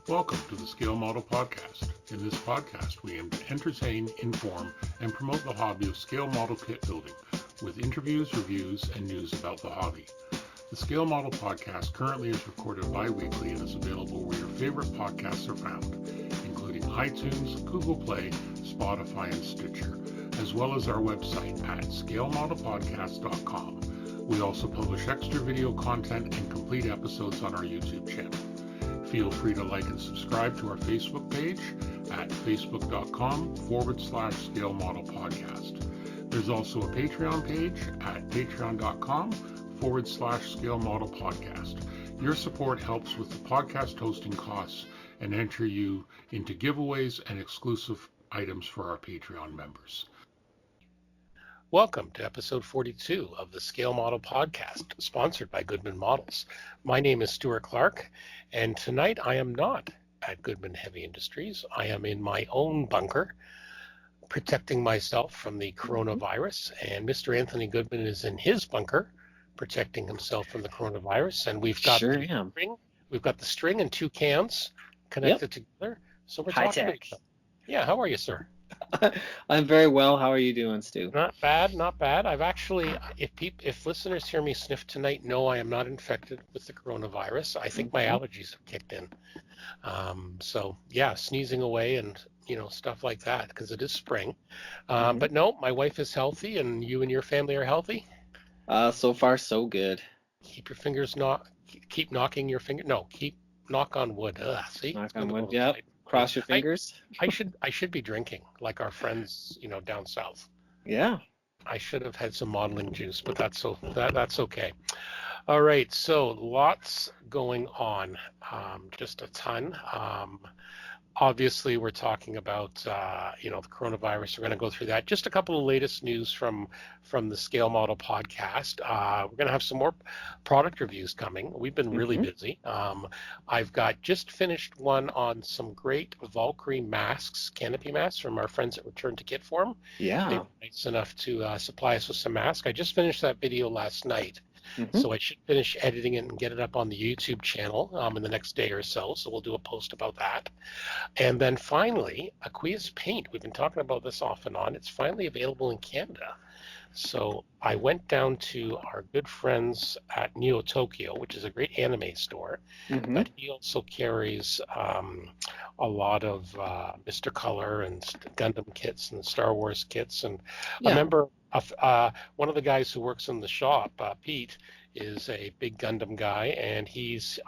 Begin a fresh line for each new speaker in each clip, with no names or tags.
Welcome to the Scale Model Podcast. In this podcast, we aim to entertain, inform, and promote the hobby of scale model kit building with interviews, reviews, and news about the hobby. The Scale Model Podcast currently is recorded bi-weekly and is available where your favorite podcasts are found, including iTunes, Google Play, Spotify, and Stitcher, as well as our website at scalemodelpodcast.com. We also publish extra video content and complete episodes on our YouTube channel. Feel free to like and subscribe to our Facebook page at facebook.com/scalemodelpodcast. There's also a Patreon page at patreon.com/scalemodelpodcast. Your support helps with the podcast hosting costs and enter you into giveaways and exclusive items for our Patreon members. Welcome to episode 42 of the Scale Model Podcast, sponsored by Goodman Models. My name is Stuart Clark, and tonight I am not at Goodman Heavy Industries. I am in my own bunker, protecting myself from the coronavirus, and Mr. Anthony Goodman is in his bunker, protecting himself from the coronavirus, and we've got we've got the string and two cans connected together, so we're
High
talking
tech.
Yeah, how are you, sir?
I'm very well. How are you doing, Stu?
Not bad, not bad. I've actually, if listeners hear me sniff tonight, no, I am not infected with the coronavirus. I think my allergies have kicked in. So yeah, sneezing away and stuff like that because it is spring. But no, my wife is healthy, and you and your family are healthy.
So far so good.
Keep your fingers keep knocking your finger. No, keep knock on wood. See,
knock on wood. Yep. Cross your fingers.
I should be drinking like our friends, down south.
Yeah.
I should have had some modeling juice, but that's okay. All right, so lots going on, just a ton. Obviously, we're talking about the coronavirus. We're going to go through that. Just a couple of latest news from the Scale Model Podcast. We're going to have some more product reviews coming. We've been really busy. I've just finished one on some great Valkyrie masks, canopy masks from our friends at Return to Kit Form.
Yeah.
They were nice enough to supply us with some masks. I just finished that video last night. So I should finish editing it and get it up on the YouTube channel in the next day or so. So we'll do a post about that. And then finally, Aqueous Paint. We've been talking about this off and on. It's finally available in Canada. So I went down to our good friends at Neo Tokyo, which is a great anime store, but he also carries a lot of Mr. Color and Gundam kits and Star Wars kits. And I remember one of the guys who works in the shop, Pete, is a big Gundam guy, and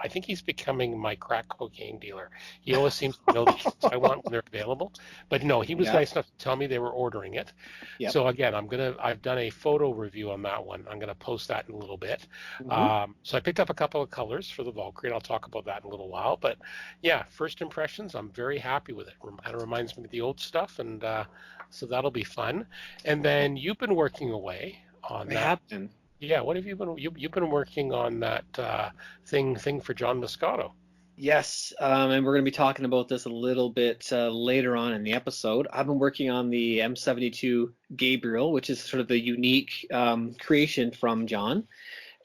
I think he's becoming my crack cocaine dealer. He always seems to know the kits I want when they're available. But no, he was nice enough to tell me they were ordering it. Yep. So again, I've done a photo review on that one. I'm gonna post that in a little bit. So I picked up a couple of colors for the Valkyrie, and I'll talk about that in a little while. But yeah, first impressions, I'm very happy with it. Kind of reminds me of the old stuff, and so that'll be fun. And then you've been working away on that. Yeah, what have you been? You've been working on that thing for John Moscato.
Yes, and we're going to be talking about this a little bit later on in the episode. I've been working on the M72 Gabriel, which is sort of the unique creation from John,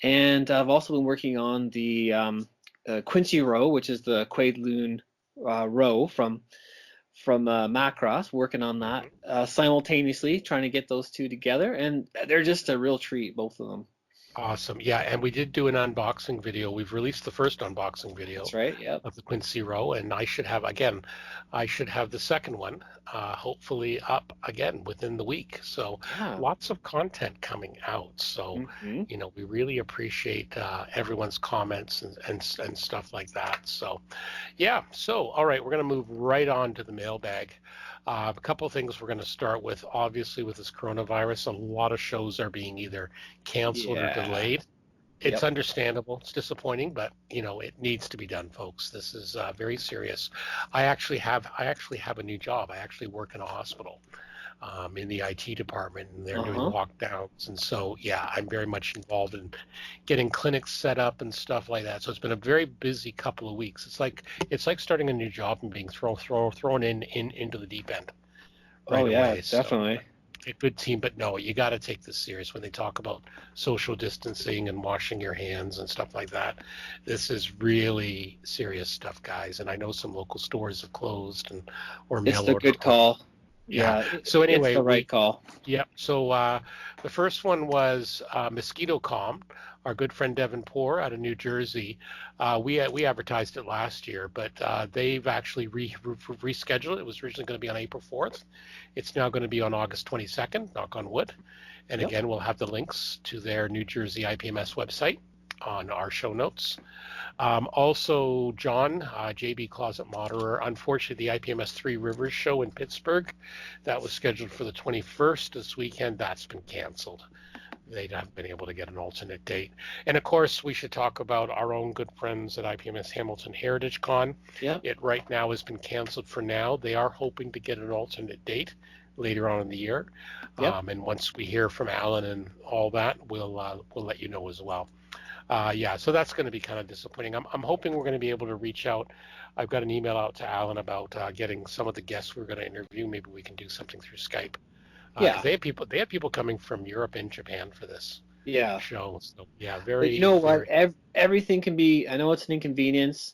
and I've also been working on the Quincy Row, which is the Quaidloon row from Macross, working on that simultaneously, trying to get those two together, and they're just a real treat, both of them.
Awesome. Yeah, and we did do an unboxing video. We've released the first unboxing video.
That's right, yep.
Of the Quincy Row, and I should have the second one hopefully up again within the week. So lots of content coming out. So we really appreciate everyone's comments and stuff like that. So all right, we're going to move right on to the mailbag. A couple of things we're going to start with. Obviously, with this coronavirus, a lot of shows are being either canceled or delayed. It's understandable. It's disappointing, but it needs to be done, folks. This is very serious. I actually have a new job. I actually work in a hospital in the IT department, and they're doing lockdowns. And so, I'm very much involved in getting clinics set up and stuff like that. So it's been a very busy couple of weeks. It's like starting a new job and being thrown into the deep end.
Right away. Definitely.
a good team, but no, you got to take this serious when they talk about social distancing and washing your hands and stuff like that. This is really serious stuff, guys. And I know some local stores have closed and or
It's
mail
the
order.
good call.
Yeah.
Yeah,
So
it's
anyway,
the right call.
yep. So the first one was Mosquito Calm. Our good friend Devin Poor out of New Jersey. We advertised it last year, but they've actually rescheduled it. It was originally going to be on April 4th. It's now going to be on August 22nd, knock on wood. And
Yep.
again, we'll have the links to their New Jersey IPMS website on our show notes. Also, John, JB Closet Moderer, unfortunately, the IPMS Three Rivers show in Pittsburgh that was scheduled for the 21st this weekend, that's been canceled. They haven't been able to get an alternate date. And of course, we should talk about our own good friends at IPMS Hamilton Heritage Con.
Yep.
It right now has been canceled for now. They are hoping to get an alternate date later on in the year.
Yep.
And once we hear from Alan and all that, we'll let you know as well. Yeah, so that's going to be kind of disappointing. I'm hoping we're going to be able to reach out. I've got an email out to Alan about getting some of the guests we're going to interview. Maybe we can do something through Skype.
Yeah.
They have people coming from Europe and Japan for this
Yeah.
show. So yeah,
But you
very,
know what?
very.
Everything can be. I know it's an inconvenience.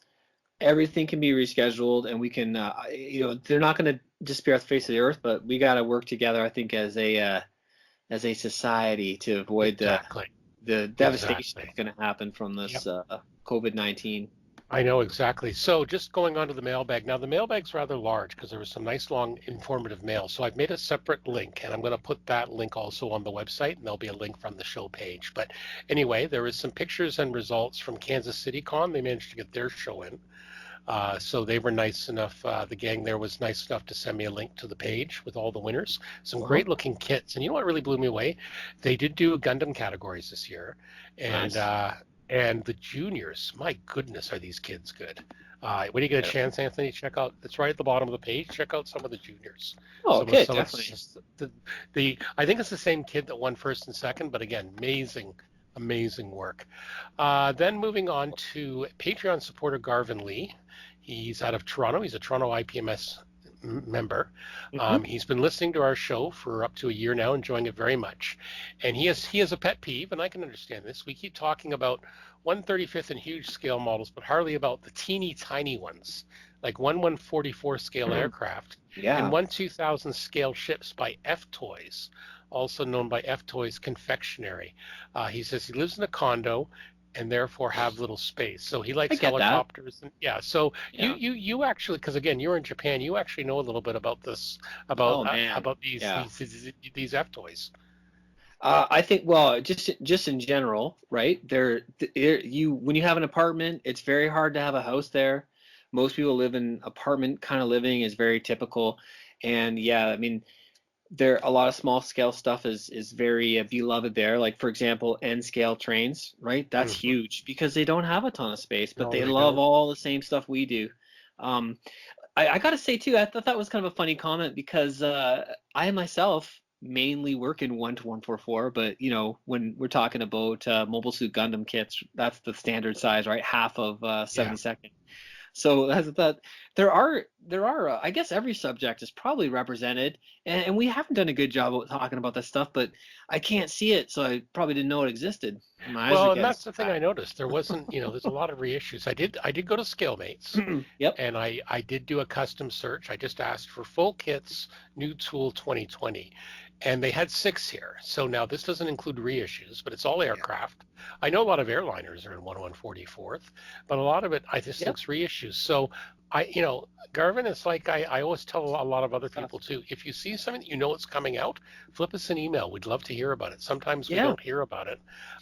Everything can be rescheduled, and we can. They're not going to disappear off the face of the earth, but we got to work together. I think as a society to avoid
Exactly.
the devastation
Exactly.
that's going to happen from this
Yep.
COVID-19.
I know exactly. So just going on to the mailbag. Now the mailbag's rather large because there was some nice long informative mail. So I've made a separate link and I'm going to put that link also on the website and there'll be a link from the show page. But anyway, there is some pictures and results from Kansas City Con. They managed to get their show in. So they were nice enough, the gang there was nice enough to send me a link to the page with all the winners. Some great looking kits. And you know what really blew me away? They did do Gundam categories this year. And
Nice.
and the juniors, my goodness, are these kids good. When you get a chance, Anthony, check out, it's right at the bottom of the page, check out some of the juniors.
Oh, okay,
So
definitely.
it's the I think it's the same kid that won first and second, but again, amazing work. Then moving on to Patreon supporter Garvin Lee. He's out of Toronto. He's a Toronto IPMS member.
Mm-hmm.
He's been listening to our show for up to a year now, enjoying it very much. And he has a pet peeve, and I can understand this. We keep talking about 1/35th and huge scale models, but hardly about the teeny tiny ones, like 1/144 scale aircraft and
Yeah.
1/2000 scale ships by F Toys, also known by F Toys Confectionery. He says he lives in a condo and therefore have little space. So he
I
likes
get that.
helicopters. And, yeah. So
Yeah.
you actually, because again, you're in Japan, you actually know a little bit about this,
Oh man.
about
Yeah.
these F toys.
I think, well, just in general, right? You when you have an apartment, it's very hard to have a house there. Most people live in apartment kind of living is very typical, and yeah, I mean, there a lot of small scale stuff is very beloved there. Like for example, N scale trains, right? That's
Mm-hmm.
huge because they don't have a ton of space, but
No,
they
they
love
don't.
all the same stuff we do. Um, I got to say too, I thought that was kind of a funny comment because I myself mainly work in 1 to 144, but you know when we're talking about Mobile Suit Gundam kits, that's the standard size, right? Half of
Yeah.
72nd. So that's that. There are I guess every subject is probably represented, and we haven't done a good job of talking about this stuff, but I can't see it, so I probably didn't know it existed. My eyes are
Well, and
getting
that's
so
the thing I
bad.
noticed. There wasn't, there's a lot of reissues. I did go to Scalemates,
Yep.
and I did do a custom search. I just asked for full kits, new tool 2020, and they had 6 here. So now this doesn't include reissues, but it's all
Yeah.
aircraft. I know a lot of airliners are in 1/144th, but a lot of it I just
Yep.
think's reissues. So Garvin, it's like I always tell a lot of other
Stuff.
people too. If you see something that you know it's coming out, flip us an email. We'd love to hear about it. Sometimes we
Yeah.
don't hear about it.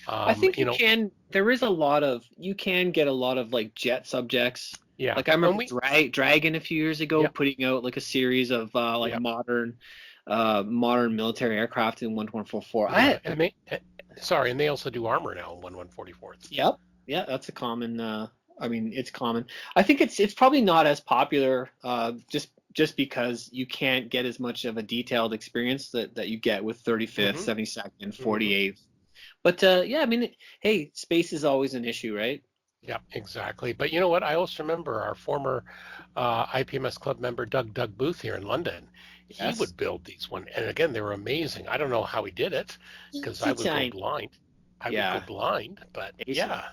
I think
You know,
there is a lot of, you can get a lot of like jet subjects.
yeah,
Like I
and
remember
we,
Dragon a few years ago
yeah,
putting out like a series of like
yeah,
modern military aircraft in 1144.
yeah, and sorry, and they also do armor now in 1/144th.
Yep. Yeah, that's a common I mean it's common. I think it's probably not as popular just because you can't get as much of a detailed experience that you get with 35th,
Mm-hmm.
72nd,
Mm-hmm.
48th. But yeah, I mean, hey, space is always an issue, right?
Yeah, exactly. But you know what? I also remember our former IPMS club member Doug Booth here in London. he
Yes.
would build these one. And again, they were amazing. I don't know how he did it because I
Teensy
would go
tiny.
blind. I would go
Yeah.
blind, but
Patience.
yeah.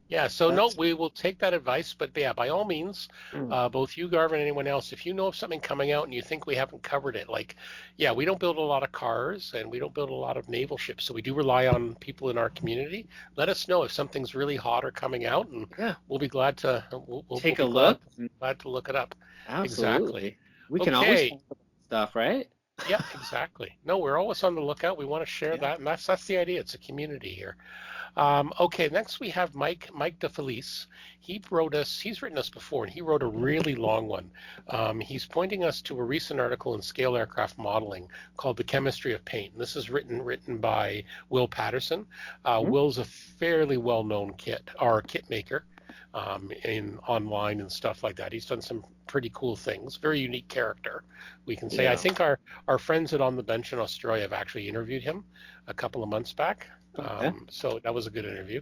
Yeah, so no,
That's.
we will take that advice, but yeah, by all means,
Mm.
both you, Garvin, and anyone else, if you know of something coming out and you think we haven't covered it, like, yeah, we don't build a lot of cars and we don't build a lot of naval ships, so we do rely on people in our community. Let us know if something's really hot or coming out, and
Yeah.
we'll be glad to we'll
Take a
be glad
look.
glad to look it up. Exactly.
Absolutely. We can always
Okay.
talk about stuff, right?
Yeah, exactly. No, we're always on the lookout. We want to share
Yeah.
that, and that's the idea. It's a community here. Okay, next we have Mike DeFelice. He's written us before, and he wrote a really long one. He's pointing us to a recent article in Scale Aircraft Modeling called "The Chemistry of Paint." And this is written by Will Patterson.
Mhm.
Will's a fairly well-known kit maker in online and stuff like that. He's done some pretty cool things. Very unique character, we can say. I
Yeah.
think our friends at On the Bench in Australia have actually interviewed him a couple of months back.
Okay.
So that was a good interview.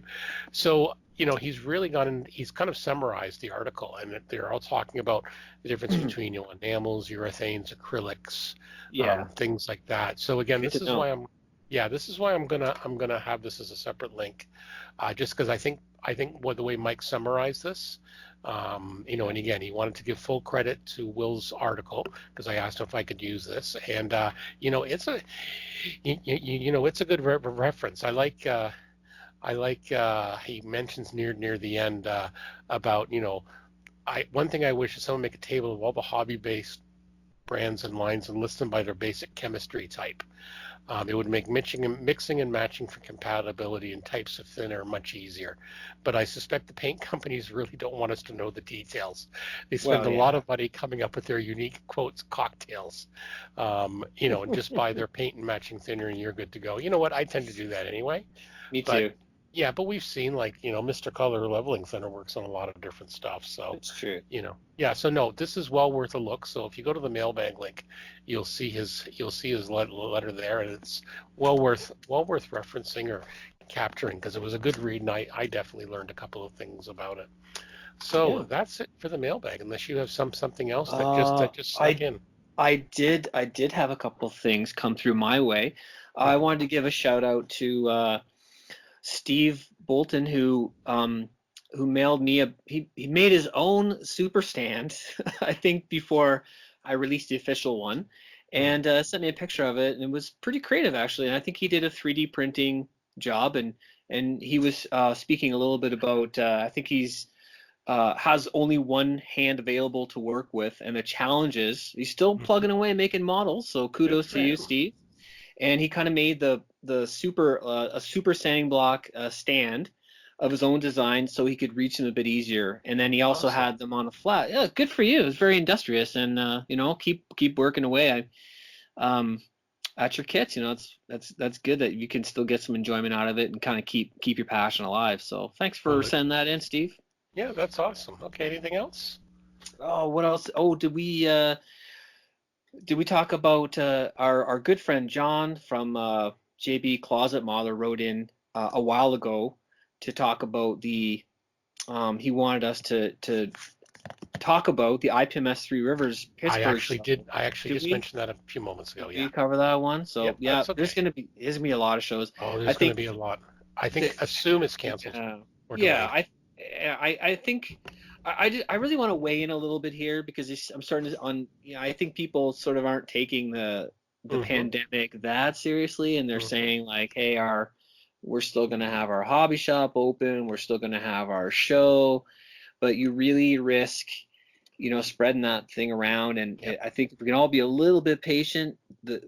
So, he's really gone and he's kind of summarized the article, and they're all talking about the difference between, enamels, urethanes, acrylics,
Yeah.
things like that. So again,
Good to
this is
know.
why I'm gonna have this as a separate link, just because I think the way Mike summarized this, and again, he wanted to give full credit to Will's article because I asked him if I could use this, and it's a it's a good reference. I like he mentions near the end about I one thing I wish is someone make a table of all the hobby-based brands and lines and list them by their basic chemistry type. It would make mixing and matching for compatibility and types of thinner much easier. But I suspect the paint companies really don't want us to know the details. They spend
Well,
a lot
yeah.
of money coming up with their unique quotes cocktails, and just buy their paint and matching thinner and you're good to go. You know what? I tend to do that anyway.
Me
But
too.
yeah, but we've seen like, Mr. Color Leveling Center works on a lot of different stuff. So,
It's true.
yeah, so no, this is well worth a look. So if you go to the mailbag link, you'll see his letter there, and it's well worth referencing or capturing because it was a good read, and I definitely learned a couple of things about it. So
Yeah.
that's it for the mailbag, unless you have something else that just
Uh,
that just snuck
I
in.
I did have a couple of things come through my way. I
Mhm.
wanted to give a shout out to Steve Bolton who mailed me he made his own super stand I think before I released the official one,
Mhm.
and sent me a picture of it, and it was pretty creative actually, and I think he did a 3D printing job, and he was speaking a little bit about I think he's has only one hand available to work with, and the challenges he's still
Mhm.
plugging away making models, so
Good
kudos
for
to you,
him.
Steve. And he kind of made the super a super sanding block stand of his own design so he could reach them a bit easier. And then he also
Awesome.
had them on a flat. Yeah, good for you. It was very industrious, and keep working away. At your kits, that's good that you can still get some enjoyment out of it and kind of keep your passion alive. So thanks for
Well,
sending that in, Steve.
yeah, that's awesome. Okay, anything else?
Oh, what else? Oh, did we talk about our good friend John from JB Closet Modeler wrote in a while ago to talk about the he wanted us to talk about the IPMS Three Rivers
I
Pittsburgh
actually
show.
did. I actually
Did
just
we?
mentioned that a few moments ago.
Did
Yeah.
we cover that one?
Yep,
So yeah,
that's okay.
there's gonna be a lot of shows.
Oh,
I
there's going to
think
be a lot. I
that
think assume it's canceled
yeah,
or
yeah,
delayed.
I think I really want to weigh in a little bit here because I'm starting to I think people sort of aren't taking the
Mm-hmm.
pandemic that seriously, and they're
Mm-hmm.
saying like, hey, we're still gonna have our hobby shop open, we're still gonna have our show, but you really risk spreading that thing around. And
Yep.
I think if we can all be a little bit patient,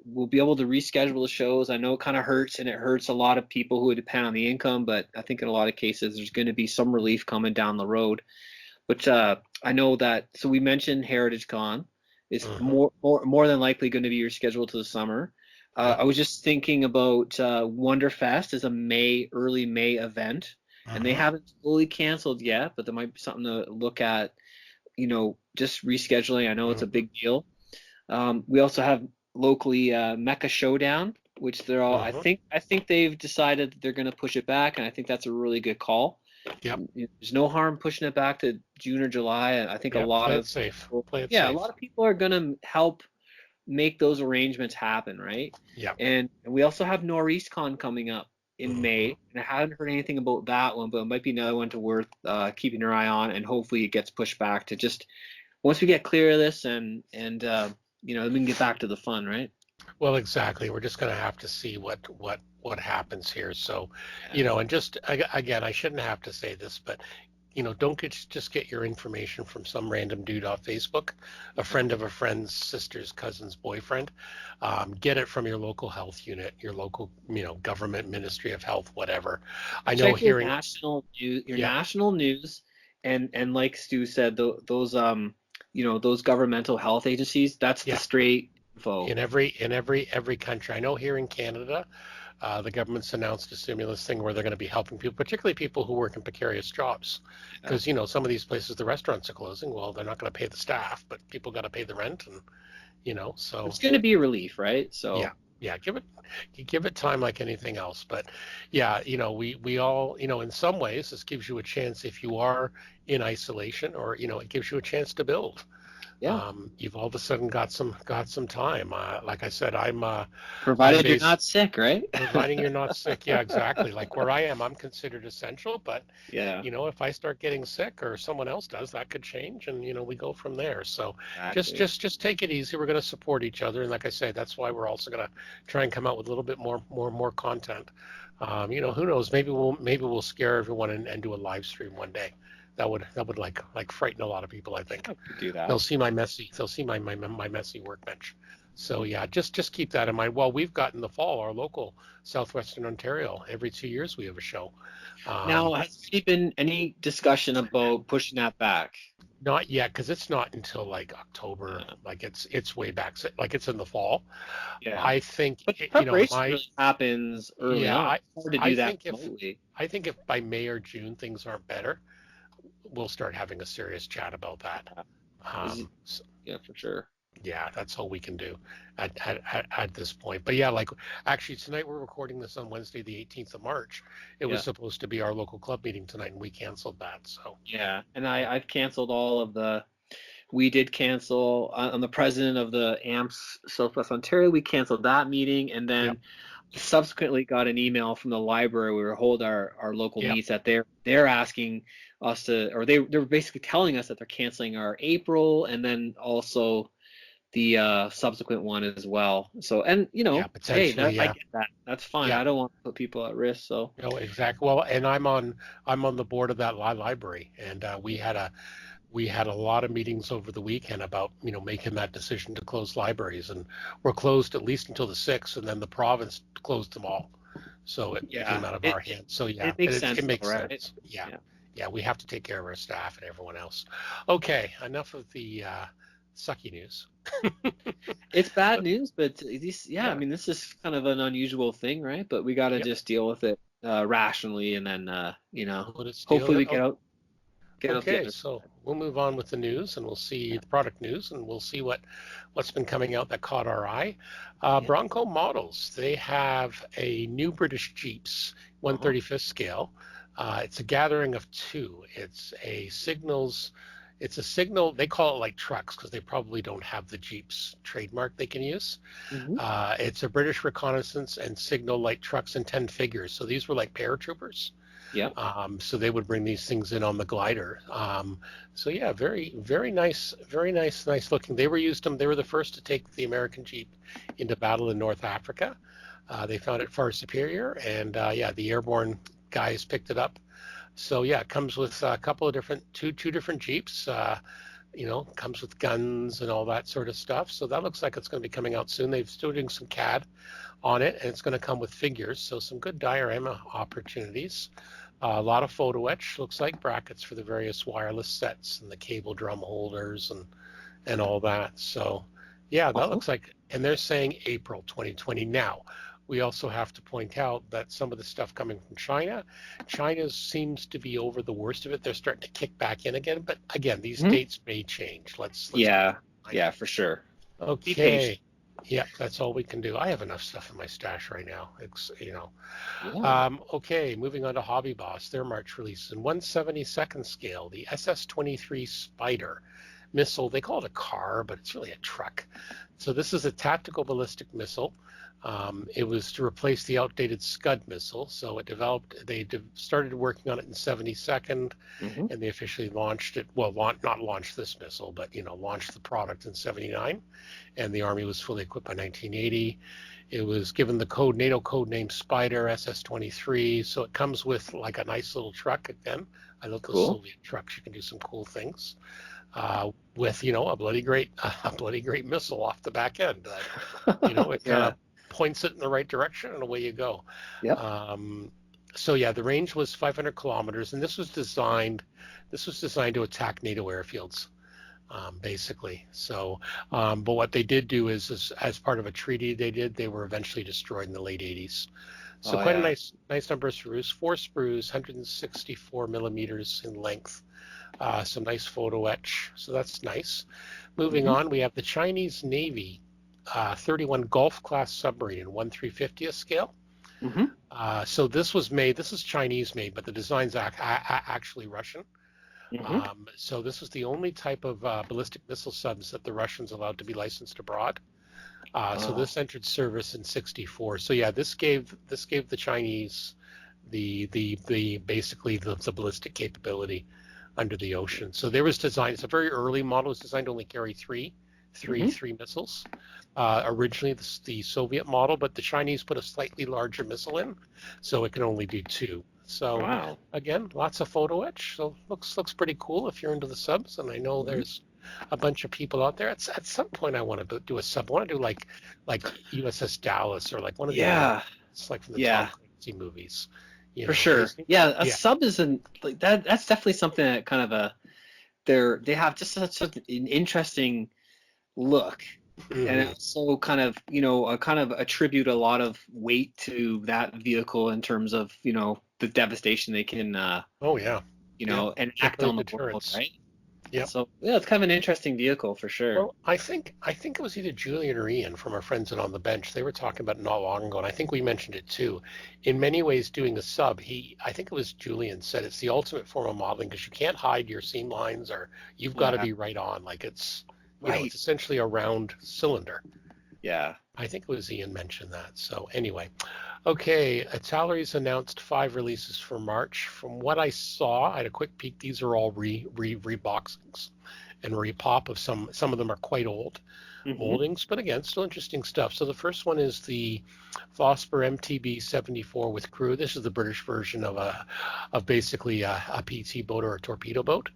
we'll be able to reschedule the shows. I know it kind of hurts, and it hurts a lot of people who depend on the income, but I think in a lot of cases there's going to be some relief coming down the road. But I know that, so we mentioned Heritage Con is
Mm-hmm.
more than likely going to be rescheduled to the summer.
Yep.
I was just thinking about Wonderfest is a early May event, and they
Mm-hmm.
haven't fully canceled yet, but there might be something to look at, just rescheduling. I know it's a
Mm-hmm.
big deal. We also have locally Mecca Showdown, which they're all. I
Mm-hmm.
think I think they've decided that they're going to push it back, and I think that's a really good call.
Yep.
There's no harm pushing it back to June or July. I think a
Yep.
lot
Play it
of
safe.
people,
Play it
yeah, a
safe.
lot of people are going to help make those arrangements happen, right?
Yeah.
And we also have NorEastCon coming up in
Hmm.
May, and I haven't heard anything about that one, but it might be another one to worth keeping your eye on, and hopefully it gets pushed back to just once we get clear of this and then we can get back to the fun, right?
Well, exactly. We're just going to have to see what happens here. So,
Yeah.
and just again, I shouldn't have to say this, but don't just get your information from some random dude off Facebook, a friend of a friend's sister's cousin's boyfriend. Get it from your local health unit, your local, government ministry of health, whatever. I know
Check your
hearing,
national news,
yeah,
and like Stu said, those governmental health agencies. That's the
yeah,
straight info.
in every country. I know here in Canada, the government's announced a stimulus thing where they're going to be helping people, particularly people who work in precarious jobs,
Yeah.
because some of these places, the restaurants are closing. Well, they're not going to pay the staff, but people got to pay the rent, and so
It's going to be a relief, right?
yeah,
So
yeah, give it time like anything else. But yeah, we all, in some ways, this gives you a chance if you are in isolation, or it gives you a chance to build.
yeah,
You've all of a sudden got some time. Like I said, I'm
provided you're
based.
not sick, right?
Providing you're not sick. Yeah, exactly. Like where I am, I'm considered essential, but
Yeah,
if I start getting sick or someone else does, that could change, and we go from there. So just
exactly.
just just take it easy. We're going to support each other, and like I say, that's why we're also going to try and come out with a little bit more content. Who knows? Maybe we'll scare everyone and do a live stream one day. That would like frighten a lot of people, I think.
Yeah, we could do that.
They'll see my messy workbench. So yeah, just keep that in mind. Well, we've got in the fall our local Southwestern Ontario. Every 2 years we have a show.
Now,
Um,
has there been any discussion about pushing that back?
Not yet, because it's not until like October.
Yeah,
Like it's way back. Like it's in the fall.
yeah.
I think
But the preparation
my
really happens early
yeah.
on.
I
It's hard to
I
do that
think if
remotely.
I think if by May or June things aren't better, we'll start having a serious chat about that.
Yeah, is it,
Um,
yeah, for sure.
Yeah, that's all we can do at this point. But yeah, like actually tonight we're recording this on Wednesday, the 18th of March. It was
Yeah.
supposed to be our local club meeting tonight, and we canceled that. So
Yeah, and
yeah,
I've canceled all of the. We did cancel. I'm the president of the AMPS Southwest Ontario. We canceled that meeting, and
yep,
then subsequently got an email from the library. We were hold our local
yep,
meets that they're asking us to, or they're basically telling us that they're canceling our April, and then also the subsequent one as well. So, and
yeah,
hey,
potentially,
that I
yeah,
get that. That's fine.
yeah.
I don't want to put people at risk. So,
No, exactly. Well, and I'm on the board of that library, and we had a lot of meetings over the weekend about making that decision to close libraries, and we're closed at least until the 6th, and then the province closed them all. So it
yeah,
came out of
it
our hands. So yeah,
it
but
makes
it
sense though,
makes
right?
sense. Yeah.
Yeah.
Yeah, we have to take care of our staff and everyone else. Okay, enough of the sucky news.
It's bad news, but these, yeah, I
Yeah.
mean, this is kind of an unusual thing, right? But we got to
Yep.
just deal with it rationally, and then,
We'll just deal
hopefully
with
we
it.
get out the
Okay,
other
so
side.
we'll move on with the news, and we'll see
Yeah,
the product news, and we'll see what's been coming out that caught our eye.
yeah.
Bronco Models, they have a new British Jeeps
Uh-huh.
135th scale. It's a gathering of two. It's a signal. They call it like trucks because they probably don't have the Jeep's trademark they can use.
Hmm.
It's a British reconnaissance and signal light trucks in 10 figures. So these were like paratroopers.
Yeah.
So they would bring these things in on the glider. So yeah, very, very nice, very nice looking. They were used them. They were the first to take the American Jeep into battle in North Africa. They found it far superior, and yeah, the airborne guys picked it up. So yeah, it comes with a couple of two different Jeeps. Comes with guns and all that sort of stuff. So that looks like it's going to be coming out soon. They've still doing some CAD on it, and it's going to come with figures. So some good diorama opportunities. A lot of photo etch, looks like brackets for the various wireless sets and the cable drum holders and all that. So yeah, that
Uh-huh.
looks like, and they're saying April 2020. Now, we also have to point out that some of the stuff coming from China seems to be over the worst of it. They're starting to kick back in again, but again, these
Hmm.
dates may change. Let's keep
Yeah.
in mind.
Yeah, for sure. Be patient.
Okay. Yeah, that's all we can do. I have enough stuff in my stash right now.
Yeah.
Okay, moving on to Hobby Boss. Their March release in 1/72nd scale, the SS-23 Spider. missile. They call it a car, but it's really a truck. So this is a tactical ballistic missile. It was to replace the outdated Scud missile. So they started working on it in 72nd,
Mm-hmm.
and they officially launched it. Well, not launched this missile, but launched the product in 79, and the Army was fully equipped by 1980. It was given the NATO code name Spider SS-23. So it comes with like a nice little truck again. I love those
Cool.
Soviet trucks. You can do some cool things with a bloody great missile off the back end. It kind
Yeah.
of points it in the right direction, and away you go.
Yep.
So yeah, the range was 500 kilometers, and this was designed to attack NATO airfields, basically. So, but what they did do is as part of a treaty they were eventually destroyed in the late 80s. So
Oh
quite a
yeah.
nice number of sprues, 4 sprues, 164 millimeters in length. Some nice photo etch, so that's nice. Moving
Mm-hmm.
on, we have the Chinese Navy 31 Gulf class submarine in 1/350th scale.
Mm-hmm.
So this is Chinese made, but the design's actually Russian.
Mm-hmm.
So this was the only type of ballistic missile subs that the Russians allowed to be licensed abroad. So
Wow.
this entered service in '64. So yeah, this gave the Chinese the basically the ballistic capability under the ocean. So there was designed. It's a very early model. It was designed to only carry three
Mm-hmm.
missiles. Originally the Soviet model, but the Chinese put a slightly larger missile in, so it can only do two. So
Wow.
again, lots of photo etch. So looks pretty cool if you're into the subs. And I know
Mm-hmm.
there's a bunch of people out there. At some point, I want to do a sub. I want to do like USS Dallas or like one of the other,
Yeah.
it's like from the Tom
Yeah.
Clancy movies.
For sure.
These,
Yeah. A
yeah.
sub isn't like that. That's definitely something that kind of they have just such an interesting look, and
Mm-hmm.
it also kind of attribute a lot of weight to that vehicle in terms of the devastation they can
Oh yeah. Yeah.
enact
Airplane
on the world,
deterrence.
right?
Yep.
So yeah, it's kind of an interesting vehicle for sure.
Well, I think it was either Julian or Ian from our friends at On the Bench. They were talking about it not long ago, and I think we mentioned it too. In many ways, doing a sub, I think it was Julian said it's the ultimate form of modeling because you can't hide your seam lines, or you've got to
Yeah.
be right on. Like it's
Right.
it's essentially a round cylinder.
Yeah.
I think it was Ian mentioned that. So anyway, okay, Atalary's announced 5 releases for March. From what I saw, I had a quick peek. These are all reboxings and repop of some. Some of them are quite old
Mm-hmm.
moldings, but again, still interesting stuff. So the first one is the Vosper MTB 74 with crew. This is the British version of basically a PT boat or a torpedo boat.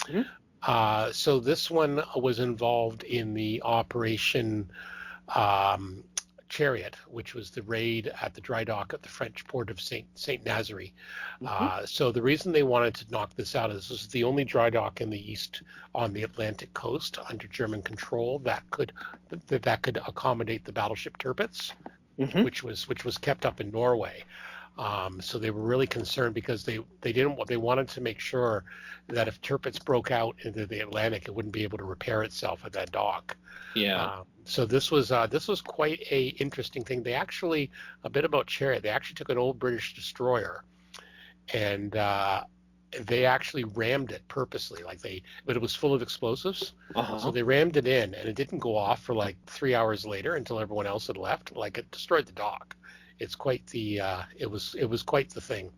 Mm-hmm.
So this one was involved in the Operation um, Chariot, which was the raid at the dry dock at the French port of Saint Nazaire.
Mm-hmm.
So the reason they wanted to knock this out is this is the only dry dock in the east on the Atlantic coast under German control that could accommodate the battleship Tirpitz,
Mm-hmm.
which was kept up in Norway. So they were really concerned because they wanted to make sure that if Tirpitz broke out into the Atlantic, it wouldn't be able to repair itself at that dock.
Yeah.
So this was quite a interesting thing. They actually, a bit about Chariot, they actually took an old British destroyer and they actually rammed it purposely, but it was full of explosives. So
Uh-huh.
they rammed it in, and it didn't go off for like 3 hours later until everyone else had left. Like it destroyed the dock. It's quite the it was quite the thing.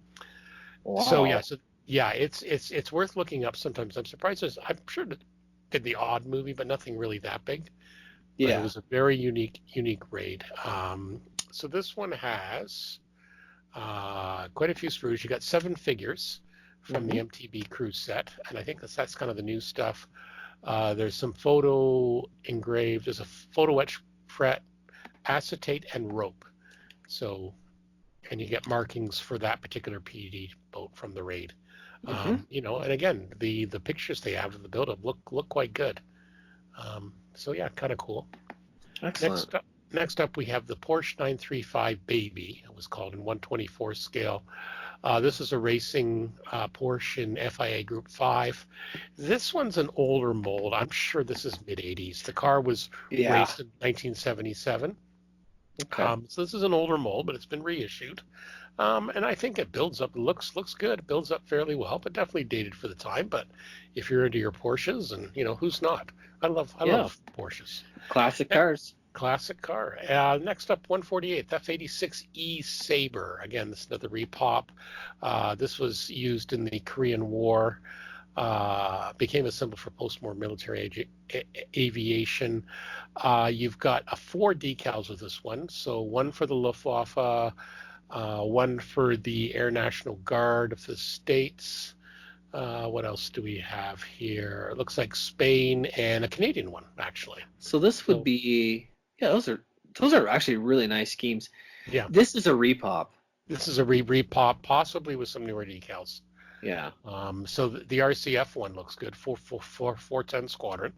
So
Wow.
yeah, it's worth looking up sometimes. I'm surprised. I'm sure it did the odd movie, but nothing really that big. But it
Yeah.
was a very unique raid. So this one has quite a few sprues. You got 7 figures from the
Mm-hmm.
MTB crew set, and I think that's kind of the new stuff. There's some photo engraved. There's a photo etch fret, acetate, and rope. So, and you get markings for that particular PD boat from the raid.
Mm-hmm.
And again, the pictures they have of the buildup look quite good. So yeah, kind of cool.
Excellent.
Next up, we have the Porsche 935 Baby. It was called in 1/24 scale. This is a racing Porsche in FIA Group 5. This one's an older mold. I'm sure this is mid 80s. The car was
Yeah.
raced in 1977.
Okay.
So this is an older mold, but it's been reissued. And I think it builds up, looks good, it builds up fairly well, but definitely dated for the time. But if you're into your Porsches, and who's not? I
Yeah.
love Porsches.
Classic
Yeah,
cars.
classic car. Next up, 148 F86E Sabre. Again, this is another repop. This was used in the Korean War. Became a symbol for post-war military aviation. You've got four decals with this one. So one for the Luftwaffe, one for the Air National Guard of the States. What else do we have here? It looks like Spain and a Canadian one, actually.
So this would
So
be, yeah, those are actually really nice schemes.
yeah,
This is a repop.
this is a repop, possibly with some newer decals.
Yeah.
So the RCF one looks good. 410 Squadron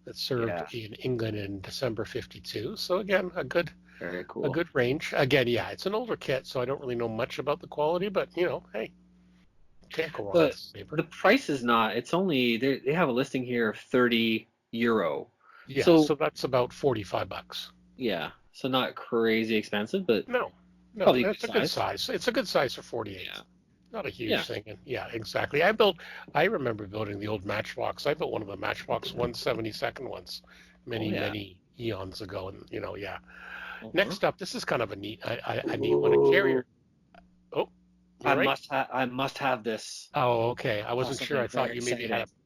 that served
Yeah.
in England in December '52. So again, a good
Very cool.
range. Again, yeah, it's an older kit, so I don't really know much about the quality, but hey, can't go wrong with this paper.
The price is not, it's only, they have a listing here of €30.
Yeah,
So
so that's about $45.
yeah, so not crazy expensive, but
No,
probably a
that's a
good
good
size.
size. It's a good size for 48.
Yeah.
Not a huge
Yeah.
thing. And yeah, exactly. I remember building the old Matchbox. I built one of the Matchbox 172nd ones
Oh
many,
yeah.
many eons ago. And yeah.
Uh-huh.
Next up, this is kind of a neat one. A carrier. Oh, you're right.
I must have this.
Oh, okay. I
Oh,
wasn't sure.
something
I
very
thought you maybe had
exciting.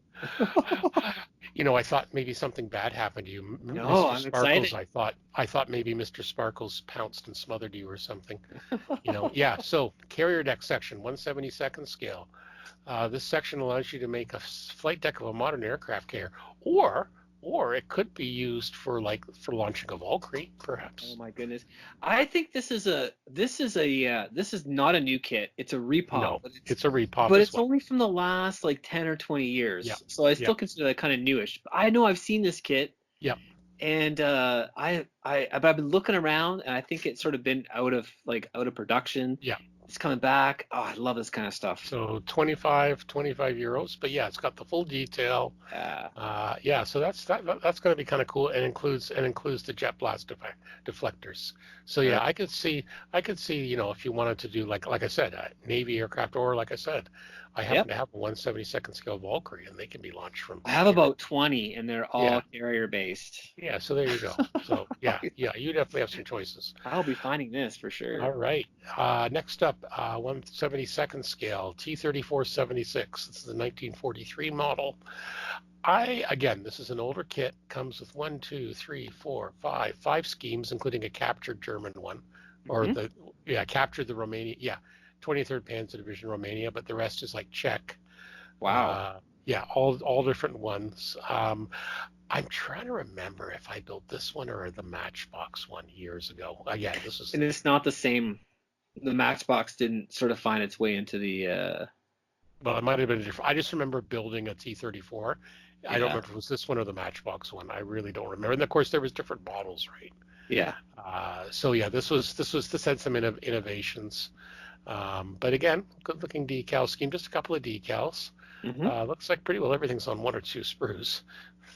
a I thought maybe something bad happened to you,
No,
Mr.
I'm
Sparkles.
excited.
I thought maybe Mr. Sparkles pounced and smothered you or something. Yeah. So carrier deck section, 172nd scale. This section allows you to make a flight deck of a modern aircraft carrier, or it could be used for launching a Valkyrie,
Oh
perhaps.
my goodness. I think this is not a new kit. It's a repop,
No, it's a repop
but
as
it's
well.
only from the last like 10 or 20
Yeah,
years. So I
yeah,
still consider that kind of newish. I know I've seen this kit
yeah,
and but I've been looking around and I think it's sort of been out of production.
yeah.
It's coming back. Oh, I love this kind of stuff.
So 25 euros, but yeah, it's got the full detail.
Yeah.
Yeah, so that's going to be kind of cool, and includes the jet blast deflectors. So
Very
yeah, I could see if you wanted to do like I said, Navy aircraft, or like I said, I happen
Yep.
to have a 172nd scale Valkyrie, and they can be launched
I have
here.
about 20 and they're all
Yeah,
carrier based.
yeah. So there you go. So yeah, you definitely have some choices.
I'll be finding this for sure.
All right. Next up, 172nd scale T-34-76. This is the 1943 model. Again, this is an older kit. Comes with one, two, three, four, five schemes, including a captured German one, or
Hmm.
captured the Romania, 23rd Panzer Division Romania, but the rest is like Czech.
Wow.
Yeah, all different ones. I'm trying to remember if I built this one or the Matchbox one years ago. Again, this is
And it's not the same. The Matchbox didn't sort of find its way into the
well, it might have been different. I just remember building a T-34. I don't
yeah.
remember if it was this one or the Matchbox one. I really don't remember. And of course, there was different models, right?
Yeah.
So yeah, this had some innovations. But again, good looking decal scheme. Just a couple of decals.
Hmm.
Looks like pretty well everything's on one or two sprues.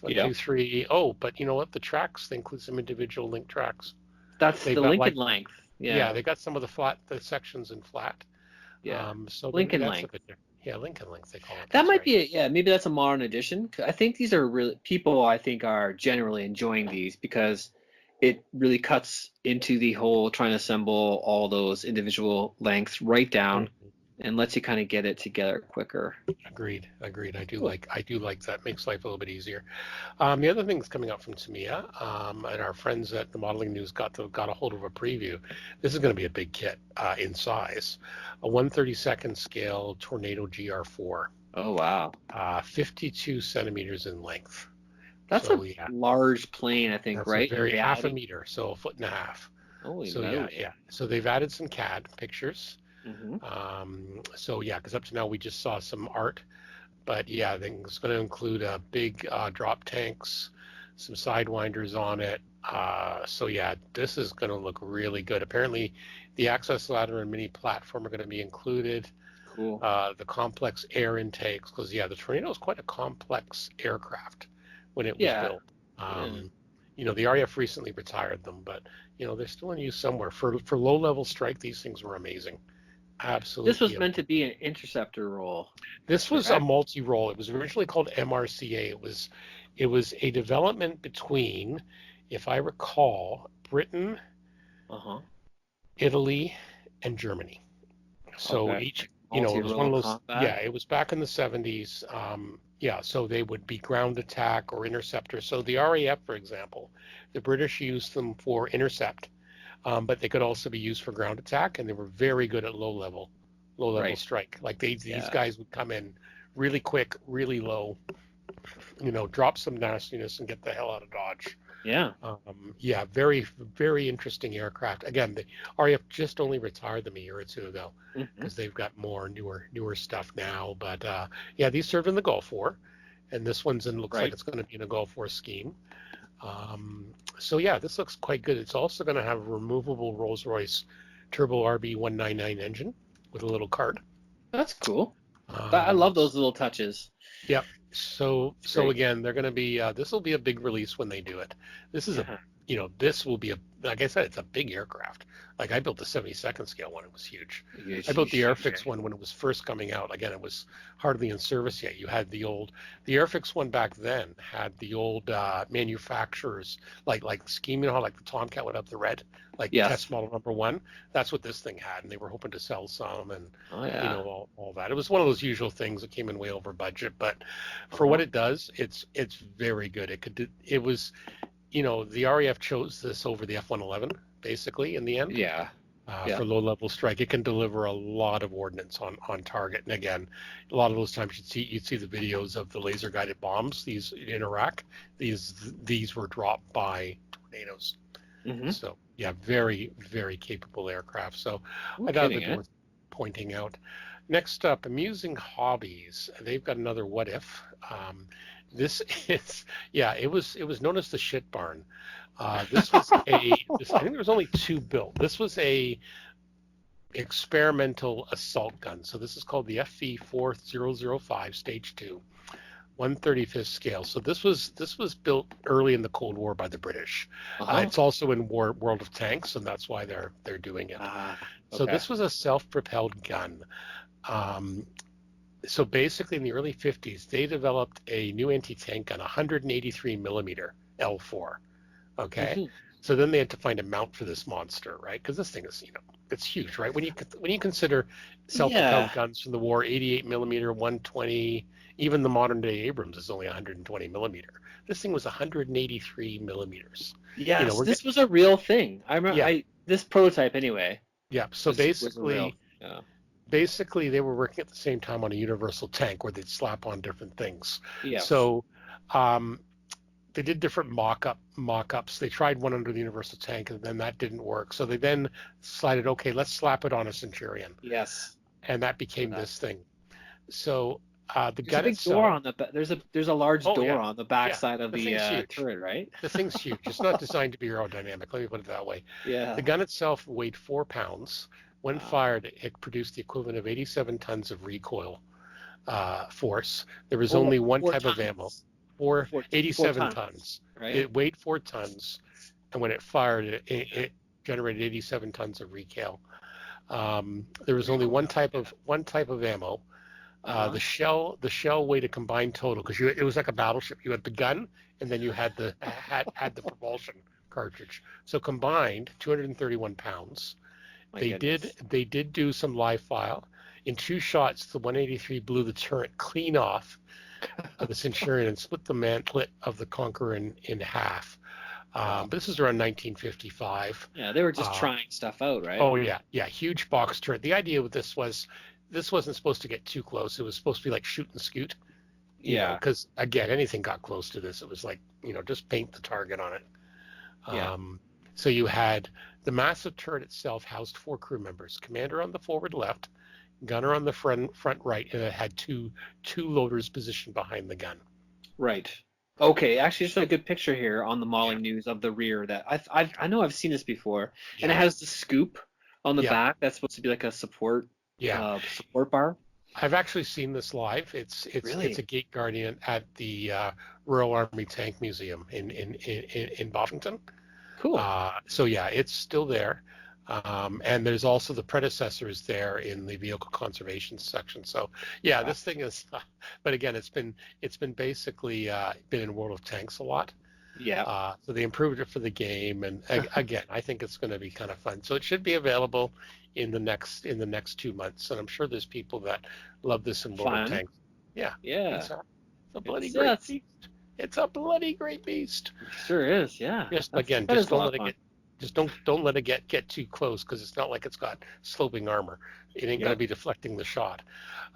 One,
Yeah.
two, three. Oh, but you know what? The tracks, they include some individual link tracks.
That's
They've
the
got
Lincoln length.
yeah,
Yeah.
they got some of the sections in flat.
Yeah.
So maybe
Lincoln
that's a
length.
bit different. Yeah, Lincoln length they call it.
That
That's
might
right.
be maybe that's a modern addition. I think these are really people I think are generally enjoying these because it really cuts into the whole trying to assemble all those individual lengths right down
Mhm.
and lets you kind of get it together quicker.
Agreed. I do
Cool.
like that. Makes life a little bit easier. The other thing that's coming up from Tamiya, and our friends at the Modeling News got a hold of a preview. This is going to be a big kit in size, a 132nd scale Tornado GR4,
Oh wow.
52 centimeters in length.
That's
So
a
yeah,
large plane, I think,
that's a
right?
very half a
Reality.
meter, so a foot and a half.
Holy
So yeah,
moly.
yeah. So they've added some CAD pictures.
Hmm.
So yeah, because up to now we just saw some art. But yeah, I think it's going to include a big drop tanks, some sidewinders on it. So yeah, this is going to look really good. Apparently, the access ladder and mini platform are going to be included.
Cool.
The complex air intakes, because yeah, the Tornado is quite a complex aircraft when it was
Yeah.
built.
Yeah.
The RAF recently retired them, but they're still in use somewhere. For low-level strike, these things were amazing.
This
Absolutely
was
amazing.
meant to be an interceptor role,
This was a
correct?
multi-role. It was originally called MRCA. It was a development between, if I recall, Britain,
Uh-huh.
Italy, and Germany. So
Okay.
each, it was one
Multi-role
of those,
combat.
yeah, it was back in the 70s. Yeah, so they would be ground attack or interceptor. So the RAF, for example, the British used them for intercept, but they could also be used for ground attack, and they were very good at low level
Right.
strike. Like these
Yeah.
guys would come in really quick, really low, drop some nastiness and get the hell out of Dodge.
Yeah.
Yeah, very, very interesting aircraft. Again, the RAF just only retired them a year or two ago
Hmm.
because they've got more newer stuff now. But yeah, these served in the Gulf War, and this one's looks like
Right.
it's going to be in a Gulf War scheme. So yeah, this looks quite good. It's also going to have a removable Rolls-Royce Turbo RB199 engine with a little card.
That's cool. I
Um,
love those little touches.
Yep.
It's
So
great.
again, they're going to be. This will be a big release when they do it. This is a,
Yeah.
this will be a. Like I said, it's a big aircraft. Like I built the 72nd scale one. It was huge.
Huge,
I built the
huge, huge,
Airfix
right?
one when it was first coming out. Again, it was hardly in service yet. You had the Airfix one back then had the old manufacturers like scheme. How like the Tomcat went up the red, like
Yes.
test model number one. That's what this thing had, and they were hoping to sell some and
Oh yeah.
all that. It was one of those usual things that came in way over budget, but for what
Uh-huh.
it does, it's very good. It was, the RAF chose this over the F-111 basically in the end
Yeah. Yeah.
for low-level strike. It can deliver a lot of ordnance on target, and again, a lot of those times you'd see the videos of the laser-guided bombs. These in Iraq, these were dropped by tornadoes.
Hmm.
So yeah, very, very capable aircraft. So
No
I thought
kidding,
it'd be
eh?
worth pointing out. Next up, amusing hobbies. They've got another what if. This is yeah, it was known as the shit barn. This was I think there was only two built. This was a experimental assault gun. So this is called the FV4005 Stage 2. 135th scale. So this was built early in the Cold War by the British.
Uh-huh.
It's also in World of Tanks, and that's why they're doing it.
Ah,
So
okay.
this was a self-propelled gun. Um, so basically, in the early 50s, they developed a new anti-tank gun, 183 millimeter L4. Okay,
Hmm.
so then they had to find a mount for this monster, right? Because this thing is, it's huge, right? When you consider self-propelled
Yeah.
guns from the war, 88 millimeter, 120, even the modern day Abrams is only 120 millimeter. This thing was 183 millimeters.
Yes,
We're
this
getting,
was a real thing. I remember
yeah,
this prototype anyway
yeah. So
was a real.
basically,
Yeah.
basically they were working at the same time on a universal tank where they'd slap on different things.
Yes.
So um, they did different mock-ups. They tried one under the universal tank, and then that didn't work. So they then decided, okay, let's slap it on a Centurion,
Yes.
and that
Remember
became
that.
this thing. So the
There's a
gun
big door
itself,
on there's a large
oh
door
yeah,
on the
yeah,
backside of
the
the
thing's huge.
turret, right?
The thing's huge. It's not designed to be aerodynamic. Let me put it that way. The
Yeah.
gun itself weighed 4 pounds. When
Wow.
fired, it produced the equivalent of 87 tons of recoil force. There was
Four
only one
four
type of ammo,
tons.
for
Four
87
tons,
tons.
right?
It weighed 4 tons, and when it fired, it generated 87 tons of recoil. There was only
Recoil.
one type of ammo.
Uh-huh.
The shell weighed a combined total because it was like a battleship. You had the gun, and then you had the propulsion cartridge. So combined, 231 pounds.
My
They did
goodness.
they did do some live fire. In two shots, the 183 blew the turret clean off of the Centurion and split the mantlet of the Conqueror in half.
Wow.
But this is around 1955.
Yeah, they were just
Uh,
trying stuff out, right?
oh yeah, yeah, huge box turret. The idea with this wasn't supposed to get too close. It was supposed to be like shoot and scoot,
Yeah.
because again, anything got close to this, it was like, just paint the target on it.
Yeah.
Um, so you had the massive turret itself housed four crew members, commander on the forward left, gunner on the front right, and it had two loaders positioned behind the gun.
Right. Okay, actually, just a good picture here on the
Yeah,
Mauling News of the rear that I know I've seen this before, and it
yeah,
has the scoop on the
yeah,
back that's supposed to be like a support
yeah.
support bar.
I've actually seen this live.
Really?
It's a Gate Guardian at the Royal Army Tank Museum in Washington.
Cool.
So yeah, it's still there. And there's also the predecessors there in the vehicle conservation section. So yeah,
Wow.
this thing is, but again, it's been basically been in World of Tanks a lot.
Yeah.
So they improved it for the game, and again, I think it's going to be kind of fun. So it should be available in the next 2 months, and I'm sure there's people that love this in World of
Fun.
Tanks. Yeah,
Yeah.
it's a bloody
Yeah,
great beast. It's a bloody great beast.
it sure is. Yeah.
Just again,
That
just
is a
don't
lot
let
of
it
fun.
get, just don't let it get too close because it's not like it's got sloping armor. It ain't gonna
Yep.
be deflecting the shot.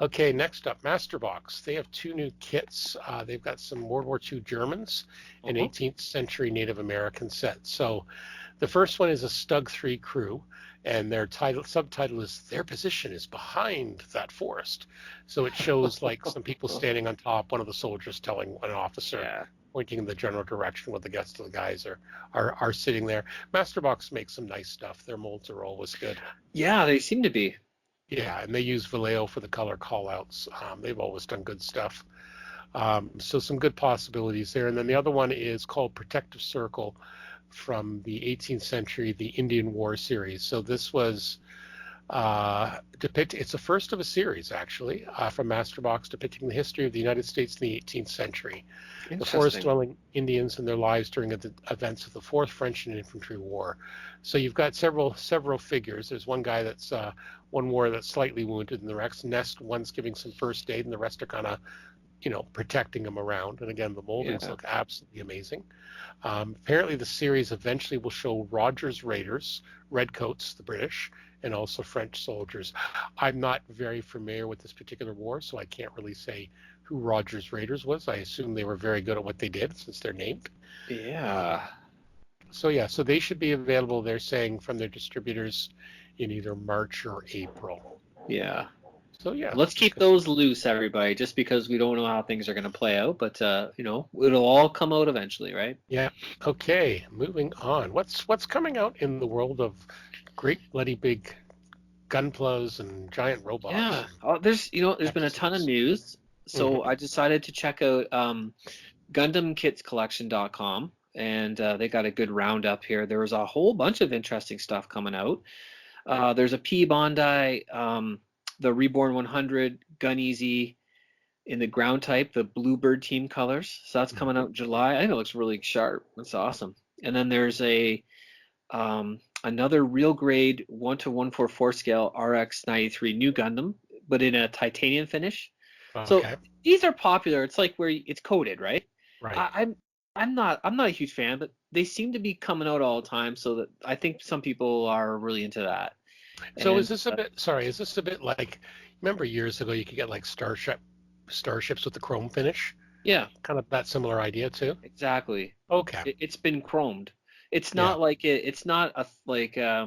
Okay, next up, Masterbox. They have two new kits. They've got some World War II Germans and
Uh-huh.
18th century Native American sets. So the first one is a Stug 3 crew, and their subtitle is "Their position is behind that forest." So it shows like some people standing on top, one of the soldiers telling an officer,
Yeah.
pointing in the general direction where the rest of the guys are sitting there. Masterbox makes some nice stuff. Their molds are always good.
Yeah, they seem to be.
Yeah, and they use Vallejo for the color callouts. They've always done good stuff. So some good possibilities there. And then the other one is called Protective Circle from the 18th century, the Indian War series. So this was it's the first of a series actually from Masterbox depicting the history of the United States in the 18th century, the
Interesting.
forest-dwelling Indians and their lives during the events of the Fourth French and Infantry War. So you've got several figures. There's one guy that's one war that's slightly wounded, and the next one's giving some first aid, and the rest are kind of protecting him around. And again, the moldings
Yeah.
look absolutely amazing. Apparently, the series eventually will show Rogers Raiders, Redcoats, the British, and also French soldiers. I'm not very familiar with this particular war, so I can't really say who Rogers Raiders was. I assume they were very good at what they did since they're named. Uh,
Yeah.
so yeah, so they should be available, they're saying, from their distributors in either March or April.
Yeah.
So yeah,
Let's keep those loose, everybody, just because we don't know how things are going to play out, but it'll all come out eventually, right?
yeah. Okay, moving on. What's coming out in the world of great bloody big gunplows and giant robots
Yeah.
and
There's been a ton of
episodes?
news, so
Hmm.
I decided to check out GundamKitsCollection.com, and they got a good roundup here. There was a whole bunch of interesting stuff coming out. There's a P Bondi, the Reborn 100, Gun Easy in the ground type, the Bluebird team colors. So that's coming out in July. I think it looks really sharp. That's awesome. And then there's another real grade 1 to 144 scale RX 93 new Gundam, but in a titanium finish. So
Okay,
these are popular. It's like where it's coated, right?
right.
I'm not a huge fan, but they seem to be coming out all the time. So that I think some people are really into that.
So
And
is this a bit, sorry, is this a bit like, remember years ago you could get like starships with the chrome finish?
yeah,
Kind of that similar idea too?
exactly.
Okay,
It's been chromed. It's
yeah,
not like it's not a like how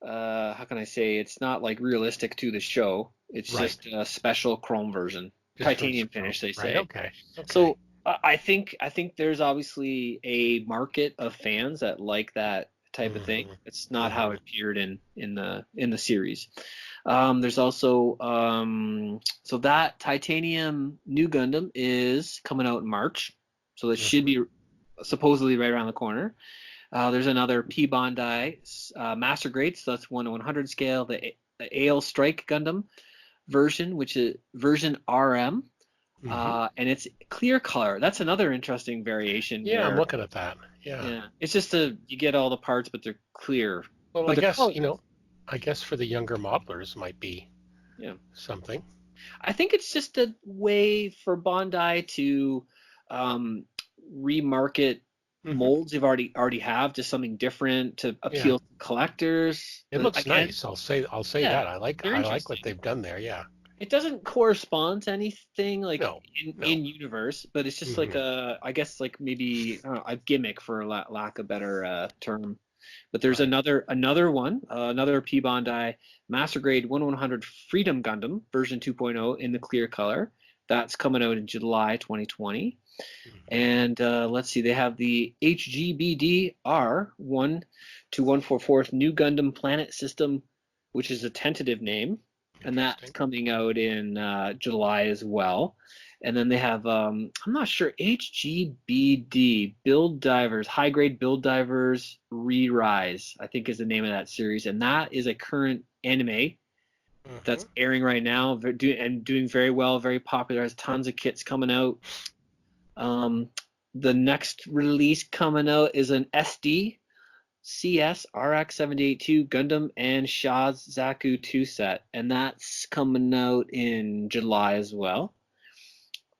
can I say, it's not like realistic to the show. It's
right.
just a special chrome version,
Just for its
titanium
chrome,
finish, they
right?
say.
Okay, okay.
So I think there's obviously a market of fans that like that type of thing.
Hmm.
It's not how
Hmm.
it appeared in the series. There's also so that titanium new Gundam is coming out in March, so that should
Hmm.
be supposedly right around the corner. There's another P Bondi Master Grade, so that's 1 to 100 scale. The Ale Strike Gundam version, which is version RM,
Hmm.
and it's clear color. That's another interesting variation
Yeah, I'm
where,
looking at that. Yeah.
yeah, it's just you get all the parts, but they're clear.
Well,
But
I
the
guess,
color,
I guess for the younger modelers might be
yeah,
something.
I think it's just a way for Bondi to um, remarket
Hmm.
molds they've already have to something different to
Yeah.
appeal to collectors.
It looks
Again,
nice. I'll say
yeah,
that.
they're
I like what
interesting.
they've done there. Yeah.
It doesn't correspond to anything like
No. No.
in universe, but it's just like
Hmm.
I guess like maybe I don't know, a gimmick for lack of better term. But there's
Right.
another one, another P Bondi Master Grade 1/100 Freedom Gundam version 2.0 in the clear color. That's coming out in July 2020.
Hmm.
And let's see, they have the HGBD-R 1 to 144th New Gundam Planet System, which is a tentative name. and that's
Interesting.
coming out in July as well. And then they have I'm not sure, HGBD, Build Divers, High Grade Build Divers Re-Rise, I think is the name of that series, and that is a current anime
Hmm.
that's airing right now and doing very well, very popular. Has tons of kits coming out. The next release coming out is an SD CS RX-782 Gundam and Shazaku 2 set, and that's coming out in July as well.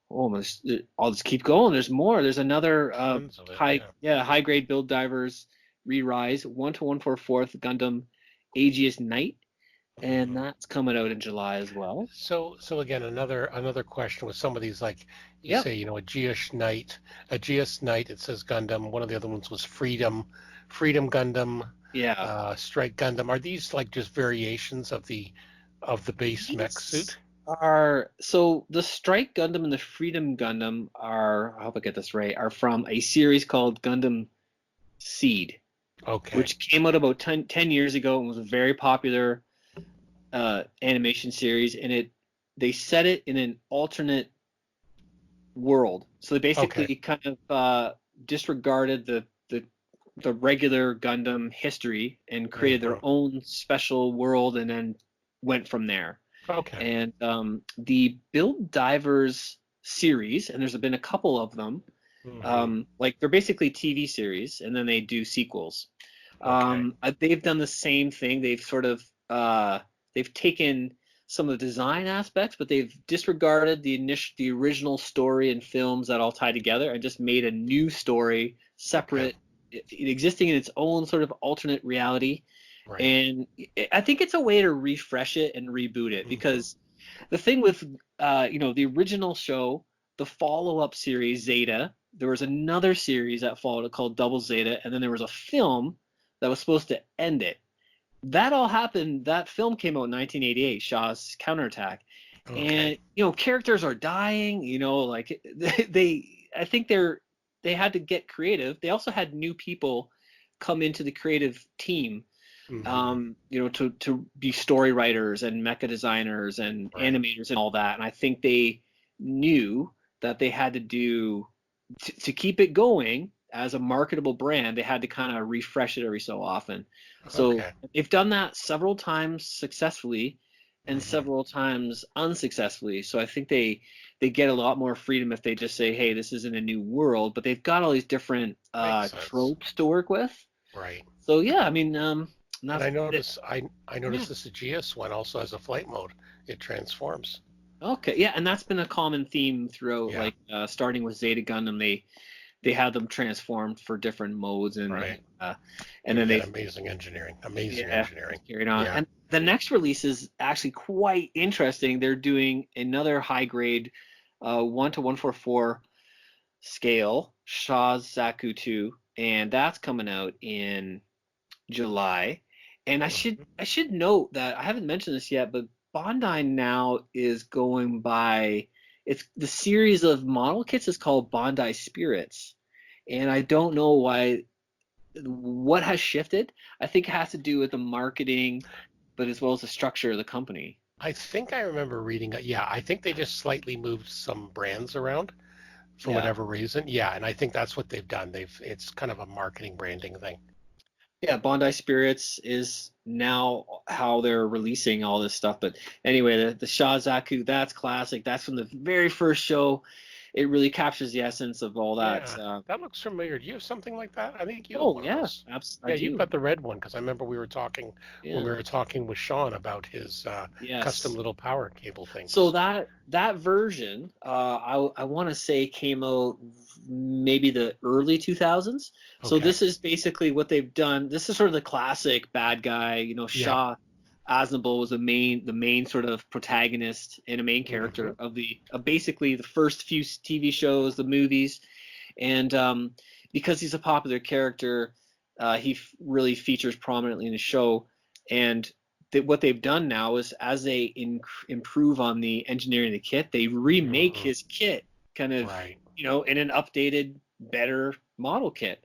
Almost, I'll just keep going. There's more. There's another
Tons of it, yeah.
high grade Build Divers Re-Rise 1-144th Gundam Aegis Knight, and
Hmm.
that's coming out in July as well.
So again, another question with some of these, like you
Yep.
say, a GS Knight. It says Gundam. One of the other ones was Freedom Gundam,
Yeah.
Strike Gundam. Are these like just variations of the base mech
These
suit?
are so the Strike Gundam and the Freedom Gundam are, I hope I get this right, are from a series called Gundam Seed,
Okay.
which came out about 10 years ago and was a very popular animation series. And they set it in an alternate world. So they
Okay.
basically kind of disregarded the regular Gundam history and created their
Hmm.
own special world, and then went from there.
Okay.
And the Build Divers series, and there's been a couple of them,
Hmm.
like they're basically TV series, and then they do sequels.
Okay.
They've done the same thing. They've sort of they've taken some of the design aspects, but they've disregarded the original story and films that all tie together, and just made a new story,
Okay.
separate, existing in its own sort of alternate reality.
Right.
And I think it's a way to refresh it and reboot it,
Hmm.
because the thing with the original show, the follow-up series Zeta, there was another series that followed it called Double Zeta, and then there was a film that was supposed to end it. That all happened. That film came out in 1988, Shaw's Counterattack,
Okay.
and characters are dying. Like I think they had to get creative. They also had new people come into the creative team,
Hmm.
to be story writers and mecha designers and
Right.
animators and all that. And I think they knew that they had to do to keep it going as a marketable brand. They had to kind of refresh it every so often. So
Okay.
they've done that several times successfully and
Hmm.
several times unsuccessfully. So I think they get a lot more freedom if they just say, hey, this isn't a new world, but they've got all these different
Makes sense.
tropes to work with.
Right.
So yeah, I mean,
And
that's
I
it.
notice I
Yeah.
noticed this Aegeus one also has a flight mode. It transforms.
Okay. Yeah, and that's been a common theme throughout,
Yeah.
like starting with Zeta Gundam, they had them transformed for different modes,
Right.
and then
Again,
they
amazing engineering. Amazing
yeah
engineering.
carried on.
Yeah.
And the next release is actually quite interesting. They're doing another high grade 1-144 scale Shaw's Zaku 2, and that's coming out in July. And
Mhm.
I should note that I haven't mentioned this yet, but Bandai now is going by, it's the series of model kits is called Bandai Spirits. And I don't know what has shifted. I think it has to do with the marketing, but as well as the structure of the company.
I think I remember reading. Yeah, I think they just slightly moved some brands around for
Yeah.
whatever reason. Yeah, and I think that's what they've done. It's kind of a marketing branding thing.
Yeah, Bondi Spirits is now how they're releasing all this stuff. But anyway, the Shazaku, that's classic. That's from the very first show. It really captures the essence of all that.
Yeah, that looks familiar. Do you have something like that? I think you have
Oh
one of
yeah,
those.
I
Yeah, you've
do.
got the red one because I remember we were talking when we
Yeah.
were talking with Sean about his custom
Yes.
little power cable
So
things.
that version, I want to say came out maybe the early 2000s. So
Okay.
this is basically what they've done. This is sort of the classic bad guy.
Yeah.
Shah Aznavour was the main sort of protagonist and a main
Hmm.
character of basically the first few TV shows, the movies, and because he's a popular character, he really features prominently in the show. And what they've done now is, as they improve on the engineering of the kit, they remake
Hmm.
his kit kind of,
Right.
in an updated, better model kit.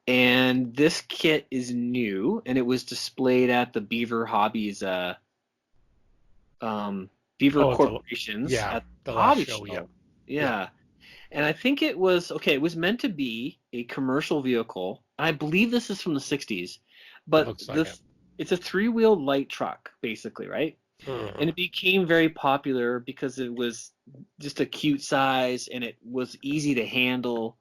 And this kit is new, and it was displayed at the Beaver Hobbies, Beaver
Oh,
Corporations
yeah,
at
the
the
last
hobby
show. Yeah,
show.
yeah,
Yeah. And I think it was okay. It was meant to be a commercial vehicle. I believe this is from the 60s,
it
but
looks like it.
this it's a three-wheel light truck, basically, right? And
Mhm.
it became very popular because it was just a cute size and it was easy to handle.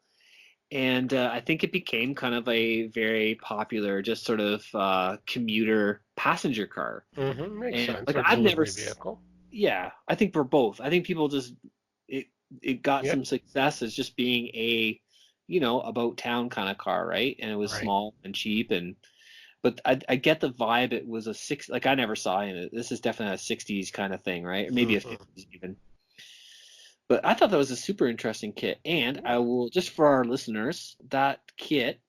And I think it became kind of a very popular, just sort of commuter passenger car.
Makes
And
sense.
like
Or
I've never,
delivery vehicle.
yeah, I think for both. I think people just it it got
Yeah,
some success as just being a, about town kind of car, right? And it was
right.
small and cheap and but I get the vibe it was a six like I never saw it. This is definitely a 60s kind of thing, right? Or maybe a
hmm
50s even. But I thought that was a super interesting kit. And I will just for our listeners, that kit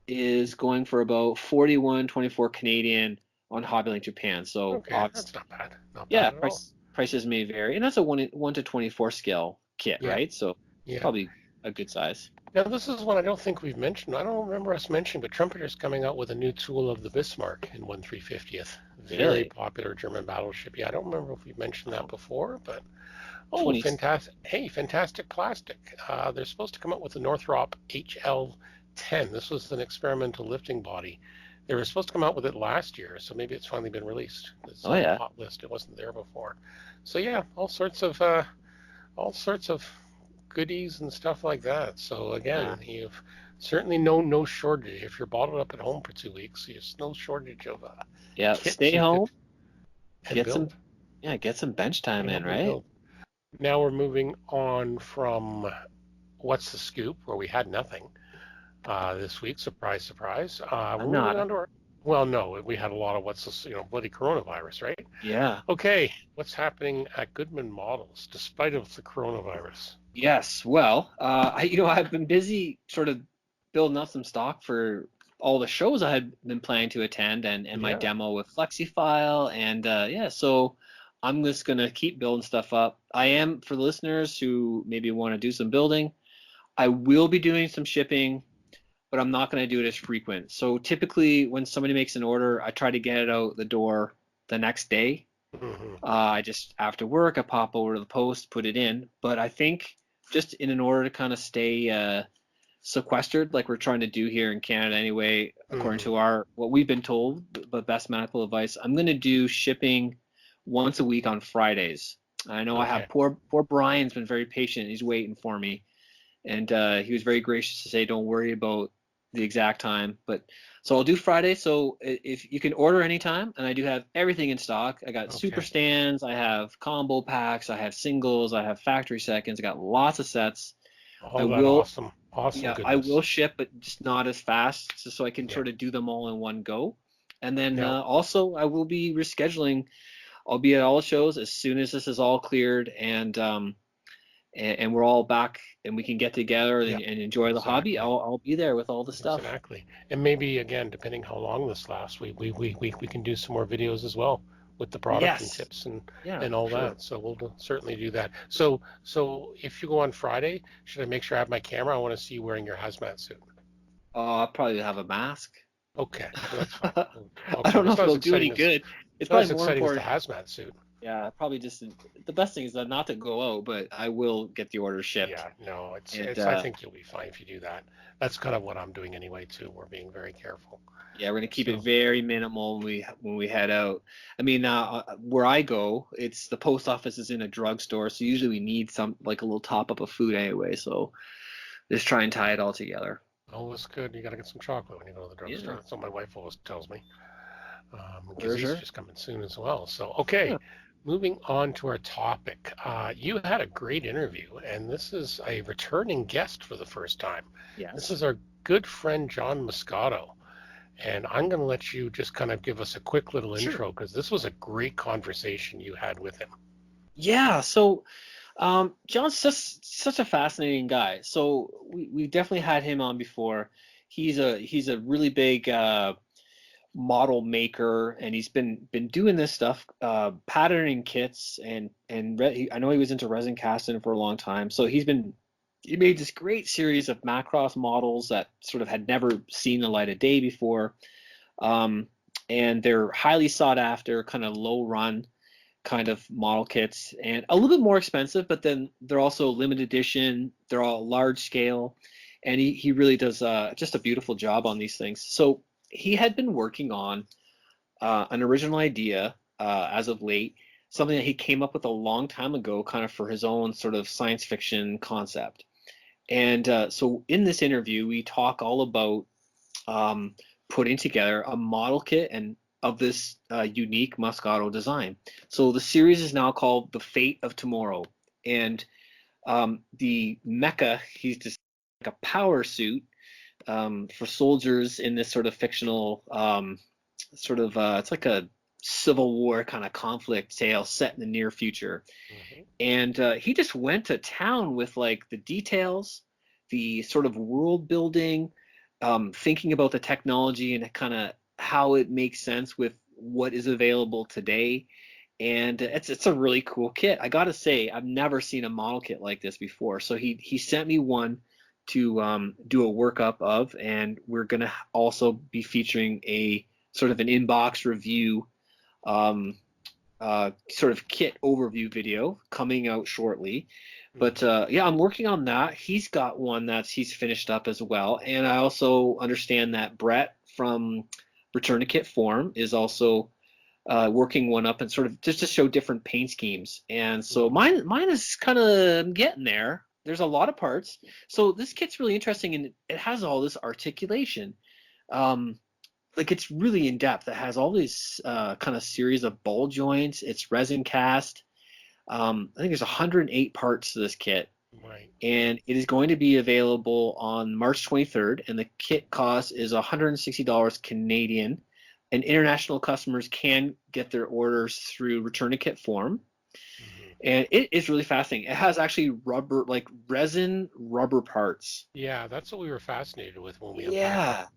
is going for about 41.24 Canadian on Hobbylink Japan. So
Okay,
obviously,
that's not bad. Not
yeah,
bad at all.
prices may vary, and that's a 1 to 24 scale kit,
Yeah,
right? So
yeah.
probably a good size.
Now this is one I don't think we've mentioned. I don't remember us mentioning, but Trumpeter's coming out with a new tool of the Bismarck in 1/350th. Very
Really?
popular German battleship. Yeah, I don't remember if we mentioned that
Oh,
before, but oh,
20.
fantastic! Hey, fantastic plastic. They're supposed to come out with the Northrop HL10. This was an experimental lifting body. They were supposed to come out with it last year, so maybe it's finally been released. It's
Oh
on the
yeah,
hot list. It wasn't there before. So yeah, all sorts of goodies and stuff like that. So
yeah,
again, you've certainly no shortage. If you're bottled up at home for 2 weeks, there's no shortage of
yeah.
kits
Stay
you could
home,
and build.
get some bench time in,
And
right?
build. Now we're moving on from what's the scoop, where we had nothing this week. Surprise, surprise.
I'm
We're moving
not.
on to our. Well, no, we had a lot of what's this, bloody coronavirus, right?
Yeah.
Okay, what's happening at Goodman Models despite of the coronavirus?
Yes. Well, I've been busy sort of building up some stock for all the shows I had been planning to attend and my
Yeah.
demo with FlexiFile. And yeah, so I'm just going to keep building stuff up. I am, for the listeners who maybe want to do some building, I will be doing some shipping, but I'm not going to do it as frequent. So typically, when somebody makes an order, I try to get it out the door the next day.
hmm
I just after work, I pop over to the post, put it in. But I think just in order to kind of stay sequestered, like we're trying to do here in Canada anyway, according
hmm
to our what we've been told, but best medical advice, I'm going to do shipping once a week on Fridays. I know I have
Okay.
poor Brian's been very patient. He's waiting for me, and he was very gracious to say, "Don't worry about the exact time." But so I'll do Friday. So if you can order anytime, and I do have everything in stock. I got super
Okay.
stands, I have combo packs, I have singles, I have factory seconds. I got lots of sets. I
All that
will,
awesome, awesome
yeah, I
goodness.
will ship, but just not as fast, so I can
Yeah.
sort of do them all in one go. And then
Now,
also, I will be rescheduling. I'll be at all the shows as soon as this is all cleared and we're all back and we can get together
yeah,
and enjoy the hobby.
exactly.
I'll be there with all the stuff.
Exactly. And maybe again, depending how long this lasts, we can do some more videos as well with the product and
Yes.
tips
Yeah,
and
for
all
sure.
that. So we'll certainly do that. So if you go on Friday, should I make sure I have my camera? I want to see you wearing your hazmat suit.
I'll probably have a mask.
Okay, well, that's fine.
I
Okay,
don't
well,
know
it's
if it'll do any good. It's
not
probably
as
more
exciting as the
important.
hazmat suit.
Yeah, probably just the best thing is not to go out, but I will get the order shipped.
Yeah, no,
And
I think you'll be fine if you do that. That's kind of what I'm doing anyway too. We're being very careful.
yeah, we're gonna keep it
So,
very minimal when we head out. I mean, where I go, it's the post office is in a drugstore, so usually we need some like a little top up of food anyway. So just try and tie it all together.
oh, that's good. You got to get some chocolate when you go to the drugstore.
Yeah,
That's what my wife always tells me.
for
Because
sure.
Easter's coming soon as well. So, okay,
Yeah.
moving on to our topic. You had a great interview, and this is a returning guest for the first time. This
Yes.
is our good friend John Moscato. And I'm going to let you just kind of give us a quick little
Sure.
intro because this was a great conversation you had with him.
Yeah. So John's just such a fascinating guy. So we definitely had him on before. He's a really big model maker, and he's been doing this stuff, patterning kits, I know he was into resin casting for a long time. So he's been he made this great series of Macross models that sort of had never seen the light of day before. Um, and they're highly sought after, kind of low run kind of model kits, and a little bit more expensive, but then they're also limited edition. They're all large scale, and he really does just a beautiful job on these things. So he had been working on an original idea as of late, something that he came up with a long time ago, kind of for his own sort of science fiction concept. And so in this interview, we talk all about putting together a model kit and of this unique Moscato design. So the series is now called The Fate of Tomorrow, and the mecha, he's just like a power suit for soldiers in this sort of fictional it's like a Civil War kind of conflict tale set in the near future. Mm-hmm. And he just went to town with like the details, the sort of world building, thinking about the technology and kind of how it makes sense with what is available today. And it's a really cool kit. I gotta say, I've never seen a model kit like this before. So he sent me one to do a workup of, and we're gonna also be featuring a sort of an inbox review, sort of kit overview video coming out shortly. But yeah, I'm working on that. He's got one he's finished up as well. And I also understand that Brett from Return to Kit Forum is also working one up and sort of just to show different paint schemes. And so mine is kind of getting there. There's a lot of parts. So this kit's really interesting, and it has all this articulation. Like it's really in depth. It has all these kind of series of ball joints. It's resin cast. I think there's 108 parts to this kit.
Right.
And it is going to be available on March 23rd, and the kit cost is $160 Canadian. And international customers can get their orders through Return to Kit Forum. Mm-hmm. And it is really fascinating. It has actually rubber, like resin rubber parts.
Yeah, that's what we were fascinated with when we
unpacked
it.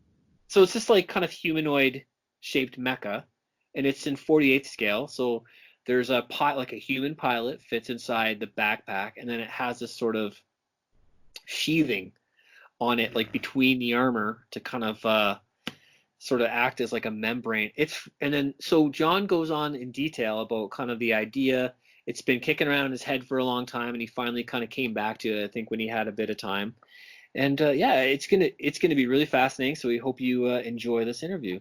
So it's just like kind of humanoid shaped mecha, and it's in 48th scale. So there's a like a human pilot fits inside the backpack, and then it has this sort of sheathing on it, like between the armor, to kind of sort of act as like a membrane. And then so John goes on in detail about kind of the idea. It's been kicking around his head for a long time, and he finally kind of came back to it, I think, when he had a bit of time. And yeah, it's gonna be really fascinating. So we hope you enjoy this interview.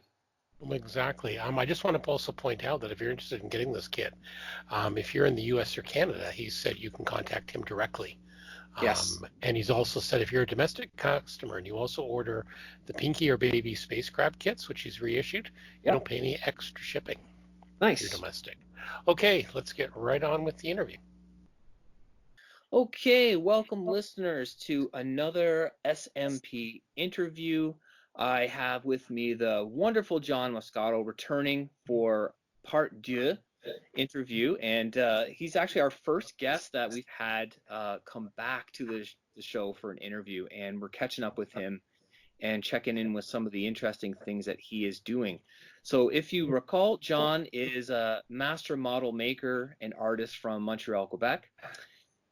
Exactly. I just want to also point out that if you're interested in getting this kit, if you're in the U.S. or Canada, he said you can contact him directly.
Yes.
And he's also said if you're a domestic customer and you also order the Pinky or Baby Space Crab kits, which he's reissued, you don't pay any extra shipping.
Nice.
If you're domestic. Okay, let's get right on with the interview.
Okay, welcome listeners to another SMP interview. I have with me the wonderful John Moscato returning for part 2 interview, and he's actually our first guest that we've had come back to the show for an interview, and we're catching up with him and checking in with some of the interesting things that he is doing. So if you recall, John is a master model maker and artist from Montreal, Quebec.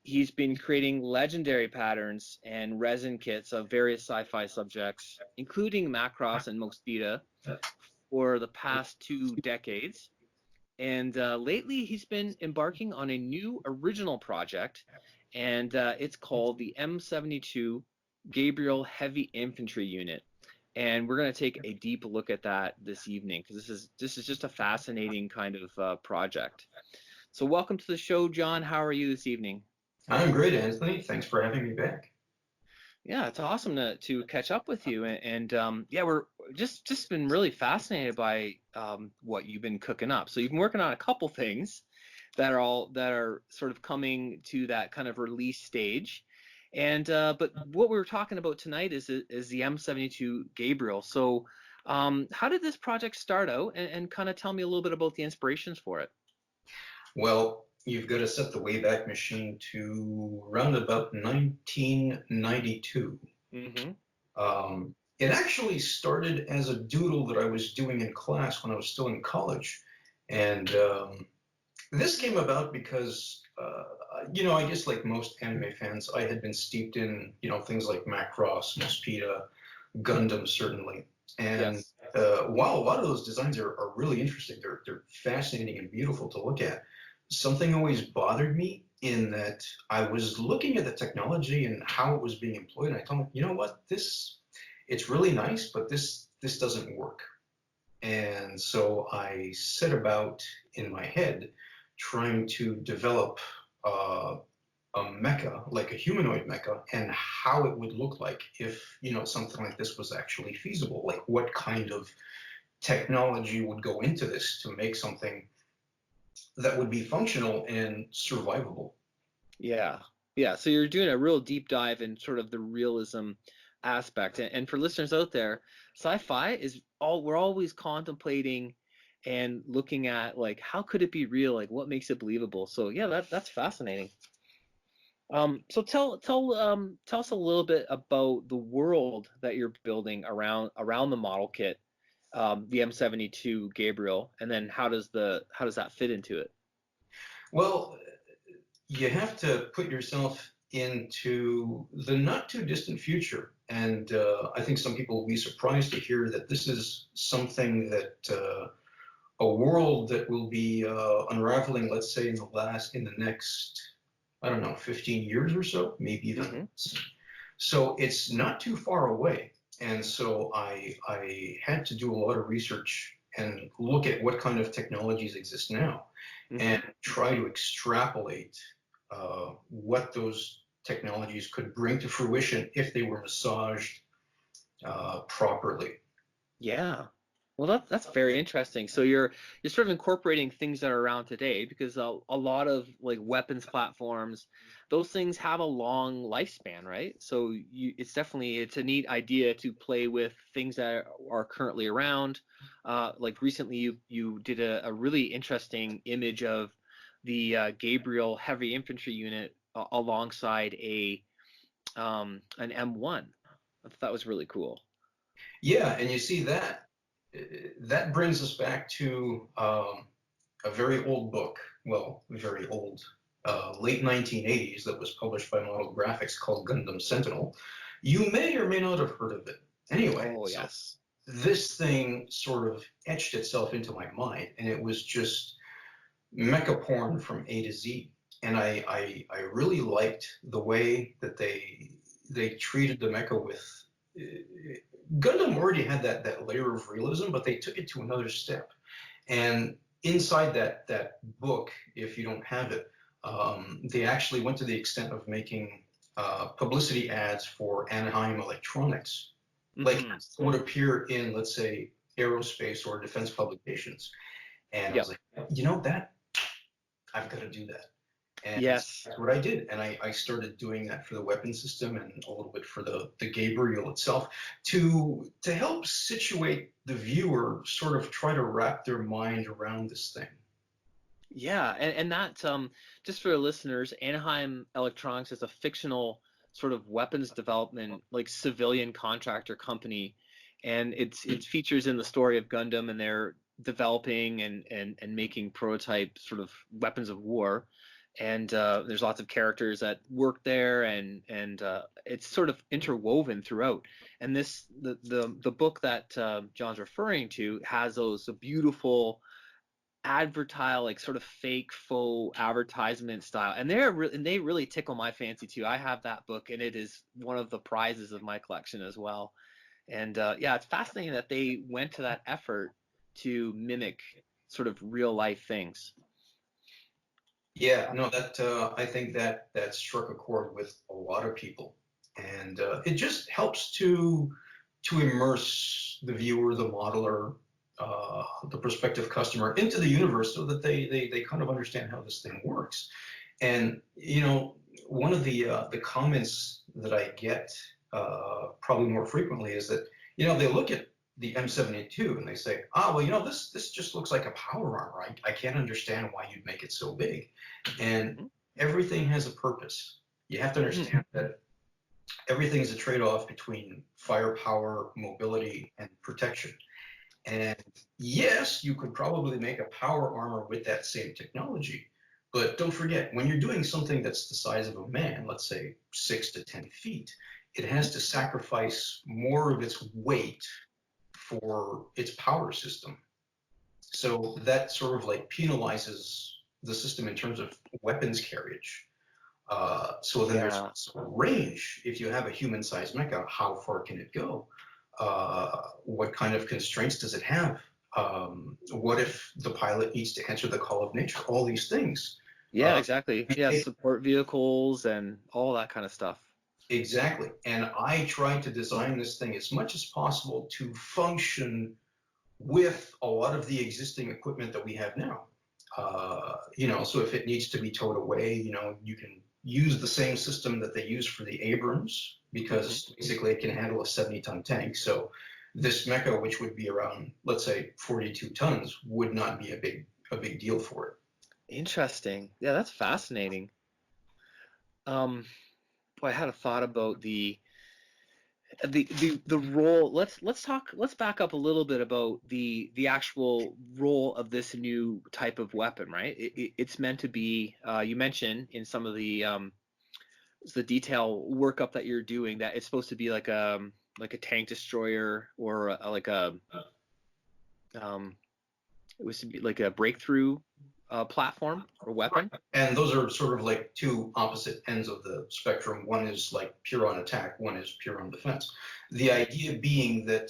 He's been creating legendary patterns and resin kits of various sci-fi subjects, including Macross and Mosquito, for the past 2 decades. And lately, he's been embarking on a new original project, and it's called the M72 Gabriel Heavy Infantry Unit. And we're going to take a deep look at that this evening, because this is just a fascinating kind of project. So welcome to the show, John. How are you this evening?
I'm great, Anthony. Thanks for having me back.
Yeah, it's awesome to catch up with you, and yeah, we're just been really fascinated by what you've been cooking up. So you've been working on a couple things that are sort of coming to that kind of release stage, and but what we were talking about tonight is the M72 Gabriel. So how did this project start out, and kind of tell me a little bit about the inspirations for it?
Well, you've got to set the Wayback Machine to around about 1992.
Mm-hmm.
It actually started as a doodle that I was doing in class when I was still in college. And This came about because, I guess like most anime fans, I had been steeped in, things like Macross, Mospeada, Gundam, certainly. And
Yes.
while a lot of those designs are really interesting, they're fascinating and beautiful to look at, something always bothered me in that I was looking at the technology and how it was being employed, and I told me, you know what, it's really nice, but this doesn't work. And so I set about in my head trying to develop uh, a mecha, like a humanoid mecha, and how it would look like if, something like this was actually feasible. Like what kind of technology would go into this to make something that would be functional and survivable.
Yeah. Yeah. So you're doing a real deep dive in sort of the realism aspect. And for listeners out there, sci-fi is we're always contemplating and looking at like how could it be real? Like what makes it believable? So yeah, that's fascinating. So tell us a little bit about the world that you're building around the model kit, the M72 Gabriel, and then how does that fit into it?
Well, you have to put yourself into the not too distant future. And I think some people will be surprised to hear that this is something that a world that will be unraveling, let's say, in the next, I don't know, 15 years or so, maybe even.
Mm-hmm.
So it's not too far away. And so I had to do a lot of research and look at what kind of technologies exist now
Mm-hmm.
and try to extrapolate what those technologies could bring to fruition if they were massaged properly.
Yeah. Well, that's very interesting. So you're sort of incorporating things that are around today because a lot of like weapons platforms, those things have a long lifespan, right? So it's a neat idea to play with things that are currently around. Like recently, you did a really interesting image of the Gabriel heavy infantry unit alongside an M1. I thought that was really cool.
Yeah, and you see that brings us back to a very old book, well, very old, late 1980s, that was published by Model Graphics called Gundam Sentinel. You may or may not have heard of it. Anyway,
Oh
so
yes.
this thing sort of etched itself into my mind, and it was just mecha porn from A to Z. And I really liked the way that they treated the mecha with. Gundam already had that layer of realism, but they took it to another step. And inside that book, if you don't have it, they actually went to the extent of making publicity ads for Anaheim Electronics, like
Mm-hmm.
would appear in, let's say, aerospace or defense publications. And I was
Yep.
like, that I've got to do that. And so
Yes.
that's what I did. And I started doing that for the weapon system and a little bit for the Gabriel itself to help situate the viewer, sort of try to wrap their mind around this thing.
Yeah, and that just for the listeners, Anaheim Electronics is a fictional sort of weapons development like civilian contractor company, and it features in the story of Gundam, and they're developing and making prototype sort of weapons of war. And there's lots of characters that work there, and it's sort of interwoven throughout. And the book that John's referring to has those beautiful advertise like sort of fake faux advertisement style, and they really tickle my fancy too. I have that book, and it is one of the prizes of my collection as well. And yeah, it's fascinating that they went to that effort to mimic sort of real life things.
Yeah, no, that I think that struck a chord with a lot of people, and it just helps to immerse the viewer, the modeler, the prospective customer into the universe, so that they kind of understand how this thing works. And one of the comments that I get probably more frequently is that they look at the M72 and they say, well, this just looks like a power armor. I can't understand why you'd make it so big. And
Mm-hmm.
everything has a purpose. You have to
Mm-hmm.
understand that everything is a trade-off between firepower, mobility, and protection. And yes, you could probably make a power armor with that same technology. But don't forget, when you're doing something that's the size of a man, let's say 6 to 10 feet, it has to sacrifice more of its weight for its power system. So that sort of like penalizes the system in terms of weapons carriage. So then there's also range. If you have a human-sized mecha, how far can it go? What kind of constraints does it have? What if the pilot needs to answer the call of nature? All these things.
Yeah, exactly. Yeah, support vehicles and all that kind of stuff.
Exactly. And I tried to design this thing as much as possible to function with a lot of the existing equipment that we have now. So if it needs to be towed away, you can use the same system that they use for the Abrams, because basically it can handle a 70-ton tank. So this mecha, which would be around, let's say, 42 tons, would not be a big deal for it.
Interesting. Yeah, that's fascinating. Boy, I had a thought about the role. Let's back up a little bit about the actual role of this new type of weapon, right? It's meant to be, you mentioned in some of the detail workup that you're doing, that it's supposed to be like a tank destroyer, or it was to be like a breakthrough platform or weapon.
And those are sort of like two opposite ends of the spectrum. One is like pure on attack, one is pure on defense. The idea being that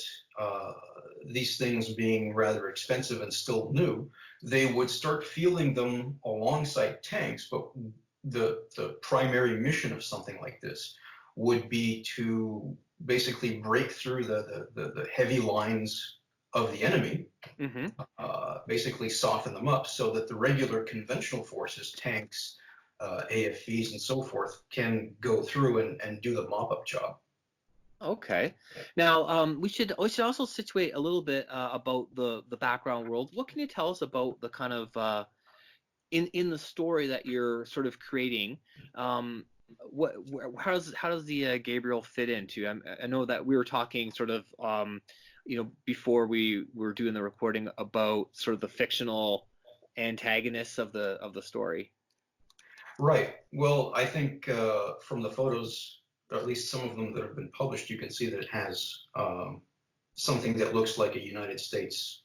these things being rather expensive and still new, they would start fielding them alongside tanks, but the primary mission of something like this would be to basically break through the heavy lines of the enemy, basically soften them up so that the regular conventional forces, tanks, AFVs, and so forth, can go through and do the mop-up job.
Okay. Now, we should also situate a little bit about the background world. What can you tell us about the kind of in the story that you're sort of creating? How does the Gabriel fit into? I know that we were talking sort of before we were doing the recording about sort of the fictional antagonists of the story.
Right. Well, I think from the photos, or at least some of them that have been published, you can see that it has something that looks like a United States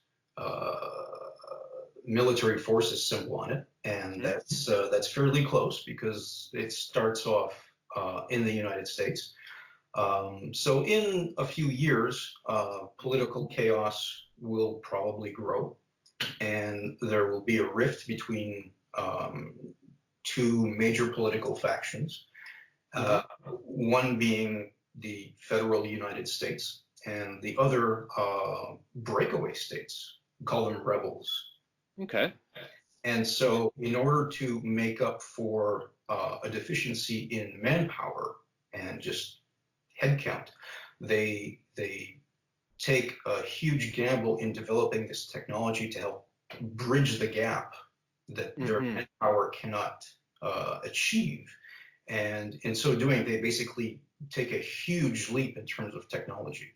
military forces symbol on it, and that's fairly close because it starts off in the United States. So in a few years, political chaos will probably grow, and there will be a rift between two major political factions, one being the federal United States and the other breakaway states. We call them rebels.
Okay.
And so in order to make up for a deficiency in manpower and just headcount, they take a huge gamble in developing this technology to help bridge the gap that their manpower cannot achieve. And in so doing, they basically take a huge leap in terms of technology.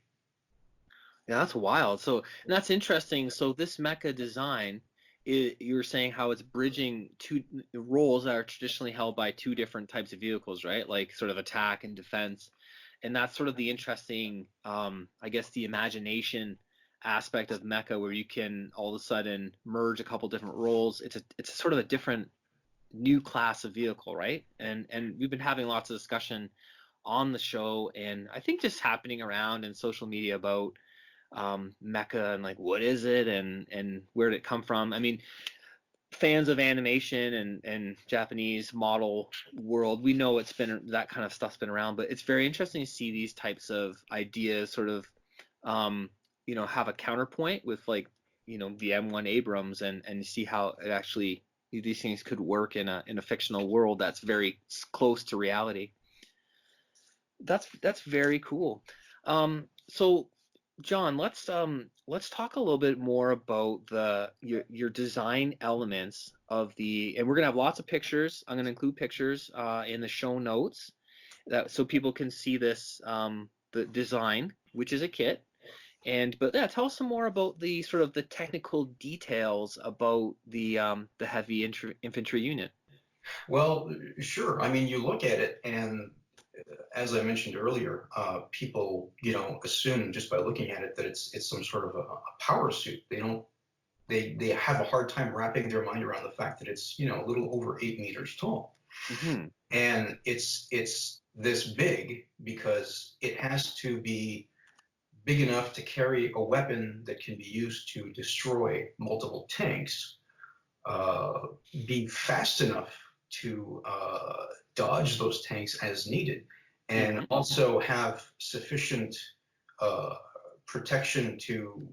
Yeah, that's wild. So, and that's interesting. So this mecha design, you're saying how it's bridging two roles that are traditionally held by two different types of vehicles, right? Like sort of attack and defense. And that's sort of the interesting, I guess, the imagination aspect of mecha, where you can all of a sudden merge a couple different roles. It's sort of a different new class of vehicle, right? And we've been having lots of discussion on the show, and I think just happening around in social media about mecha and like what is it and where did it come from. I mean, fans of animation and Japanese model world, we know it's been, that kind of stuff's been around, but it's very interesting to see these types of ideas sort of have a counterpoint with like the M1 Abrams and see how it actually, these things could work in a fictional world that's very close to reality. That's very cool. So John, let's talk a little bit more about your design elements of and we're gonna have lots of pictures. I'm gonna include pictures in the show notes so people can see this the design, which is a kit, But yeah, tell us some more about the sort of the technical details about the heavy infantry unit.
Well, sure. I mean, you look at it, and as I mentioned earlier, people, assume just by looking at it that it's some sort of a power suit. They don't. They have a hard time wrapping their mind around the fact that it's a little over 8 meters tall, and it's this big because it has to be big enough to carry a weapon that can be used to destroy multiple tanks, be fast enough to dodge those tanks as needed, and also have sufficient protection to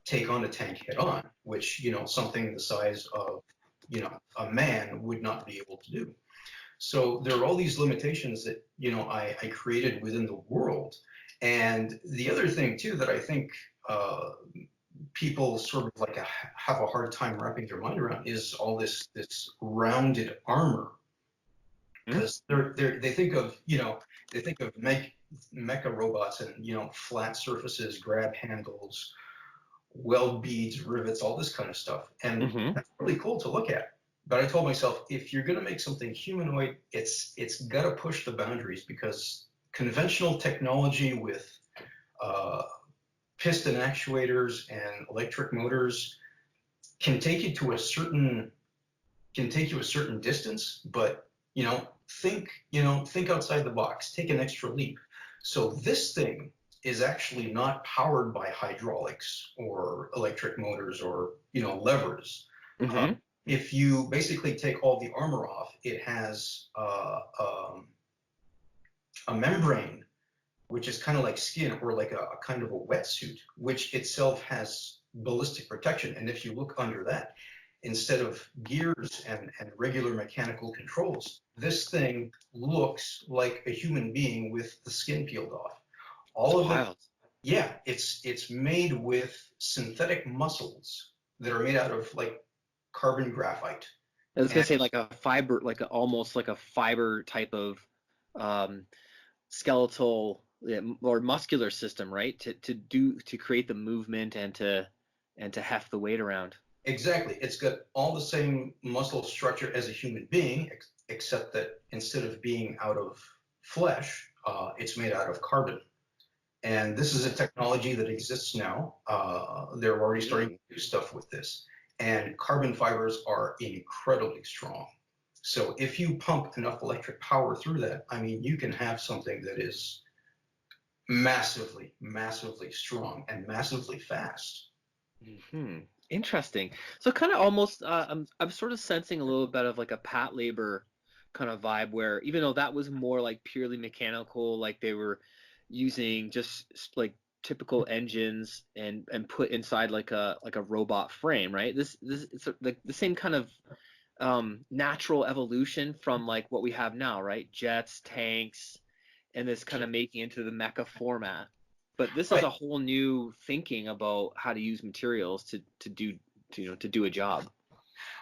take on a tank head on, which something the size of a man would not be able to do. So there are all these limitations that I created within the world. And the other thing too that I think people sort of like have a hard time wrapping their mind around is all this rounded armor, because they think of mecha robots and flat surfaces, grab handles, weld beads, rivets, all this kind of stuff, and that's really cool to look at. But I told myself, if you're going to make something humanoid, it's got to push the boundaries, because conventional technology with piston actuators and electric motors can take you to a certain distance, but think outside the box, take an extra leap. So this thing is actually not powered by hydraulics or electric motors or levers. If you basically take all the armor off, it has a membrane, which is kind of like skin, or like a kind of a wetsuit, which itself has ballistic protection. And if you look under that, instead of gears and regular mechanical controls, this thing looks like a human being with the skin peeled off. All of it, yeah, it's made with synthetic muscles that are made out of like carbon graphite.
I was gonna say like a fiber, almost like a fiber type of skeletal or muscular system, right? To create the movement and to heft the weight around.
Exactly. It's got all the same muscle structure as a human being, except that instead of being out of flesh, it's made out of carbon. And this is a technology that exists now. They're already starting to do stuff with this. And carbon fibers are incredibly strong. So if you pump enough electric power through that, I mean, you can have something that is massively, massively strong and massively fast.
Interesting. So kind of almost, I'm sort of sensing a little bit of like a Pat Labor kind of vibe, where even though that was more like purely mechanical, like they were using just like typical engines and put inside like a robot frame, right? This it's like the same kind of natural evolution from like what we have now, right? Jets, tanks, and this kind of making into the mecha format. But this is a whole new thinking about how to use materials to do a job.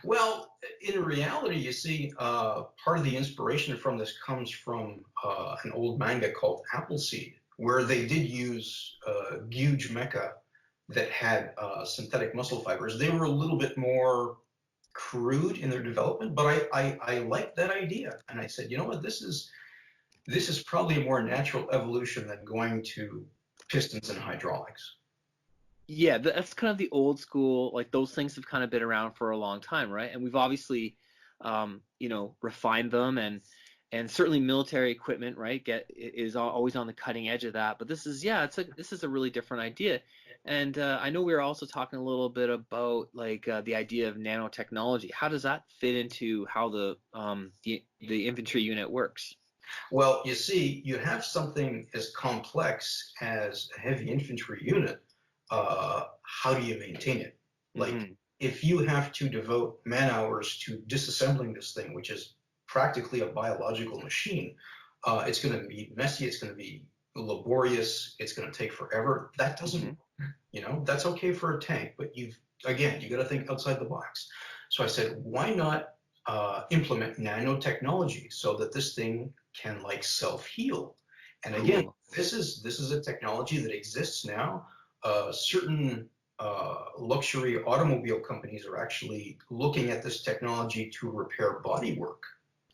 Well, in reality, you see, part of the inspiration from this comes from an old manga called Appleseed, where they did use huge mecha that had synthetic muscle fibers. They were a little bit more crude in their development, but I liked that idea, and I said, you know what, this is probably a more natural evolution than going to pistons and hydraulics.
Yeah, that's kind of the old school, like those things have kind of been around for a long time, right? And we've obviously, refined them, and certainly military equipment, right, is always on the cutting edge of that. But this is a really different idea. And I know we were also talking a little bit about like the idea of nanotechnology. How does that fit into how the infantry unit works?
Well, you see, you have something as complex as a heavy infantry unit. How do you maintain it? Like, if you have to devote man hours to disassembling this thing, which is practically a biological machine, it's going to be messy, it's going to be laborious, it's going to take forever. That doesn't, that's okay for a tank, but you got to think outside the box. So I said, why not implement nanotechnology so that this thing can like self-heal? And again, this is a technology that exists now. certain luxury automobile companies are actually looking at this technology to repair bodywork.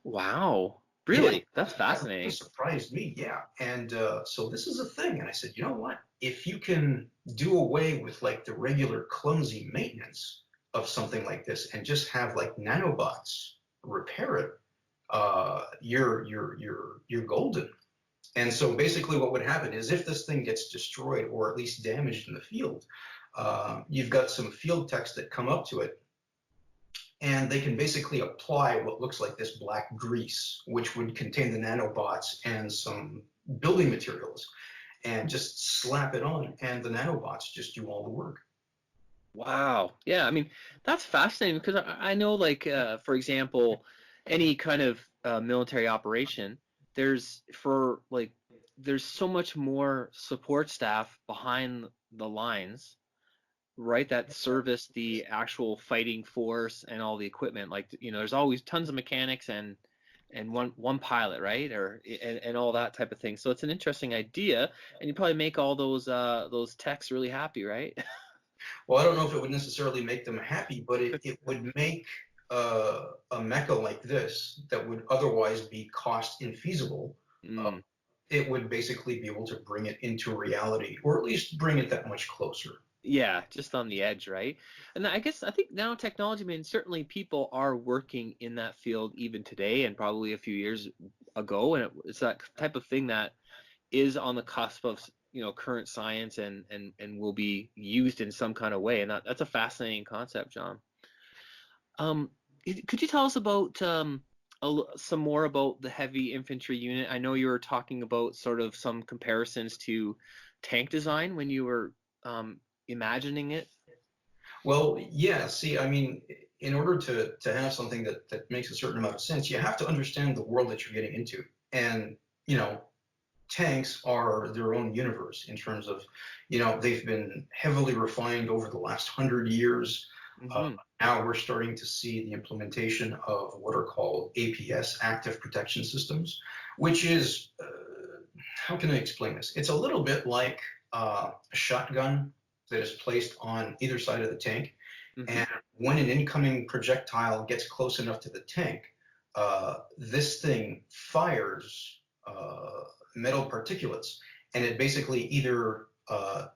Wow.
Yeah,
Really? That's
that really
fascinating.
surprised me. Yeah, and so this is a thing, and I said, you know what? If you can do away with like the regular clumsy maintenance of something like this and just have like nanobots repair it, you're golden. And so basically, what would happen is if this thing gets destroyed or at least damaged in the field, you've got some field techs that come up to it and they can basically apply what looks like this black grease, which would contain the nanobots and some building materials, and just slap it on, and the nanobots just do all the work.
Wow. Yeah, I mean, that's fascinating because I know, like, for example, any kind of military operation, there's for like, there's so much more support staff behind the lines, right, that service the actual fighting force and all the equipment. Like, there's always tons of mechanics and one pilot, right, or and all that type of thing. So it's an interesting idea, and you probably make all those techs really happy, right?
Well, I don't know if it would necessarily make them happy, but it would make a mecha like this that would otherwise be cost infeasible. Uh,
Mm.
it would basically be able to bring it into reality, or at least bring it that much closer.
Yeah, just on the edge, right? And I think now technology, I mean, certainly people are working in that field even today and probably a few years ago, and it's that type of thing that is on the cusp of current science and will be used in some kind of way, and that's a fascinating concept, John. Um, could you tell us about some more about the heavy infantry unit? I know you were talking about sort of some comparisons to tank design when you were imagining it.
Well, yeah, see, I mean, in order to have something that makes a certain amount of sense, you have to understand the world that you're getting into. And, you know, tanks are their own universe in terms of, they've been heavily refined over the last 100 years. Uh,
Hmm.
Now we're starting to see the implementation of what are called APS, active protection systems, which is, how can I explain this? It's a little bit like a shotgun that is placed on either side of the tank.
Hmm.
And when an incoming projectile gets close enough to the tank, this thing fires metal particulates, and it basically either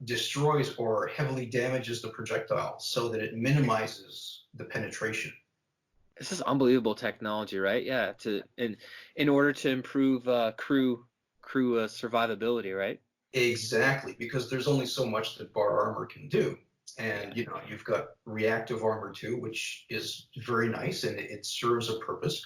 destroys or heavily damages the projectile so that it minimizes the penetration.
This is unbelievable technology, right? Yeah, in order to improve crew survivability, right?
Exactly, because there's only so much that bar armor can do.
Yeah.
And you've got reactive armor too, which is very nice and it serves a purpose.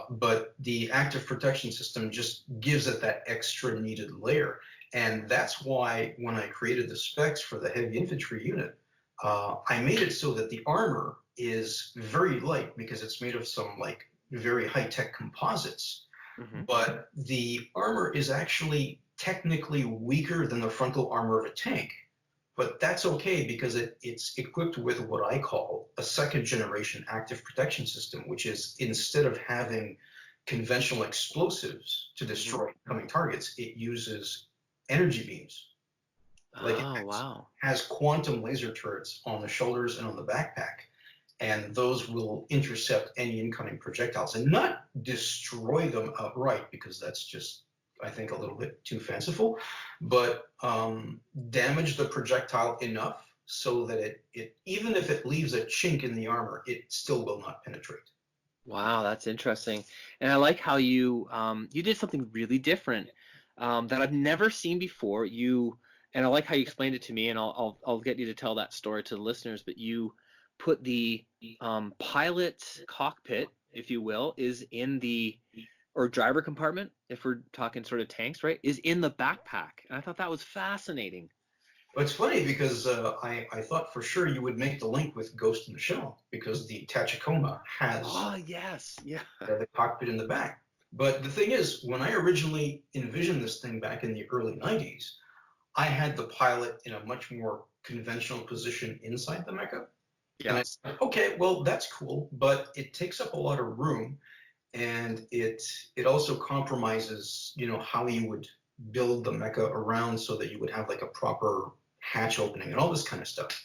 But the active protection system just gives it that extra needed layer. And that's why when I created the specs for the heavy infantry unit, I made it so that the armor is very light because it's made of some like very high tech composites.
Hmm.
But the armor is actually technically weaker than the frontal armor of a tank. But that's okay because it's equipped with what I call a second generation active protection system, which is instead of having conventional explosives to
Hmm.
destroy incoming targets, it uses energy beams. Like it
Oh, wow.
has quantum laser turrets on the shoulders and on the backpack, and those will intercept any incoming projectiles and not destroy them outright because that's just, I think, a little bit too fanciful, but damage the projectile enough so that it even if it leaves a chink in the armor, it still will not penetrate.
Wow, that's interesting. And I like how you did something really different that I've never seen before. And I like how you explained it to me, and I'll get you to tell that story to the listeners. But you put the pilot cockpit, if you will, is in the or driver compartment, if we're talking sort of tanks, right, is in the backpack. And I thought that was fascinating.
But it's funny because I thought for sure you would make the link with Ghost in the Shell because the Tachikoma has
Oh, yes, yeah.
the cockpit in the back. But the thing is, when I originally envisioned this thing back in the early 90s, I had the pilot in a much more conventional position inside the mecha. And
Yeah.
I said, okay, well, that's cool, but it takes up a lot of room and it also compromises, how you would build the mecha around so that you would have like a proper hatch opening and all this kind of stuff.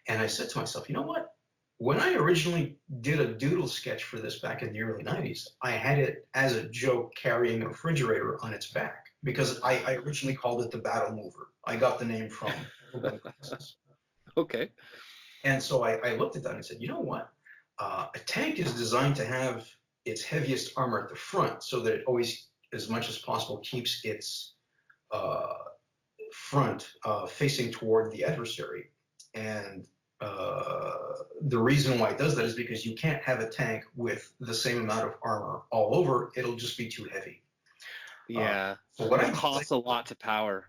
And I said to myself, you know what? When I originally did a doodle sketch for this back in the early 90s, I had it as a joke carrying a refrigerator on its back because I originally called it the Battle Mover. I got the name from
Okay.
And so I looked at that and I said, you know what? A tank is designed to have its heaviest armor at the front so that it always, as much as possible, keeps its front facing toward the adversary. And the reason why it does that is because you can't have a tank with the same amount of armor all over. It'll just be too heavy.
Yeah.
So what
it costs a lot to power.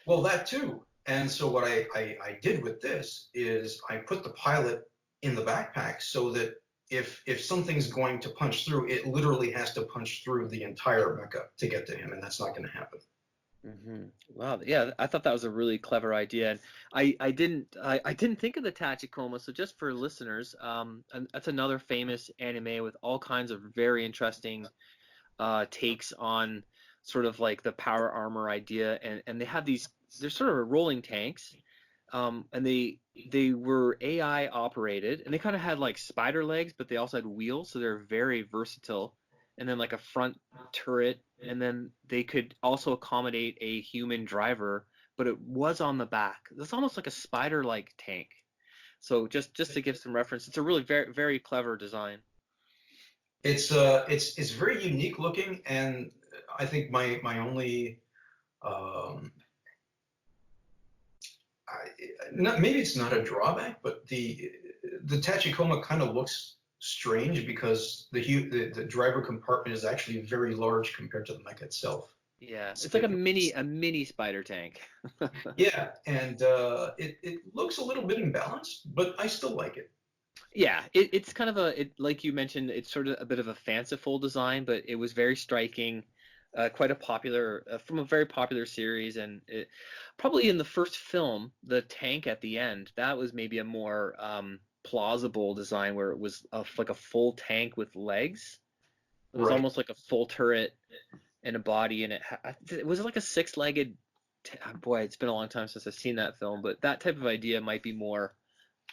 Well, that too. And so what I did with this is I put the pilot in the backpack so that if something's going to punch through, it literally has to punch through the entire mecha to get to him, and that's not going to happen.
Mm-hmm. Wow. Yeah, I thought that was a really clever idea, and I didn't think of the Tachikoma. So just for listeners, and that's another famous anime with all kinds of very interesting takes on sort of like the power armor idea, and they have they're sort of rolling tanks, and they were AI operated, and they kind of had like spider legs, but they also had wheels, so they're very versatile, and then like a front turret, and then they could also accommodate a human driver, but it was on the back. It's almost like a spider-like tank. So just to give some reference, it's a really very very clever design.
It's very unique looking, and I think my only maybe it's not a drawback, but the Tachikoma kind of looks strange because the driver compartment is actually very large compared to the mecha itself.
Yeah, it's like a mini spider tank.
Yeah, and it looks a little bit imbalanced, but I still like it.
Yeah, it's kind of like you mentioned, it's sort of a bit of a fanciful design, but it was very striking, quite a popular from a very popular series, and probably in the first film, the tank at the end, that was maybe a more plausible design where it was like a full tank with legs. It was almost like a full turret and a body, and it was like a six-legged. Boy, it's been a long time since I've seen that film, but that type of idea might be more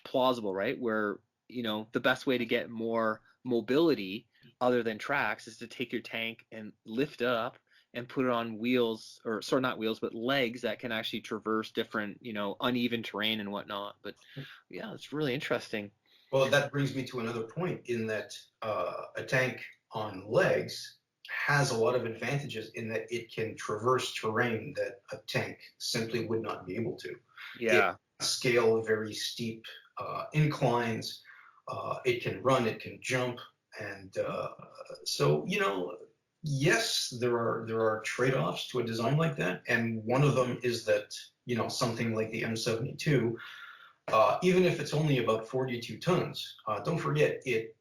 plausible, right? Where the best way to get more mobility other than tracks is to take your tank and lift it up and put it on wheels, or sorry, not wheels, but legs that can actually traverse different, uneven terrain and whatnot. But yeah, it's really interesting.
Well, that brings me to another point in that a tank on legs has a lot of advantages in that it can traverse terrain that a tank simply would not be able to.
Yeah.
It can scale very steep inclines. It can run, it can jump, and so yes, there are trade-offs to a design like that, and one of them is that something like the M72, even if it's only about 42 tons, don't forget it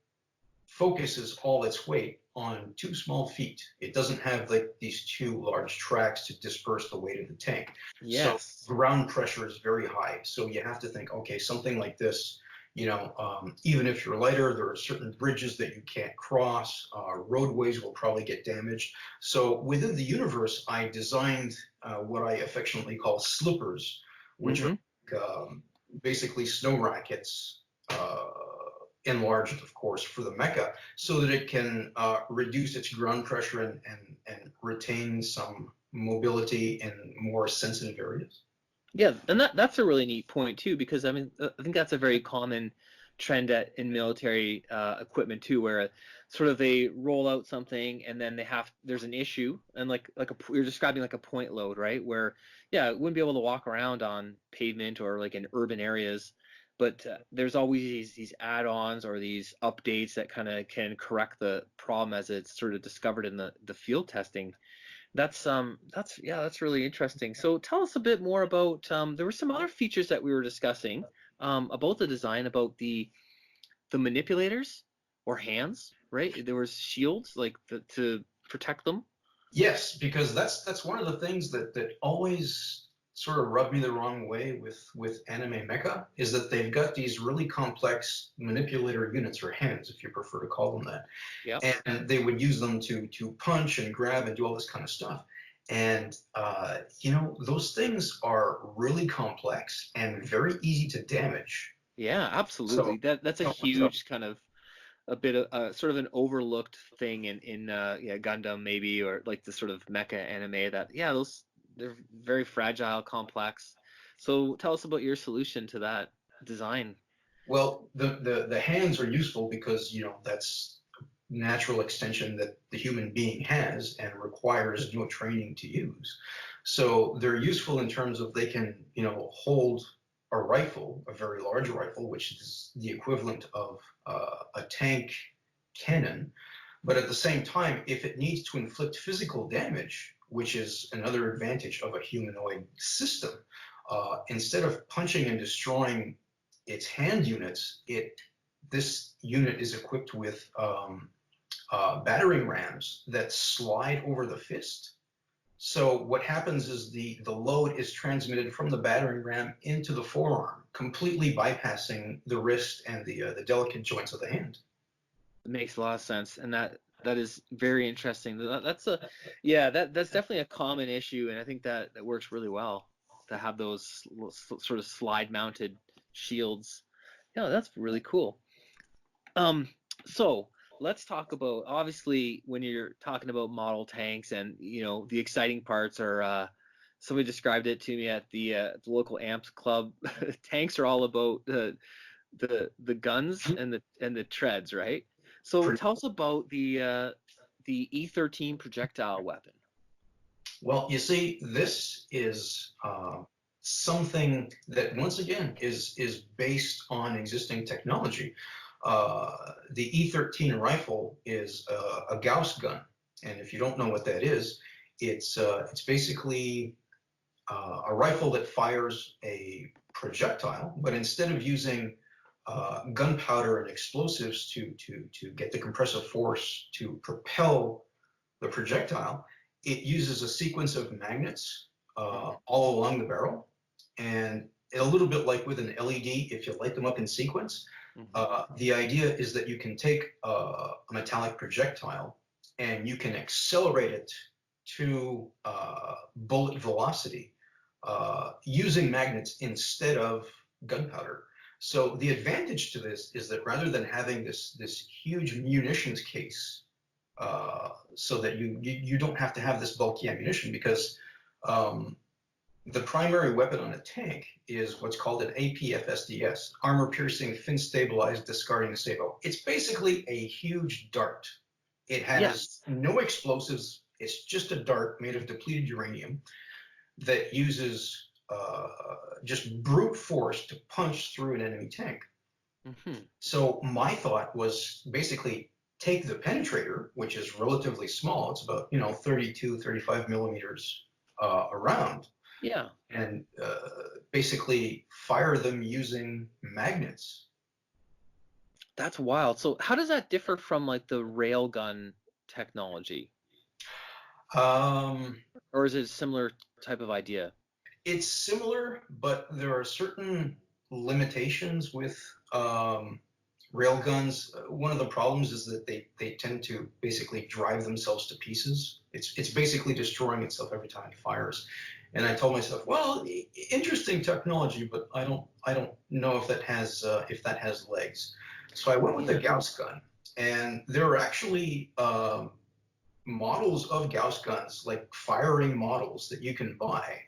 focuses all its weight on two small feet. It doesn't have like these two large tracks to disperse the weight of the tank.
Yes.
So ground pressure is very high. So you have to think, okay, something like this, even if you're lighter, there are certain bridges that you can't cross. Roadways will probably get damaged. So within the universe, I designed what I affectionately call slippers, which are basically snow rackets, enlarged, of course, for the mecha, so that it can reduce its ground pressure and retain some mobility in more sensitive areas.
Yeah, and that's a really neat point too, because I mean, I think that's a very common trend in military equipment too, where sort of they roll out something and then there's an issue, and you're describing like a point load, right? Where it wouldn't be able to walk around on pavement or like in urban areas, but there's always these add-ons or these updates that kind of can correct the problem as it's sort of discovered in the field testing. That's really interesting. So tell us a bit more about there were some other features that we were discussing about the design, about the manipulators or hands, right? There was shields to protect them.
Yes, because that's one of the things that always sort of rubbed me the wrong way with anime mecha, is that they've got these really complex manipulator units, or hands if you prefer to call them that.
Yeah.
And they would use them to punch and grab and do all this kind of stuff. And, those things are really complex and very easy to damage.
Yeah,
So,
absolutely. That's a huge kind of a bit of sort of an overlooked thing in yeah, Gundam maybe, or like the sort of mecha anime that, yeah, those, they're very fragile, complex. So tell us about your solution to that design.
well, the hands are useful because, that's natural extension that the human being has and requires no training to use. So they're useful in terms of they can, hold a rifle, a very large rifle, which is the equivalent of a tank cannon. But at the same time, if it needs to inflict physical damage, which is another advantage of a humanoid system, instead of punching and destroying its hand units, this unit is equipped with battering rams that slide over the fist. So what happens is the load is transmitted from the battering ram into the forearm, completely bypassing the wrist and the delicate joints of the hand.
It makes a lot of sense, and that is very interesting. That's a, yeah, that's definitely a common issue, and I think that works really well to have those sort of slide mounted shields. Yeah, that's really cool. Um, so let's talk about, obviously, when you're talking about model tanks, and the exciting parts are, somebody described it to me at the local amps club. Tanks are all about the guns and the treads, right? So tell us about the E13 projectile weapon.
Well, you see, this is something that once again is based on existing technology. The E13 rifle is a Gauss gun, and if you don't know what that is, it's basically a rifle that fires a projectile, but instead of using gunpowder and explosives to get the compressive force to propel the projectile, it uses a sequence of magnets all along the barrel, and a little bit like with an LED, if you light them up in sequence, the idea is that you can take a metallic projectile and you can accelerate it to bullet velocity using magnets instead of gunpowder. So the advantage to this is that rather than having this huge munitions case, so that you don't have to have this bulky ammunition, because the primary weapon on a tank is what's called an APFSDS, armor piercing, fin stabilized, discarding sabot. It's basically a huge dart. It has no explosives. It's just a dart made of depleted uranium that uses just brute force to punch through an enemy tank. So my thought was basically take the penetrator, which is relatively small. It's about 32, 35 millimeters around.
Yeah.
And basically fire them using magnets.
That's wild. So how does that differ from like the railgun technology? Or is it a similar type of idea?
It's similar, but there are certain limitations with railguns. One of the problems is that they tend to basically drive themselves to pieces. It's basically destroying itself every time it fires. And I told myself, well, interesting technology, but I don't know if that has legs. So I went with the Gauss gun, and there are actually models of Gauss guns, like firing models that you can buy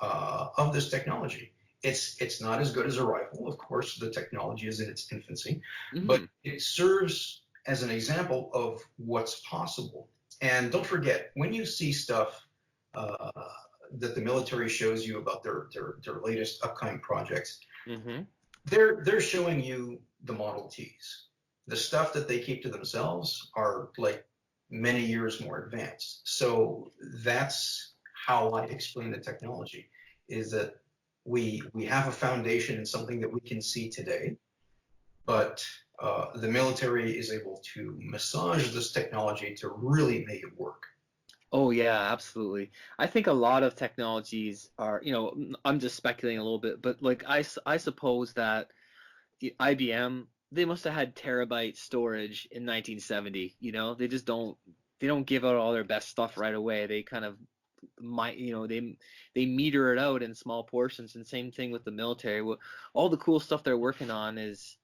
of this technology. It's not as good as a rifle, of course. The technology is in its infancy, but it serves as an example of what's possible. And don't forget, when you see stuff that the military shows you about their latest upcoming projects, they're showing you the Model Ts. The stuff that they keep to themselves are like many years more advanced. So that's how I explain the technology, is that we have a foundation in something that we can see today, but the military is able to massage this technology to really make it work.
Oh yeah, absolutely. I think a lot of technologies are, I'm just speculating a little bit, but like I suppose that the IBM, they must have had terabyte storage in 1970. They just don't give out all their best stuff right away. They kind of they meter it out in small portions, and same thing with the military. All the cool stuff they're working on is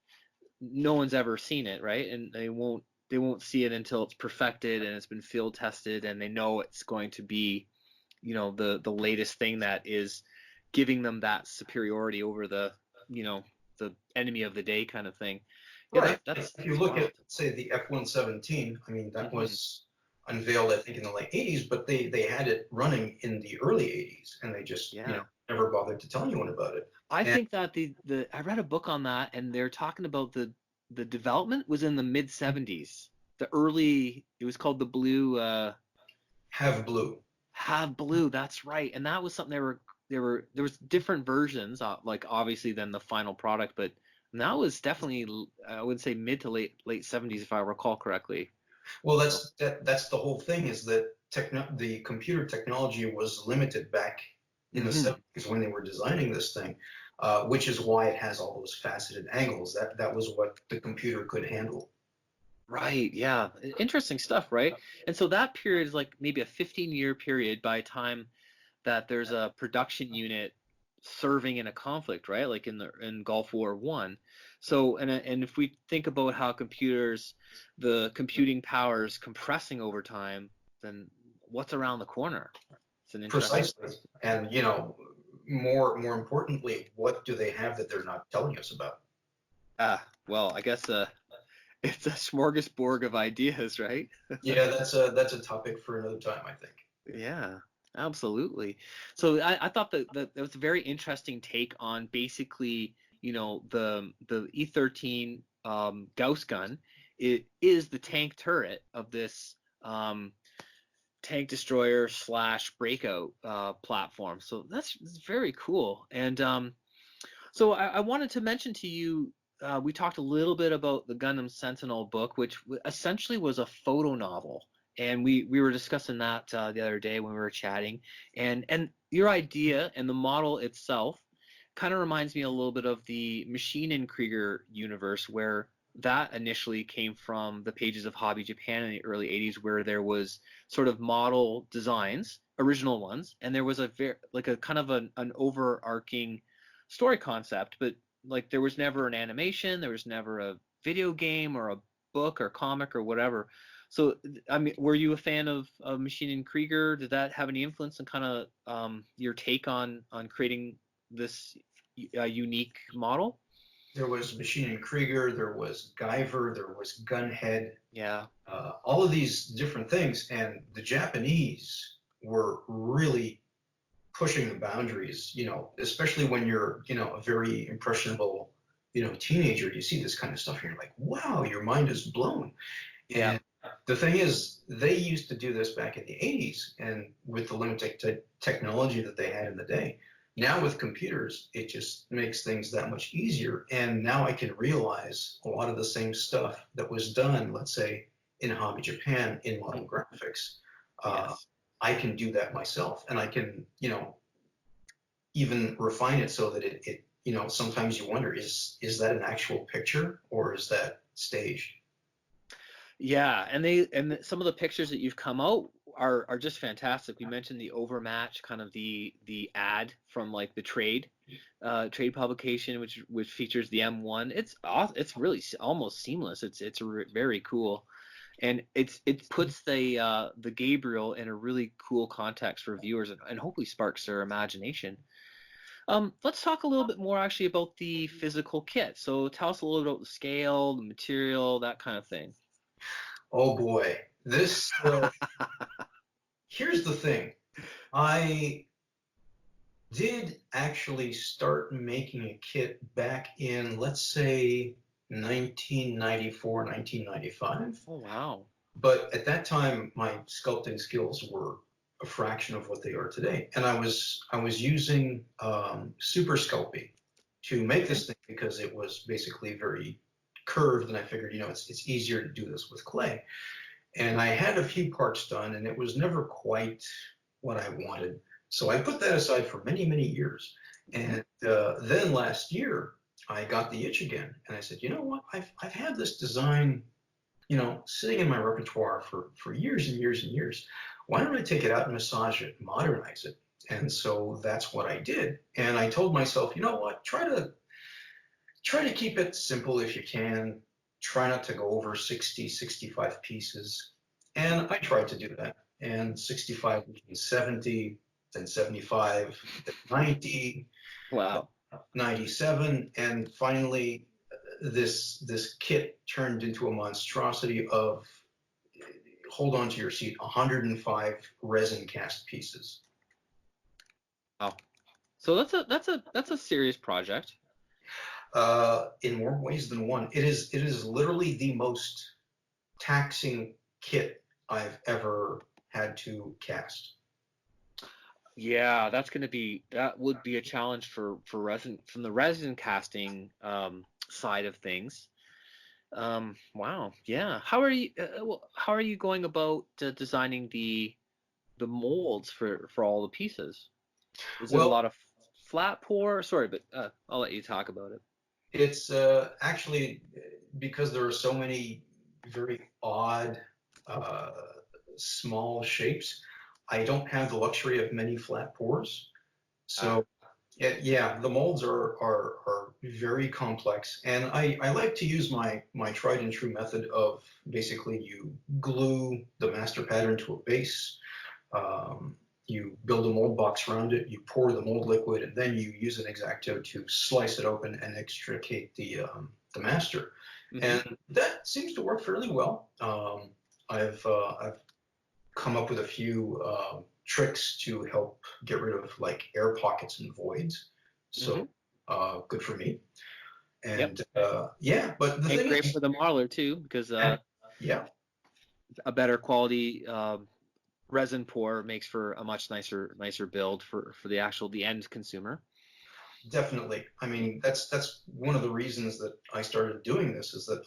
no one's ever seen it, right? And they won't see it until it's perfected and it's been field tested, and they know it's going to be, the latest thing that is giving them that superiority over the enemy of the day kind of thing.
Right.
That's
if you look
wild.
at, say, the F-117, I mean, that
Mm-hmm.
was unveiled, I think, in the late 80s, but they had it running in the early 80s, and they just never bothered to tell anyone about it.
I think that I read a book on that, and they're talking about the development was in the mid 70s. It was called the Blue.
Have Blue.
Have Blue, that's right. And that was something there was different versions, like obviously than the final product, but that was definitely, I would say, mid to late 70s, if I recall correctly.
Well, that's the whole thing, is that the computer technology was limited back in the 70s when they were designing this thing, which is why it has all those faceted angles. That was what the computer could handle.
Right, yeah. Interesting stuff, right? And so that period is like maybe a 15-year period by the time that there's a production unit serving in a conflict, right? Like in Gulf War I. So, and if we think about how the computing power is compressing over time, then what's around the corner? It's an interesting.
Precisely. And, more importantly, what do they have that they're not telling us about?
Well, I guess it's a smorgasbord of ideas, right?
Yeah, that's a topic for another time, I think.
Yeah, absolutely. So I thought that was a very interesting take on basically, the E-13 Gauss gun. It is the tank turret of this tank destroyer / breakout platform. So that's very cool. And so I wanted to mention to you, we talked a little bit about the Gundam Sentinel book, which essentially was a photo novel. And we were discussing that the other day when we were chatting. And your idea and the model itself kind of reminds me a little bit of the Machine and Krieger universe, where that initially came from the pages of Hobby Japan in the early 80s, where there was sort of model designs, original ones, and there was a kind of an overarching story concept, but like there was never an animation, there was never a video game or a book or comic or whatever. So, I mean, were you a fan of Machine and Krieger? Did that have any influence on kind of your take on creating this unique model?
There was Machine and Krieger, there was Guyver, there was Gunhead.
Yeah.
All of these different things, and the Japanese were really pushing the boundaries, especially when you're, a very impressionable, teenager. You see this kind of stuff and you're like, wow, your mind is blown.
Yeah.
And the thing is, they used to do this back in the 80s, and with the limited technology that they had in the day. Now with computers, it just makes things that much easier. And now I can realize a lot of the same stuff that was done, let's say, in Hobby Japan in model graphics.
Yes.
I can do that myself, and I can, even refine it so that it sometimes you wonder, is that an actual picture or is that staged?
Yeah, and some of the pictures that you've come out are just fantastic. We mentioned the Overmatch, kind of the ad from like the trade publication, which features the M1. It's really almost seamless. It's very cool, and it puts the Gabriel in a really cool context for viewers, and hopefully sparks their imagination. Let's talk a little bit more actually about the physical kit. So tell us a little about the scale, the material, that kind of thing.
Oh boy, this. Here's the thing. I did actually start making a kit back in, let's say, 1994, 1995.
Oh, wow.
But at that time, my sculpting skills were a fraction of what they are today. And I was using Super Sculpey to make this thing because it was basically very curved, and I figured, it's easier to do this with clay. And I had a few parts done, and it was never quite what I wanted. So I put that aside for many, many years. And then last year, I got the itch again. And I said, you know what? I've had this design, sitting in my repertoire for years and years and years. why don't I take it out and massage it, modernize it? And so that's what I did. And I told myself, you know what, try to keep it simple if you can. Try not to go over 60, 65 pieces. And I tried to do that. And 65 became 70, then 75, then 90,
Wow.
97, and finally this kit turned into a monstrosity of, hold on to your seat, 105 resin cast pieces.
Wow. So that's a serious project.
In more ways than one. It is literally the most taxing kit I've ever had to cast.
Yeah, that would be a challenge for resin from the resin casting side of things. Wow. Yeah. How are you going about designing the molds for all the pieces? Is it a
Well,
lot of flat pour? Sorry, but I'll let you talk about it.
it's actually because there are so many very odd, uh, small shapes. I don't have the luxury of many flat pours.
Ah.
So, yeah, the molds are very complex. And I like to use my tried and true method of basically you glue the master pattern to a base. Um, you build a mold box around it, you pour the mold liquid, and then you use an X-Acto to slice it open and extricate the master.
Mm-hmm.
And that seems to work fairly well. I've come up with a few tricks to help get rid of like air pockets and voids.
Mm-hmm.
So good for me.
Yep.
And yeah, but the
And
thing
great
is,
for the modeler too, because
yeah,
a better quality resin pour makes for a much nicer build for the end consumer.
definitely. I mean, that's one of the reasons that I started doing this is that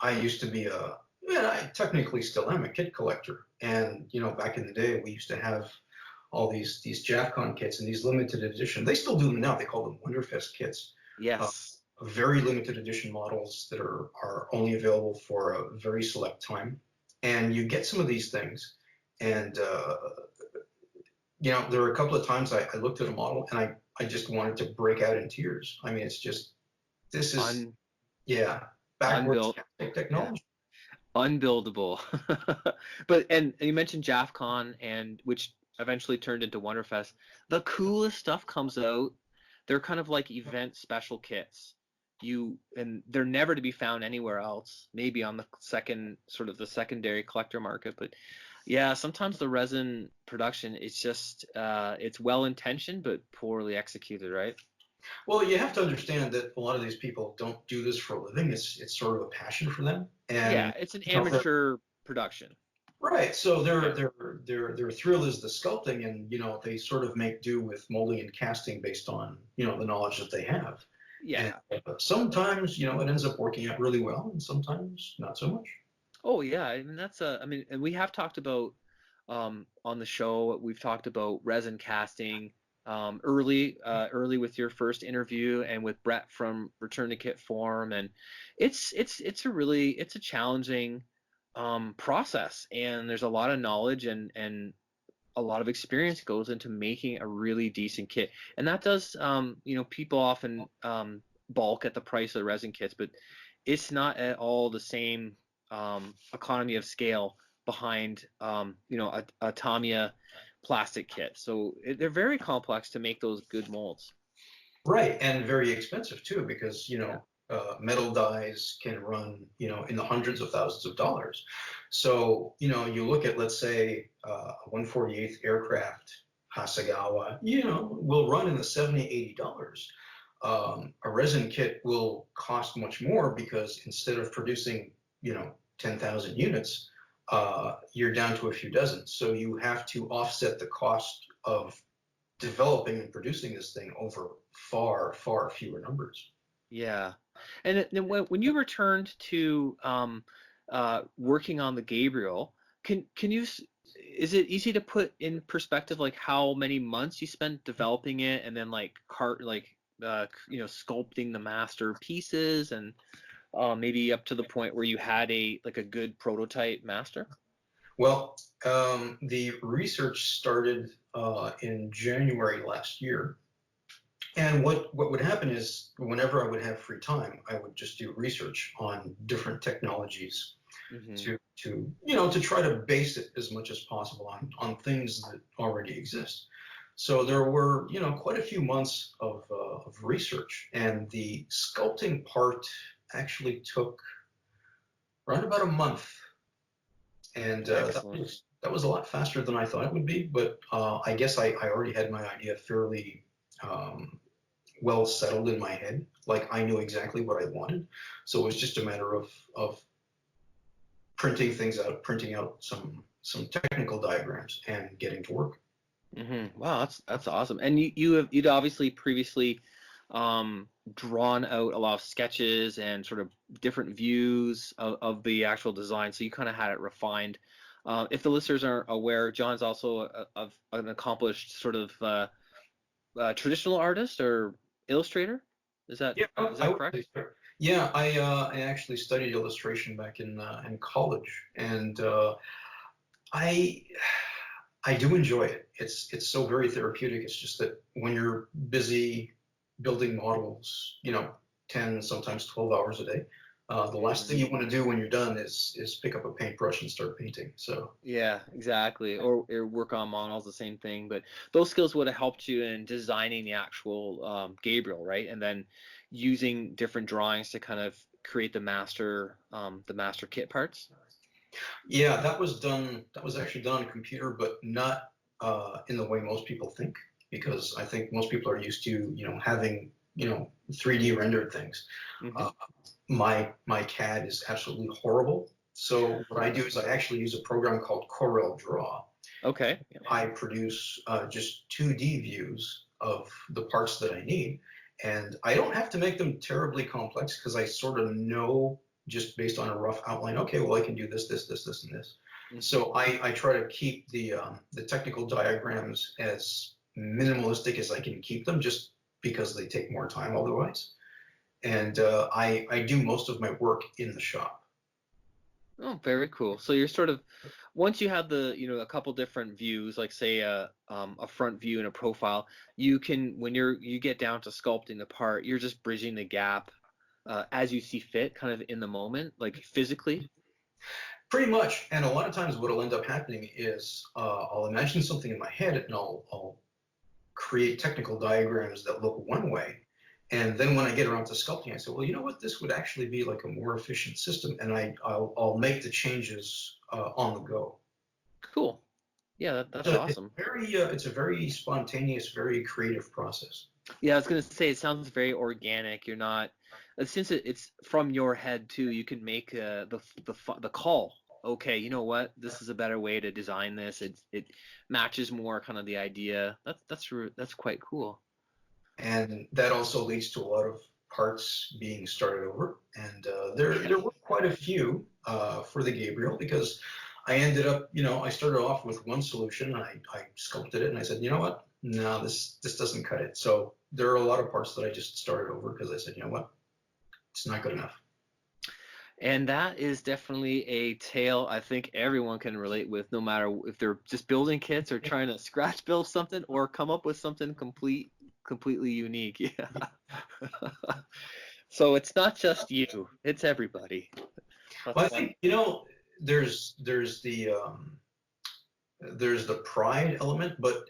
I used to be I technically still am a kit collector, and back in the day we used to have all these JAFCON kits and these limited edition. They still do them now. They call them Winterfest kits. Uh,
Yes.
Very limited edition models that are only available for a very select time. And you get some of these things, and there were a couple of times I looked at a model and I just wanted to break out in tears. I mean, it's just this is
Un
yeah backwards
unbuilt. Yeah.
technology.
Unbuildable. But and you mentioned JAFCON and which eventually turned into Wonderfest. The coolest stuff comes out. They're kind of like event special kits. And they're never to be found anywhere else. Maybe on the secondary collector market, but yeah, sometimes the resin production is just it's well intentioned but poorly executed, right?
Well, you have to understand that a lot of these people don't do this for a living. It's sort of a passion for them,
Yeah,
and
it's an
they're
amateur production.
right. So
Yeah.
their thrill is the sculpting, and they sort of make do with molding and casting based on the knowledge that they have. And
Yeah.
sometimes it ends up working out really well, and sometimes not so much.
Oh yeah, I mean and we have talked about on the show we've talked about resin casting early with your first interview and with Brett from Return to Kit Form, and it's a challenging process, and there's a lot of knowledge and a lot of experience goes into making a really decent kit, and that does people often balk at the price of the resin kits, but it's not at all the same economy of scale behind a Tamiya plastic kit. So they're very complex to make those good molds.
Right, and very expensive too, because
Yeah.
metal dies can run in the hundreds of thousands of dollars. So you look at, let's say, a 148th aircraft Hasegawa, will run in the $70, $80. A resin kit will cost much more because instead of producing 10,000 units, you're down to a few dozen. So you have to offset the cost of developing and producing this thing over far, far fewer numbers.
Yeah. And then when you returned to working on the Gabriel, can you is it easy to put in perspective like how many months you spent developing it and then like sculpting the master pieces and maybe up to the point where you had a good prototype master?
Well, the research started in January last year. And what would happen is whenever I would have free time, I would just do research on different technologies to try to base it as much as possible on things that already exist. So there were quite a few months of research, and the sculpting part actually took around about a month, and that was a lot faster than I thought it would be. But I guess I already had my idea fairly well settled in my head. Like I knew exactly what I wanted, so it was just a matter of printing things out, printing out some technical diagrams, and getting to work.
Wow, that's awesome. And you'd obviously previously drawn out a lot of sketches and sort of different views of the actual design, so you kind of had it refined. If the listeners aren't aware, John's also an accomplished sort of traditional artist or illustrator. Is that correct?
Yeah, I actually studied illustration back in college, and I do enjoy it. It's so very therapeutic. It's just that when you're busy building models, 10, sometimes 12 hours a day, the last thing you want to do when you're done is pick up a paintbrush and start painting. So
yeah, exactly. Or work on models, the same thing. But those skills would have helped you in designing the actual Gabriel, right? And then using different drawings to kind of create the master kit parts.
yeah, that was done. That was actually done on a computer, but not in the way most people think, because I think most people are used to having 3D rendered things. My CAD is absolutely horrible. So what I do is I actually use a program called Corel Draw.
Okay.
I produce just 2D views of the parts that I need, and I don't have to make them terribly complex because I sort of know just based on a rough outline. Okay, well I can do this, this, this, this, and this. So I try to keep the technical diagrams as minimalistic as I can keep them, just because they take more time otherwise. And I do most of my work in the shop.
Oh, very cool. So you're sort of, once you have a couple different views, like say a front view and a profile, you can, when you get down to sculpting the part, you're just bridging the gap as you see fit, kind of in the moment, like physically.
Pretty much. And a lot of times what'll end up happening is I'll imagine something in my head, and I'll create technical diagrams that look one way. And then when I get around to sculpting, I say, well, you know what? This would actually be like a more efficient system, and I'll make the changes on the go.
Cool. Yeah, that's awesome.
It's a very spontaneous, very creative process.
Yeah, I was gonna say it sounds very organic. You're not, since it's from your head too. You can make the call. Okay, you know what? This is a better way to design this. It matches more kind of the idea. That's quite cool.
And that also leads to a lot of parts being started over. And there were quite a few for the Gabriel, because I ended up, I started off with one solution. I sculpted it, and I said, you know what? No, this doesn't cut it. So there are a lot of parts that I just started over because I said, you know what? It's not good enough.
And that is definitely a tale I think everyone can relate with, no matter if they're just building kits or trying to scratch build something or come up with something completely unique. Yeah. So it's not just you, it's everybody.
Well, I think, there's the pride element, but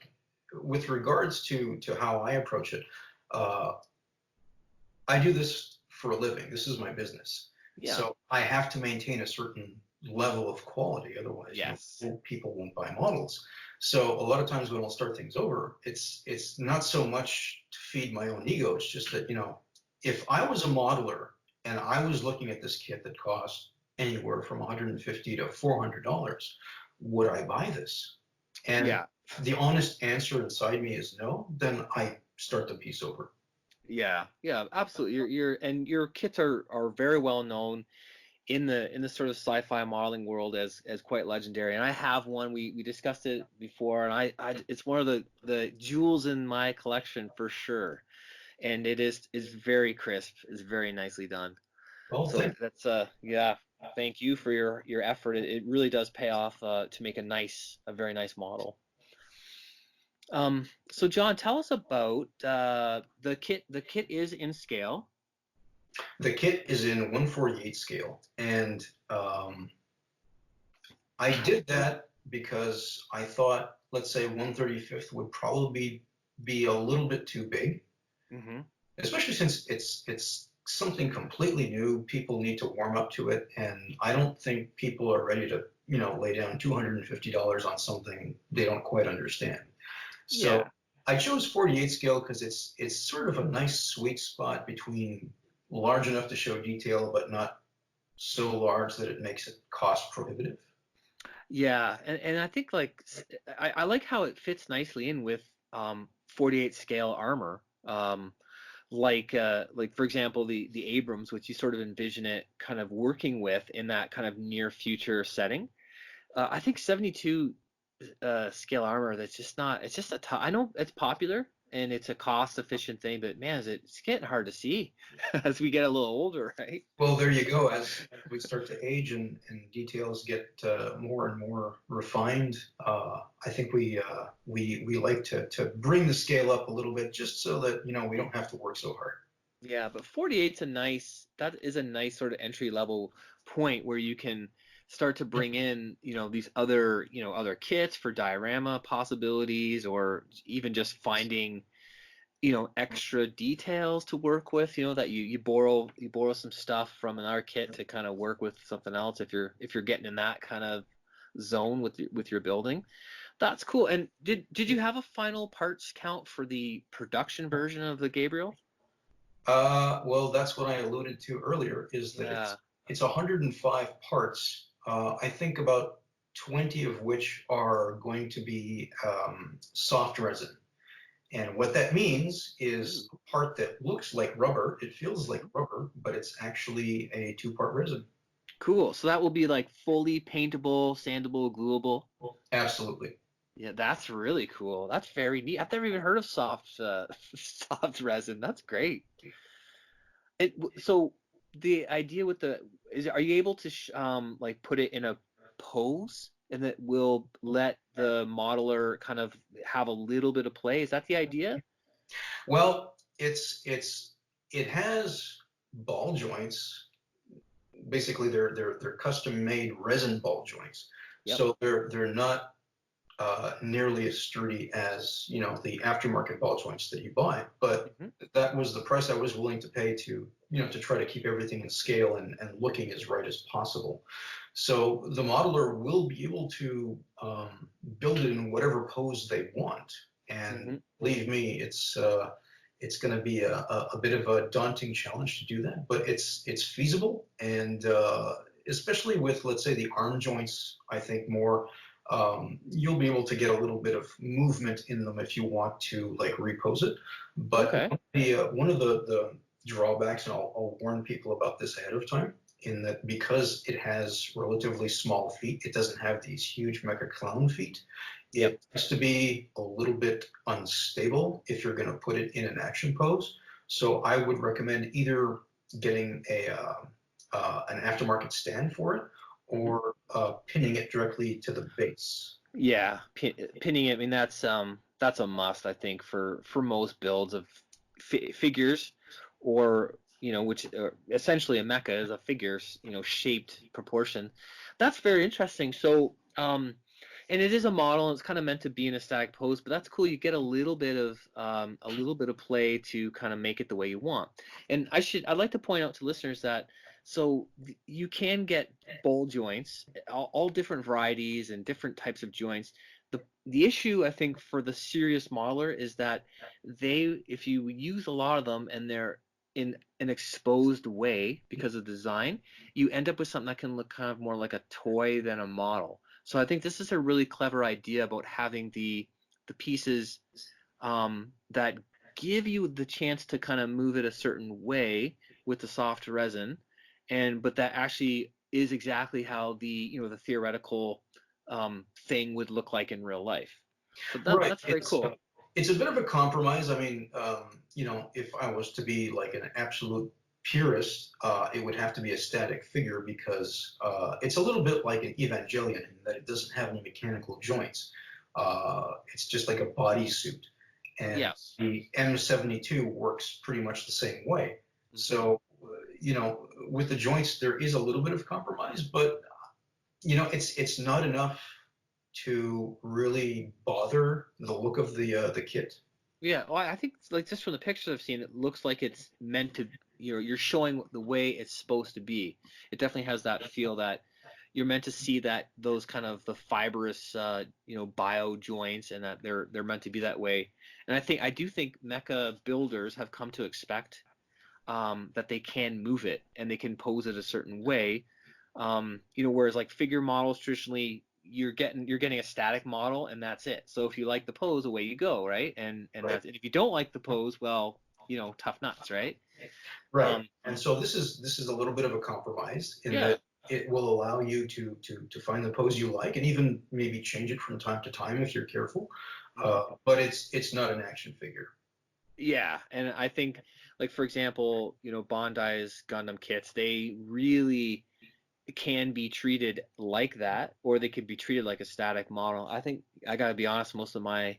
with regards to how I approach it, I do this for a living. This is my business.
Yeah.
So I have to maintain a certain level of quality, otherwise people won't buy models. So a lot of times when I'll start things over, it's not so much to feed my own ego. It's just that, if I was a modeler and I was looking at this kit that cost anywhere from $150 to $400, would I buy this? And the honest answer inside me is no. Then I start the piece over.
Yeah, absolutely. Your kits are very well known in the sort of sci-fi modeling world as quite legendary. And I have one. We discussed it before, and I it's one of the jewels in my collection for sure. And it is very crisp. It's very nicely done.
Well,
so that's yeah. thank you for your effort. It really does pay off to make a very nice model. So John, tell us about the kit. The kit is in scale.
The kit is in 1/48 scale, and I did that because I thought, let's say 1/35 would probably be a little bit too big, especially since it's something completely new. People need to warm up to it, and I don't think people are ready to lay down $250 on something they don't quite understand. So
Yeah.
I chose 48 scale because it's sort of a nice sweet spot between large enough to show detail, but not so large that it makes it cost prohibitive.
Yeah, and I think like I like how it fits nicely in with 48 scale armor. Like for example the Abrams, which you sort of envision it kind of working with in that kind of near future setting. I think 72 scale armor, that's just not, it's just I know it's popular and it's a cost efficient thing, but man, it's getting hard to see as we get a little older, right?
Well, there you go. As we start to age and details get more and more refined, I think we like to bring the scale up a little bit just so that we don't have to work so hard.
Yeah, but 48's that is a nice sort of entry level point where you can start to bring in, these other kits for diorama possibilities, or even just finding, extra details to work with, that you borrow some stuff from another kit to kind of work with something else if you're getting in that kind of zone with your building. That's cool. And did you have a final parts count for the production version of the Gabriel?
Well, that's what I alluded to earlier, is that it's 105 parts. I think about 20 of which are going to be soft resin. And what that means is a part that looks like rubber, it feels like rubber, but it's actually a 2-part resin.
Cool. So that will be like fully paintable, sandable, gluable.
Absolutely.
Yeah, that's really cool. That's very neat. I've never even heard of soft soft resin. That's great. So the idea with are you able to like put it in a pose and that will let the modeler kind of have a little bit of play? Is that the idea?
Well, it has ball joints. Basically, they're custom made resin ball joints.
Yep.
So they're not nearly as sturdy as the aftermarket ball joints that you buy. But that was the price I was willing to pay to to try to keep everything in scale and looking as right as possible. So the modeler will be able to build it in whatever pose they want. And believe me, it's going to be a bit of a daunting challenge to do that, but it's feasible. And especially with, let's say, the arm joints, I think more you'll be able to get a little bit of movement in them if you want to like repose it. But one of the drawbacks, and I'll warn people about this ahead of time, in that because it has relatively small feet, it doesn't have these huge mecha clown feet. It has to be a little bit unstable if you're going to put it in an action pose. So I would recommend either getting an aftermarket stand for it, or pinning it directly to the base.
Yeah, pinning it. I mean, that's a must, I think, for most builds of figures, or which essentially a mecha is a figure, shaped proportion. That's very interesting. So, and it is a model, and it's kind of meant to be in a static pose, but that's cool. You get a little bit of play to kind of make it the way you want. And I'd like to point out to listeners that you can get ball joints, all different varieties and different types of joints. The issue, I think, for the serious modeler is that if you use a lot of them and they're in an exposed way because of design, you end up with something that can look kind of more like a toy than a model. So I think this is a really clever idea about having the pieces that give you the chance to kind of move it a certain way with the soft resin, but that actually is exactly how the the theoretical thing would look like in real life. So that's very cool.
It's a bit of a compromise. I mean, if I was to be like an absolute purist, it would have to be a static figure because it's a little bit like an Evangelion in that it doesn't have any mechanical joints. It's just like a bodysuit. And
Yes.
the M72 works pretty much the same way.
Mm-hmm.
So, with the joints, there is a little bit of compromise, but, it's not enough to really bother the look of the kit.
Yeah, well, I think like just from the pictures I've seen, it looks like it's meant to. You're showing the way it's supposed to be. It definitely has that feel that you're meant to see that those kind of the fibrous, bio joints, and that they're meant to be that way. And I do think mecha builders have come to expect that they can move it and they can pose it a certain way. Whereas like figure models traditionally you're getting a static model and that's it. So if you like the pose, away you go, right? And
Right.
that's it. If you don't like the pose, well, tough nuts, right?
Right. And so this is a little bit of a compromise in that it will allow you to find the pose you like and even maybe change it from time to time if you're careful. But it's not an action figure.
Yeah, and I think like for example, Bandai's Gundam kits, they really can be treated like that, or they could be treated like a static model. I think I gotta be honest, most of my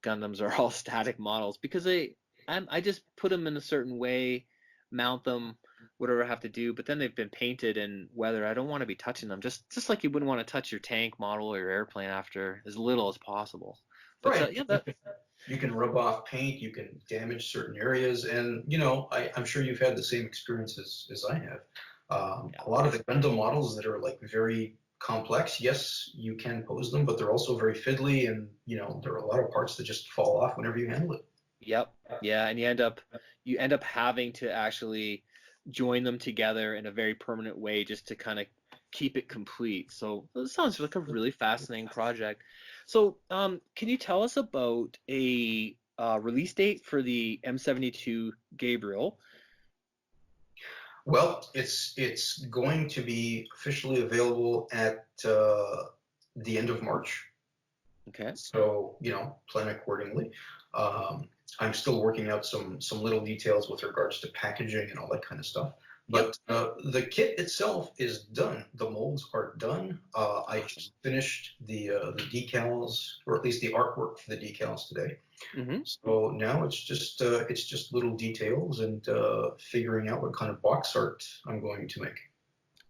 Gundams are all static models because I just put them in a certain way, mount them, whatever I have to do. But then they've been painted and weathered. I don't want to be touching them, just like you wouldn't want to touch your tank model or your airplane after as little as possible. But
Right.
yeah,
You can rub off paint, you can damage certain areas, and I'm sure you've had the same experiences as I have. A lot of the Gundam models that are like very complex, yes, you can pose them, but they're also very fiddly, and there are a lot of parts that just fall off whenever you handle it.
Yep. Yeah, and you end up having to actually join them together in a very permanent way just to kind of keep it complete. So it sounds like a really fascinating project. So can you tell us about a release date for the M72 Gabriel?
Well, it's going to be officially available at the end of March.
Okay.
So, plan accordingly. I'm still working out some little details with regards to packaging and all that kind of stuff. But the kit itself is done. The molds are done. I just finished the decals, or at least the artwork for the decals today.
Mm-hmm.
So now it's just little details and figuring out what kind of box art I'm going to make.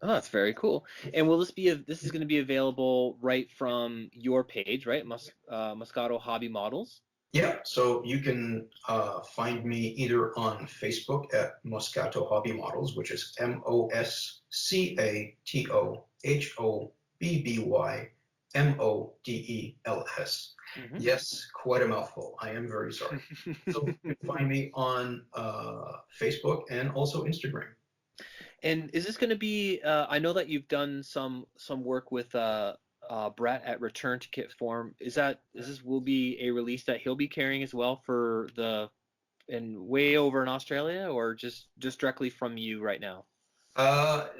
Oh, that's very cool. And will this is going to be available right from your page, right? Moscato Hobby Models.
Yeah, so you can find me either on Facebook at Moscato Hobby Models, which is MoscatoHobbyModels.
Mm-hmm.
Yes, quite a mouthful. I am very sorry. So you can find me on Facebook and also Instagram.
And is this going to be? I know that you've done some work with Brett at Return to Kit Form. Will be a release that he'll be carrying as well for way over in Australia, or just directly from you right now?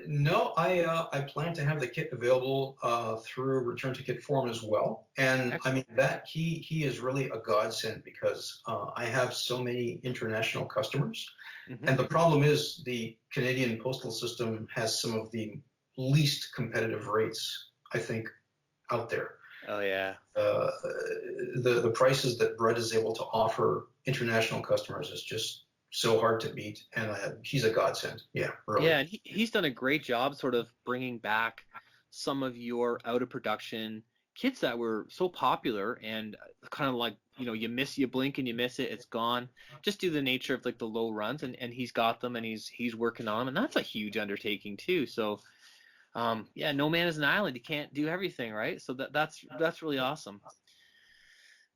No, I plan to have the kit available through Return to Kit Form as well. And
Excellent.
I mean that he is really a godsend because I have so many international customers.
Mm-hmm.
And the problem is the Canadian postal system has some of the least competitive rates, I think, out there.
Oh yeah.
The prices that Brett is able to offer international customers is just so hard to beat, and he's a godsend. Yeah, really.
Yeah, and he's done a great job sort of bringing back some of your out of production kits that were so popular and kind of like, you blink and you miss it, it's gone, just due to the nature of like the low runs, and he's got them and he's working on them, and that's a huge undertaking too. So no man is an island. You can't do everything, right? So that's really awesome.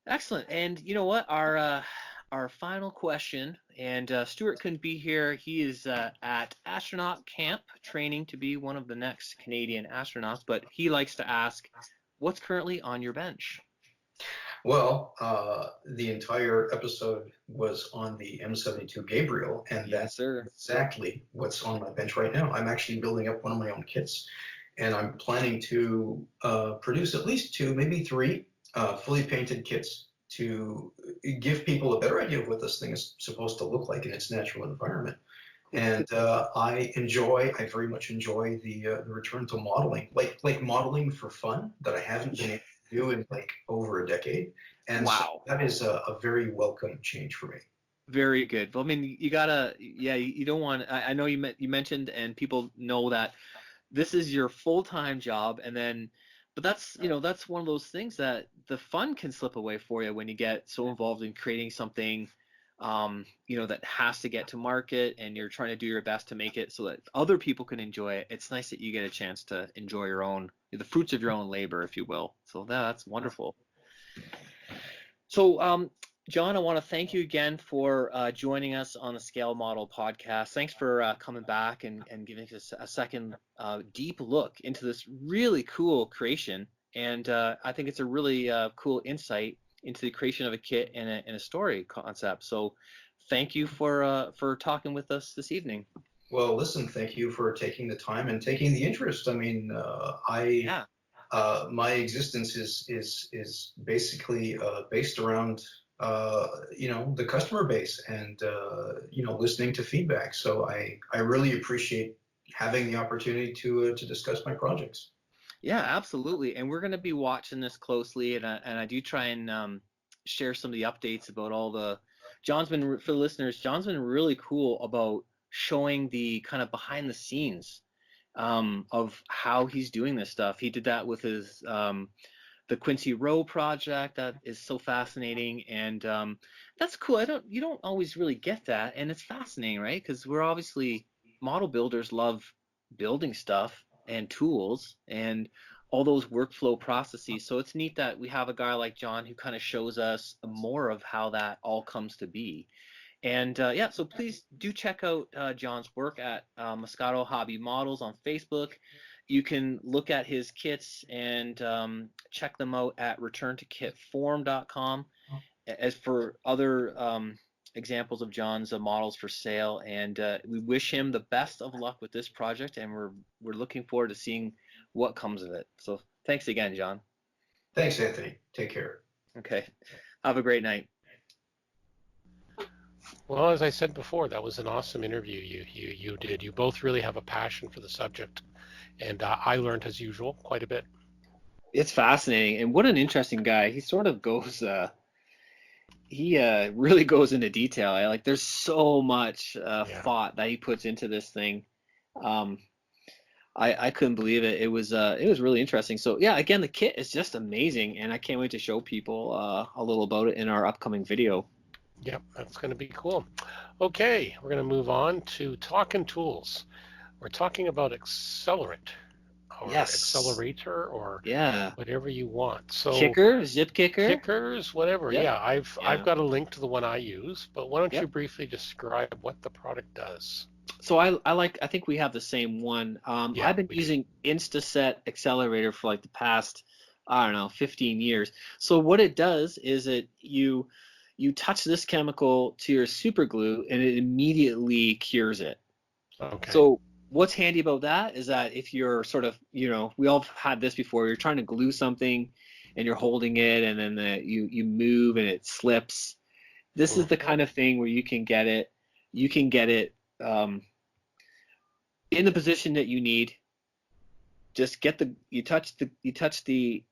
Excellent. And you know what? Our final question, and Stuart couldn't be here. He is at astronaut camp training to be one of the next Canadian astronauts, but he likes to ask, what's currently on your bench?
Well, the entire episode was on the M72 Gabriel, and that's exactly what's on my bench right now. I'm actually building up one of my own kits, and I'm planning to produce at least 2, maybe 3 fully painted kits to give people a better idea of what this thing is supposed to look like in its natural environment. And I very much enjoy the return to modeling, like modeling for fun that I haven't been able to do in like over a decade. And so
Wow.
that is a very welcome change for me.
Very good. Well, I mean, you gotta, yeah, you don't want. I know you mentioned, and people know that this is your full-time job, and then, but that's, that's one of those things that the fun can slip away for you when you get so involved in creating something, that has to get to market, and you're trying to do your best to make it so that other people can enjoy it. It's nice that you get a chance to enjoy the fruits of your own labor, if you will. So that's wonderful. So, John, I want to thank you again for joining us on the Scale Model podcast. Thanks for coming back and giving us a second deep look into this really cool creation. And I think it's a really cool insight into the creation of a kit and a story concept. So thank you for talking with us this evening.
Well, listen, thank you for taking the time and taking the interest. I mean, my existence is basically based around the customer base and listening to feedback. So I really appreciate having the opportunity to discuss my projects.
Yeah, absolutely. And we're going to be watching this closely, and I do try and share some of the updates about all the. For the listeners, John's been really cool about showing the kind of behind the scenes of how he's doing this stuff. He did that with his the Quincy Row project. That is so fascinating, and that's cool. You don't always really get that, and it's fascinating, right? Because we're obviously model builders, love building stuff and tools and all those workflow processes. So it's neat that we have a guy like John who kind of shows us more of how that all comes to be. And so please do check out John's work at Moscato Hobby Models on Facebook. You can look at his kits and check them out at returntokitform.com. As for other examples of John's models for sale, and we wish him the best of luck with this project, and we're looking forward to seeing what comes of it. So thanks again, John.
Thanks, Anthony. Take care.
Okay. Have a great night.
Well, as I said before, that was an awesome interview you did. You both really have a passion for the subject, and I learned, as usual, quite a bit.
It's fascinating, and what an interesting guy. He sort of goes, he really goes into detail. Like, there's so much thought that he puts into this thing. I couldn't believe it. It was really interesting. So yeah, again, the kit is just amazing, and I can't wait to show people a little about it in our upcoming video.
Yep, that's going to be cool. Okay, we're going to move on to talking tools. We're talking about accelerant or accelerator or whatever you want. So
zip kicker,
kickers, whatever.
Yep.
Yeah, I've got a link to the one I use, but why don't you briefly describe what the product does?
So I think we have the same one. I've been using Instaset accelerator for like the past, I don't know, 15 years. So what it does is you touch this chemical to your super glue and it immediately cures it.
Okay.
So what's handy about that is that if you're sort of, we all had this before, you're trying to glue something and you're holding it and then you move and it slips. This is the kind of thing where you can get it in the position that you need. Just you touch the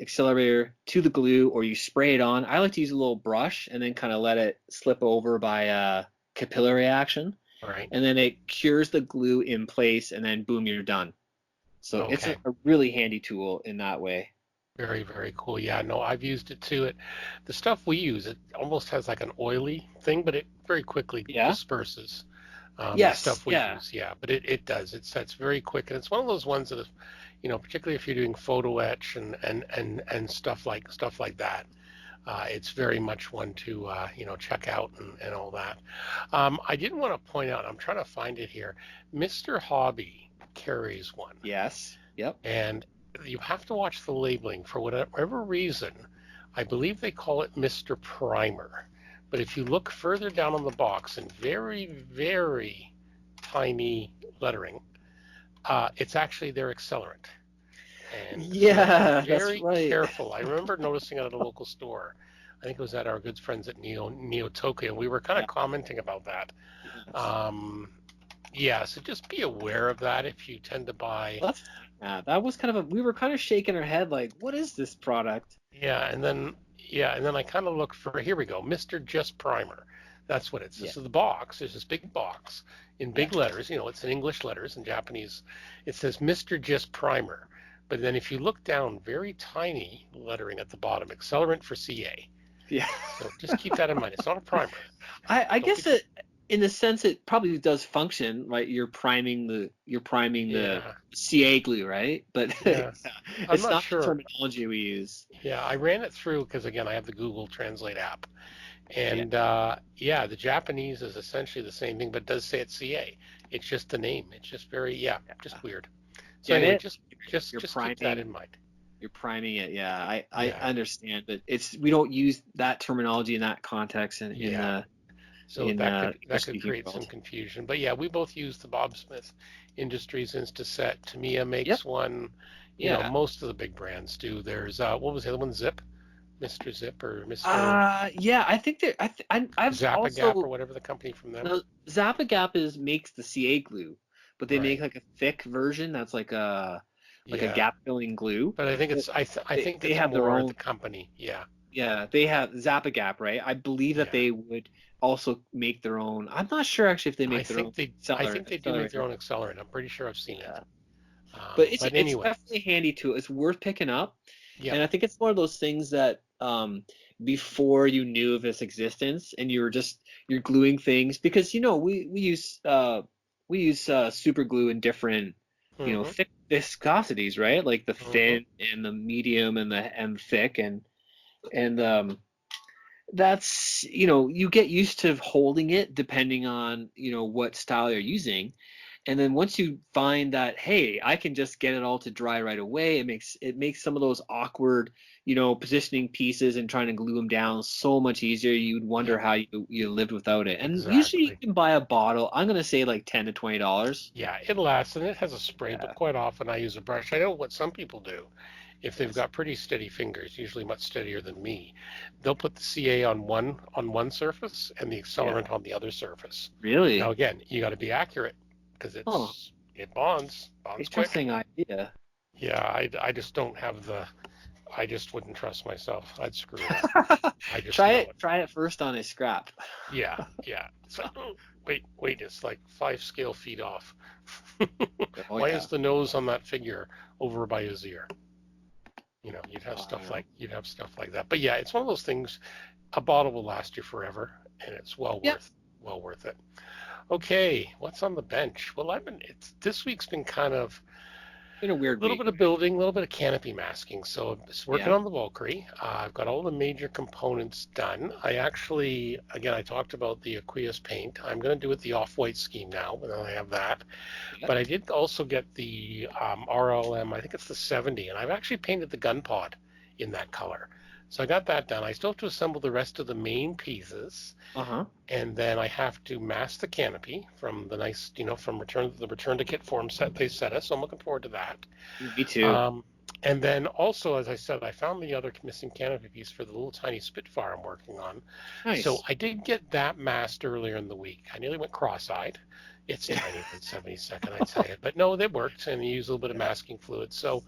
accelerator to the glue, or you spray it on. I like to use a little brush and then kind of let it slip over by capillary action.
Right.
And then it cures the glue in place, and then boom, you're done. So it's a really handy tool in that way.
Very, very cool. Yeah, no, I've used it too. The stuff we use, it almost has like an oily thing, but it very quickly disperses. The stuff we use, but it does. It's very quick, and it's one of those ones that, particularly if you're doing photo etch and stuff like that, it's very much one to check out and all that. I did want to point out, I'm trying to find it here. Mr. Hobby carries one.
Yes. Yep.
And you have to watch the labeling. For whatever reason, I believe they call it Mr. Primer. But if you look further down on the box in very, very tiny lettering, it's actually their accelerant. And
very
that's right. Careful. I remember noticing it at a local store. I think it was at our good friends at Neo Tokyo, and we were kind of commenting about that. Yeah, so just be aware of that if you tend to buy.
That was kind of we were kind of shaking our head like, what is this product?
Yeah, and then I kind of look for, here we go, Mr. Just Primer. That's what it says.
Yeah.
So the box, there's this big box in big
Yeah.
letters, it's in English letters. In Japanese, it says Mr. Just Primer. But then if you look down, very tiny lettering at the bottom, accelerant for CA.
Yeah.
So just keep that in mind. It's not a primer.
I
Don't
guess
be,
it, in the sense it probably does function, right? You're priming the
yeah,
CA glue, right? But
yeah. I'm
it's
not
not the
sure.
terminology we use.
Yeah, I ran it through because, again, I have the Google Translate app.
Yeah.
And yeah, the Japanese is essentially the same thing, but it does say it's CA. It's just the name. It's just very, yeah, just weird. So
Get
anyway,
it?
just
You're
keep that
priming.
in mind.
You're priming it. Yeah, I
Yeah,
understand, but we don't use that terminology in that context in
yeah.
the
So that could
English speaking
create some
world.
confusion. But yeah, we both use the Bob Smith Industries Instaset. Tamiya
Yep.
makes one.
Yeah.
Most of the big brands do. There's what was the other one? Zip, Mr. Zip or Mr.
Yeah, I think that I've
Zappa Gap or
also
whatever the company from them.
no, Zappa Gap makes the CA glue, but they make
Right.
like a thick version that's like a
Yeah.
gap filling glue.
But I think
But
I think
they
it's
have their
more the
own.
company. Yeah.
Yeah, they have Zappa Gap, right? I believe that
Yeah.
they would also make their own. I'm not sure actually if they
I
make their own
think they do make their
accelerator.
own accelerant. I'm pretty sure I've seen it.
Yeah, but
But
it's
anyway,
definitely handy too. It's worth picking up,
yep.
and I think it's one of those things that before you knew of its existence, and you're gluing things because we use super glue in different
Mhm.
thick viscosities, right? Like the
Mhm.
thin and the medium and thick and that's you get used to holding it depending on what style you're using, and then once you find that, hey, I can just get it all to dry right away, it makes some of those awkward positioning pieces and trying to glue them down so much easier. You'd wonder
Yep.
how you lived without it. And usually you
Exactly.
can buy a bottle, I'm going to say like $10 to $20.
Yeah, it lasts and it has a spray, but
Yeah.
quite often I use a brush. I know what some people do. If they've
Yes.
got pretty steady fingers, usually much steadier than me, they'll put the CA on one surface and the
Yeah.
accelerant on the other surface. Now
Really?
again, you got to be accurate because
Oh,
it bonds quick.
interesting idea.
Yeah, I just don't have I just wouldn't trust myself. I'd screw it up. I just
Try
know
it.
it.
Try it first on a scrap.
Yeah, yeah. It's like, oh, wait, it's like 5 scale feet off.
Oh
Why
yeah.
is the nose on that figure over by his ear?
I don't know.
You'd have stuff like that. But yeah, it's one of those things. A bottle will last you forever, and it's
Yeah.
well worth it. Okay, what's on the bench? Well, it's this week's been kind of
Been a weird
a little
week.
bit of building, a little bit of canopy masking. So I'm just working
Yeah.
on the Valkyrie. I've got all the major components done. I actually, again, I talked about the Aqueous paint. I'm going to do it the off-white scheme now, and I have that.
Yeah.
But I did also get the RLM, I think it's the 70, and I've actually painted the gun pod in that color. So I got that done. I still have to assemble the rest of the main pieces,
Uh-huh.
and then I have to mask the canopy from the nice, from the return to kit form set they set us. So I'm looking forward to that.
Me too.
Um, and then also, as I said, I found the other missing canopy piece for the little tiny Spitfire I'm working on. So
Nice.
I did get that masked earlier in the week. I nearly went cross-eyed. It's
Yeah.
tiny 1/72, I tell you. But no, they worked, and you use a little bit of
Yeah.
masking fluid. So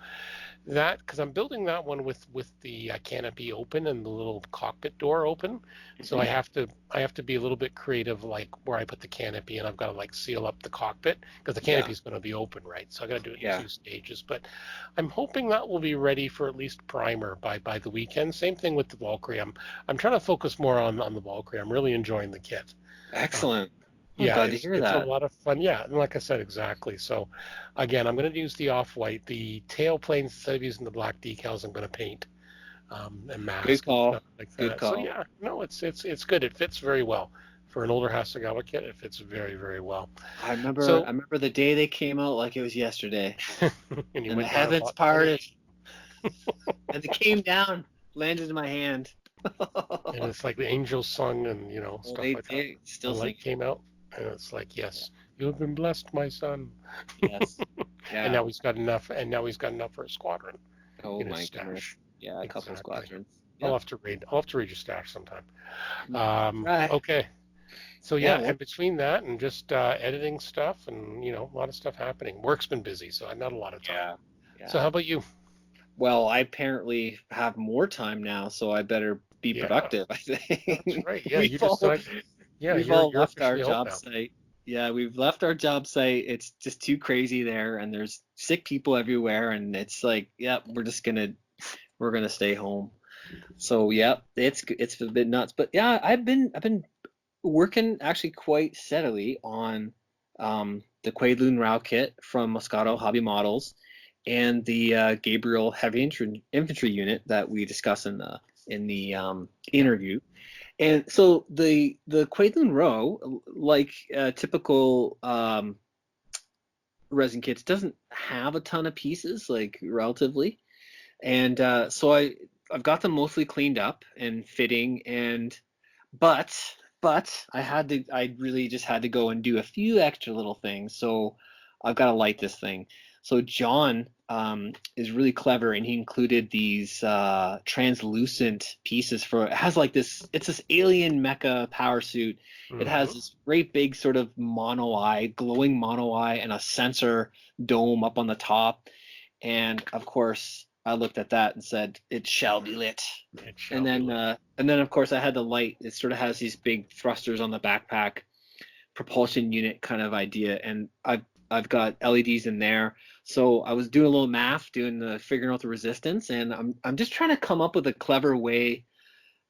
that, because I'm building that one with the canopy open and the little cockpit door open, so
Mhm.
I have to be a little bit creative, like where I put the canopy, and I've got to like seal up the cockpit because the
Yeah.
canopy is going to be open, right? So I got to do it in
Yeah.
2 stages. But I'm hoping that will be ready for at least primer by the weekend. Same thing with the Valkyrie. I'm trying to focus more on the Valkyrie. I'm really enjoying the kit. Uh,
Excellent. I'm
yeah,
glad to hear
it's a
that.
lot of fun. Yeah, and like I said, exactly. So, again, I'm going to use the off-white. The tail planes, instead of using the black decals, I'm going to paint and
Good
mask and
call.
stuff like
Good
that. So
call.
yeah, no, it's good. It fits very well for an older Hasegawa kit. It fits very very well.
I
So,
remember the day they came out like it was yesterday.
and you
And the
went down and
heavens
bought the
parted
finish,
and they came down, landed in my hand.
and it's like the angels sung and
Well,
stuff like that.
they
The
still
light
sing.
came out, and it's like, yes, you have been blessed, my son.
Yes.
And
Yeah.
now he's got enough. And now he's got enough for a squadron
Oh
in his
my goodness.
stash.
Yeah, a couple
Exactly.
squadrons. Yep.
I'll have to read your stash sometime.
Right.
Okay. So
Yeah.
yeah, and between that and just editing stuff and a lot of stuff happening. Work's been busy, so I've not a lot of time.
Yeah.
So
Yeah.
how about you?
Well, I apparently have more time now, so I better be
Yeah,
productive, I
that's
think.
right. Yeah, you
We've all
decide. Yeah,
we've
you're
all
you're
left our
officially home
job
now.
site. Yeah, we've left our job site. It's just too crazy there, and there's sick people everywhere, and it's like, yep, we're gonna stay home. So yeah, it's a bit nuts. But yeah, I've been working actually quite steadily on the Quaidloon Rao kit from Moscato Hobby Models and the Gabriel Heavy Infantry unit that we discussed in the
Yeah.
interview. And so the Quaidloon Rao, like typical resin kits, doesn't have a ton of pieces, like relatively. And so I've got them mostly cleaned up and fitting, and but I really just had to go and do a few extra little things. So I've got to light this thing. So John is really clever, and he included these translucent pieces for it has like this. It's this alien mecha power suit. It has
Hmm.
this great big sort of mono eye, glowing mono eye, and a sensor dome up on the top. And of course, I looked at that and said, "It shall be lit."
It
And
shall be
then,
lit.
of course, I had the light. It sort of has these big thrusters on the backpack, propulsion unit kind of idea, and I've got LEDs in there. So I was doing a little math, doing the figuring out the resistance, and I'm just trying to come up with a clever way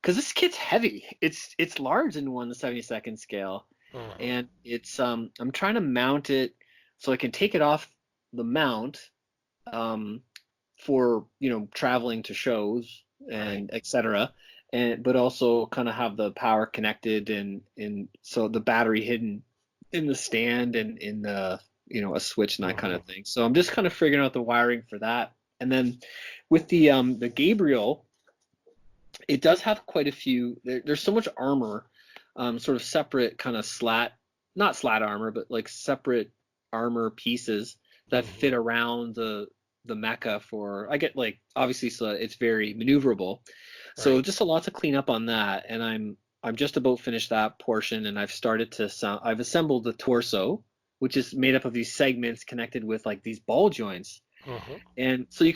because this kit's heavy. It's large in 1/72 scale,
Hmm.
and it's I'm trying to mount it so I can take it off the mount um, for traveling to shows
Right.
and etc. And but also kind of have the power connected and so the battery hidden in the stand and in the a switch and that kind
Hmm.
of thing. So I'm just kind of figuring out the wiring for that. And then with the Gabriel, it does have quite a few. There's so much armor, sort of separate kind of not slat armor, but like separate armor pieces that fit
Hmm.
around the mecha for. I get like obviously so it's very maneuverable. So
Right.
just a lot to clean up on that, and I'm just about finished that portion, and I've assembled the torso, which is made up of these segments connected with like these ball joints.
Hmm.
And so you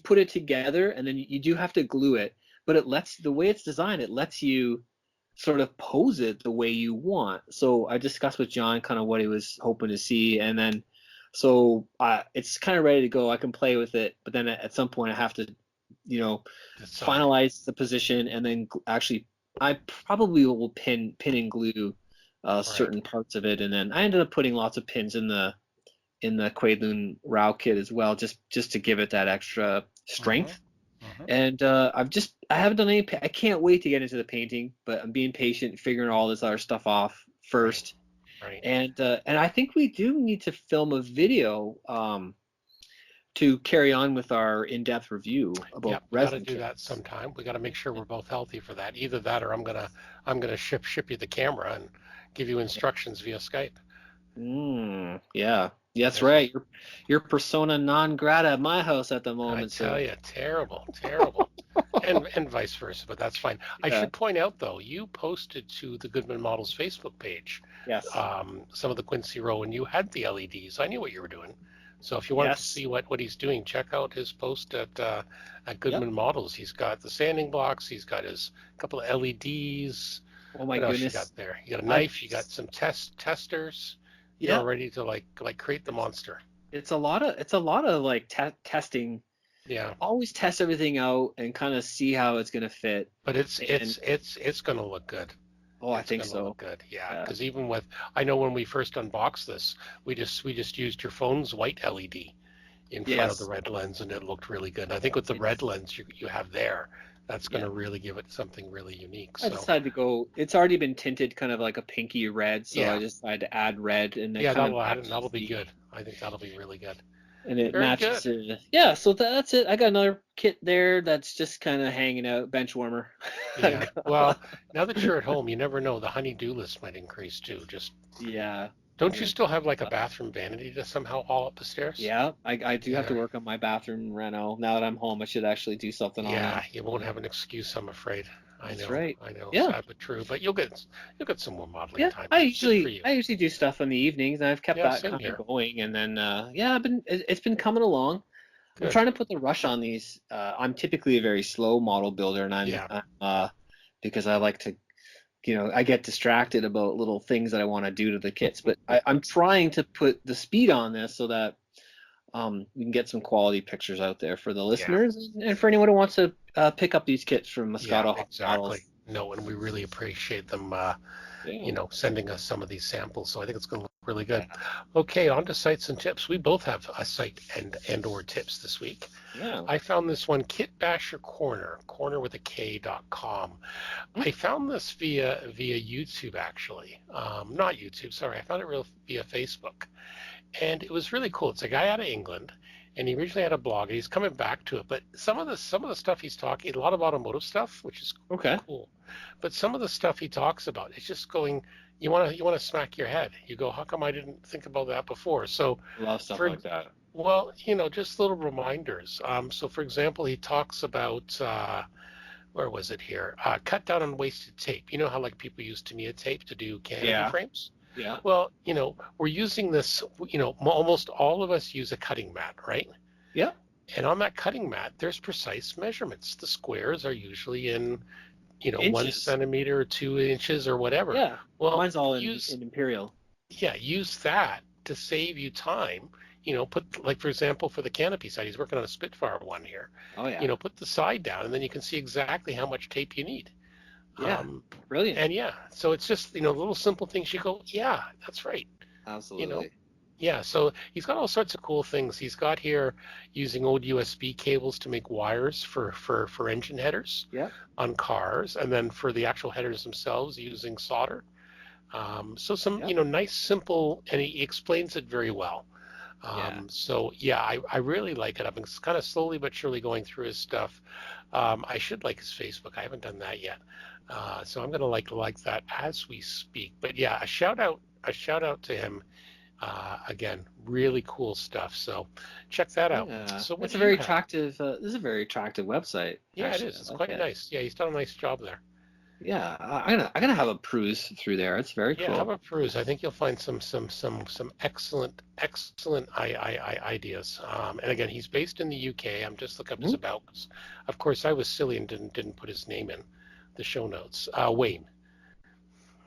put it together, and then you do have to glue it, but the way it's designed, it lets you sort of pose it the way you want. So I discussed with John kind of what he was hoping to see, and then so it's kind of ready to go. I can play with it, but then at some point I have to, you know,
Decide.
finalize the position, and then actually I probably will pin and glue
Right.
certain parts of it, and then I ended up putting lots of pins in the Quaidloon Rao kit as well, just to give it that extra
Hmm.
strength.
Hmm.
And I haven't done any. I can't wait to get into the painting, but I'm being patient, figuring all this other stuff off
Right.
first.
Right.
And I think we do need to film a video to carry on with our in-depth review about
Yep, we got to
resin
do that
kits.
sometime. We got to make sure we're both healthy for that. Either that, or I'm gonna ship you the camera and give you instructions via Skype.
Yeah, that's
There's a,
right. You're persona non grata at my house at the
I
moment,
tell
sir.
you, terrible, terrible, and vice versa. But that's fine. I
Yeah.
should point out though, you posted to the Goodman Models Facebook page
Yes.
some of the Quincy Row, and you had the LEDs. I knew what you were doing. So if you wanted to
Yes.
see what he's doing, check out his post at
Yep.
Goodman Models. He's got the sanding blocks. He's got his couple of LEDs.
Oh my
What else you got
goodness.
there? You got a
I've
knife. You got some testers. You're
Yep.
ready to like create the monster.
It's a lot of like testing.
Yeah,
Always test everything out and kind of see how it's gonna fit.
but
And
it's gonna look good.
oh, I
It's
think
gonna look
so.
good. Yeah,
Yeah.
because even with I know when we first unboxed this, we just used your phone's white LED in front of the
Yes.
red lens, and it looked really good. And I think with the red
It's
lens you have there, that's
yeah.
gonna really give it something really unique.
I
So
decided to go. It's already been tinted kind of like a pinky red, so I
yeah,
decided to add red, and it
yeah,
kind of
that'll add it, and that'll
matches
be good. I think that'll be really good.
it
Very
matches
good.
it. Yeah. So that's it. I got another kit there that's just kind of hanging out, bench warmer.
Yeah. Well, now that you're at home, you never know. The honey-do list might increase too. Just
Yeah.
don't you
Yeah.
still have like a bathroom vanity to somehow haul up the stairs?
Yeah. I do have to
Yeah.
work on my bathroom reno. Now that I'm home, I should actually do something on it.
Yeah. You won't have an excuse, I'm afraid.
That's right.
I know,
Yeah.
sad but true. But you'll get some more modeling
Yeah,
time.
I
Good for
usually
you.
I usually do stuff in the evenings, and I've kept
Yeah,
that
same
kind
here.
of going. And then yeah, it's been coming along. I'm
Good.
trying to put the rush on these. I'm typically a very slow model builder, and
Yeah.
because I like to, I get distracted about little things that I want to do to the kits. But I'm trying to put the speed on this so that we can get some quality pictures out there for the
Yeah.
listeners and for anyone who wants to pick up these kits from
Yeah,
Moscato Models.
exactly. No, and we really appreciate them,
Yeah.
sending us some of these samples. So I think it's going to look really good.
Yeah.
Okay, on to sites and tips. We both have a site and/or tips this week.
Yeah.
I found this one, Kit Basher Corner with a K.com. I found this via YouTube actually. Not YouTube, sorry. I found it via Facebook. And it was really cool. It's a guy out of England, and he originally had a blog, and he's coming back to it. But some of the stuff he's talking, a lot of automotive stuff, which is
Okay.
cool. But some of the stuff he talks about, it's just going. You want to smack your head. You go, how come I didn't think about that before? So,
Love stuff
for
like that.
well, just little reminders. So, for example, he talks about where was it here? Cut down on wasted tape. You know how like people use Tamiya tape to do canopy
Yeah.
frames?
Yeah.
Well, we're using this, almost all of us use a cutting mat, right?
Yeah.
And on that cutting mat, there's precise measurements. The squares are usually in, 1 centimeter or 2 inches or whatever.
Yeah.
Well,
Mine's all in Imperial.
use that to save you time. Put like, for example, for the canopy side, he's working on a Spitfire one here.
Oh yeah.
Put the side down, and then you can see exactly how much tape you need.
Yeah. Brilliant.
And yeah, so it's just, little simple things you go, yeah, that's right.
Absolutely.
Yeah, so he's got all sorts of cool things. He's got here using old USB cables to make wires for engine headers on cars, and then for the actual headers themselves using solder. So some, nice, simple, and he explains it very well. So yeah, I really like it. I've been kind of slowly but surely going through his stuff. I should like his Facebook. I haven't done that yet. So I'm gonna like that as we speak. But yeah, a shout out to him. Again, really cool stuff. So check that out. So
it's a very attractive. This is a very attractive website.
Yeah,
actually.
it is. It's quite nice. Yeah, he's done a nice job there.
Yeah, I'm gonna have a peruse through there. It's very cool.
Yeah, have a peruse. I think you'll find some excellent ideas. And again, he's based in the UK. I'm just looking up his about. Of course, I was silly and didn't put his name in the show notes. Wayne.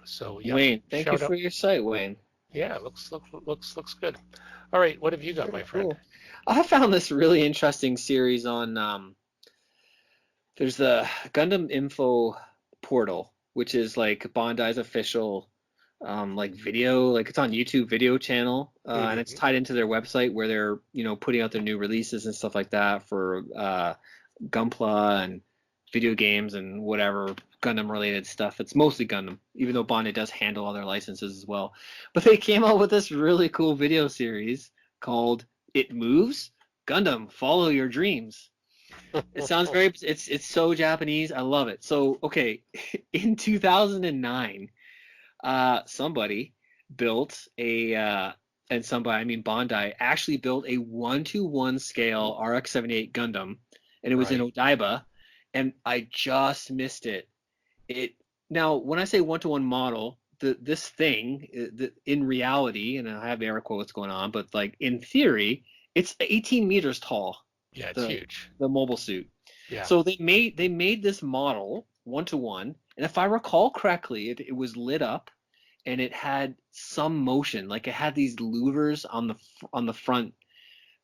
So yeah.
Wayne, thank you for your site, Wayne.
Yeah, looks good. All right, what have you got, my friend?
Cool. I found this really interesting series on. There's the Gundam Info portal, which is like Bandai's official like video, like it's on YouTube video channel, and it's tied into their website where they're putting out their new releases and stuff like that for Gunpla and video games and whatever Gundam related stuff. It's mostly Gundam, even though Bandai does handle other licenses as well. But they came out with this really cool video series called It Moves Gundam Follow Your Dreams. It sounds it's so Japanese. I love it. So, okay, in 2009, somebody built and somebody, I mean Bandai, actually built a 1:1 scale RX-78 Gundam, and it was in Odaiba, and I just missed it. Now, when I say 1:1 model, this thing, in reality, and I have air quotes going on, but like in theory, it's 18 meters tall.
Yeah, it's huge.
The mobile suit.
Yeah.
So they made this model 1:1, and if I recall correctly, it was lit up, and it had some motion, like it had these louvers on the front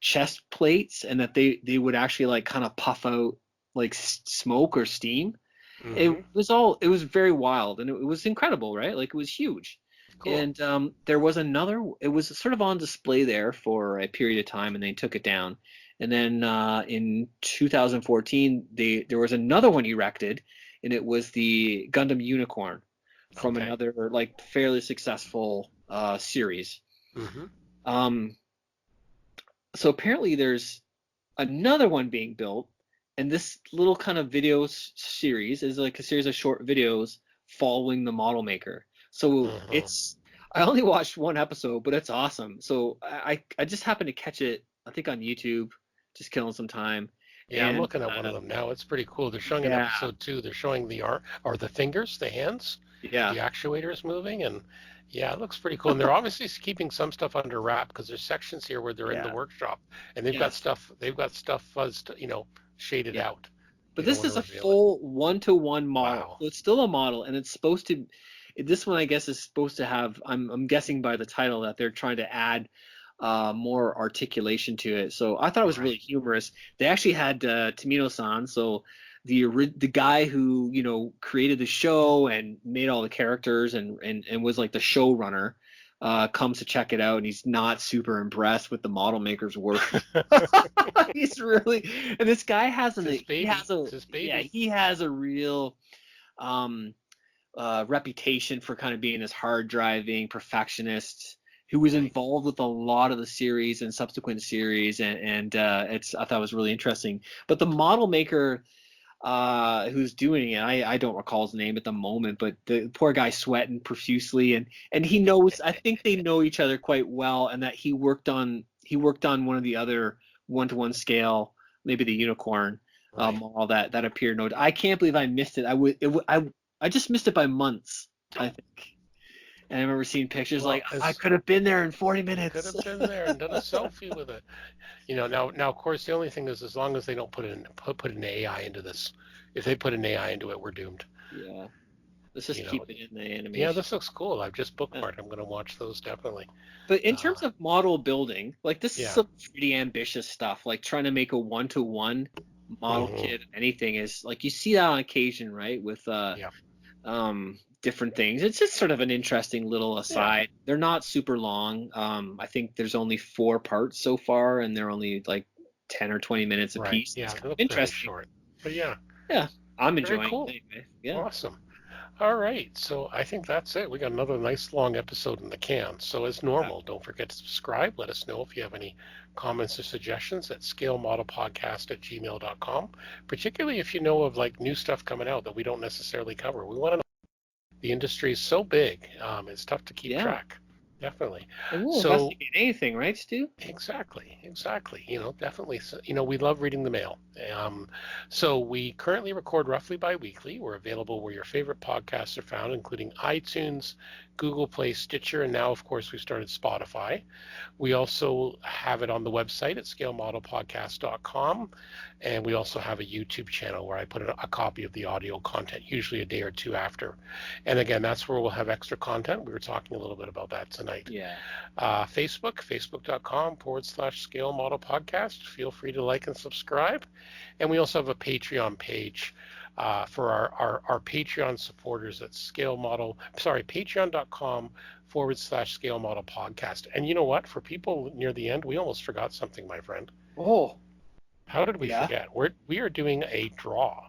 chest plates, and that they would actually like kind of puff out like smoke or steam. It was very wild, and it was incredible, right? Like it was huge. Cool. And there was it was sort of on display there for a period of time, and they took it down. And then in 2014, there was another one erected, and it was the Gundam Unicorn from another like fairly successful series. So apparently there's another one being built, and this little kind of video series is like a series of short videos following the model maker. So I only watched one episode, but it's awesome. So I just happened to catch it, I think on YouTube, just killing some time.
Yeah, I'm
And
looking at one of them now. It's pretty cool. They're showing in
yeah,
episode 2. They're showing the arm or the fingers, the hands, with
yeah,
the actuators moving, and yeah, it looks pretty cool. And they're obviously keeping some stuff under wrap because there's sections here where they're in the
yeah,
workshop and they've got
yes,
stuff. They've got stuff fuzzed, shaded
yeah.
out.
But
They don't
this
want to
is a
reveal it.
full one-to-one model.
Wow.
So it's still a model, and it's supposed to. This one, I guess, is supposed to have. I'm guessing by the title that they're trying to add more articulation to it. So I thought it was really
Right.
humorous. They actually had Tomino-san, so the guy who created the show and made all the characters and was like the showrunner. Comes to check it out, and he's not super impressed with the model maker's work. He's really, and this guy has
It's his baby. It's his
yeah,
baby.
he has a real um reputation for kind of being this hard driving perfectionist who was
Right.
involved with a lot of the series and subsequent series, and it's I thought it was really interesting. But the model maker who's doing it, I don't recall his name at the moment, but the poor guy sweating profusely, and he knows, I think they know each other quite well, and that he worked on one of the other one-to-one scale, maybe the unicorn
Right.
model that appeared. No, I can't believe I missed it. I just missed it by months, I think. And I remember seeing pictures
Well,
like I could have been there in 40
could
minutes.
have been there and done a selfie with it. Now of course the only thing is as long as they don't put an AI into this. If they put an AI into it, we're doomed.
Yeah, let's just
You know.
keep it in the animation.
Yeah, this looks cool. I've just
Yeah.
bookmarked. I'm going to watch those definitely.
But in terms of model building, like this is
Yeah.
some pretty ambitious stuff. Like trying to make a one-to-one model kit of anything is like you see that on occasion, right? With
Yeah.
different things. It's just sort of an interesting little aside. They're not super long. I think there's only 4 parts so far, and they're only like 10 or 20 minutes a
Right.
piece.
Yeah,
It's
they
kind of
look very
interesting.
short. But yeah,
Yeah, I'm
very
enjoying
cool.
it anyway. Yeah.
Awesome. All right. So I think that's it. We got another nice long episode in the can. So as normal, don't forget to subscribe. Let us know if you have any comments or suggestions at scalemodelpodcast@gmail.com, particularly if you know of like new stuff coming out that we don't necessarily cover. We want to know. The industry is so big. It's tough to keep track. Definitely.
And we'll
So
investigate anything, right, Stu?
exactly. Definitely. So, we love reading the mail. So we currently record roughly bi-weekly. We're available where your favorite podcasts are found, including iTunes, Google Play, Stitcher, and now, of course, we started Spotify. We also have it on the website at scalemodelpodcast.com, and we also have a YouTube channel where I put a copy of the audio content, usually a day or two after. And again, that's where we'll have extra content. We were talking a little bit about that tonight.
Yeah.
Facebook.com/Scale Model Podcast. Feel free to like and subscribe. And we also have a Patreon page for our Patreon supporters at patreon.com/Scale Model Podcast. And you know what? For people near the end, we almost forgot something, my friend.
Oh.
How did we forget? We are doing a draw.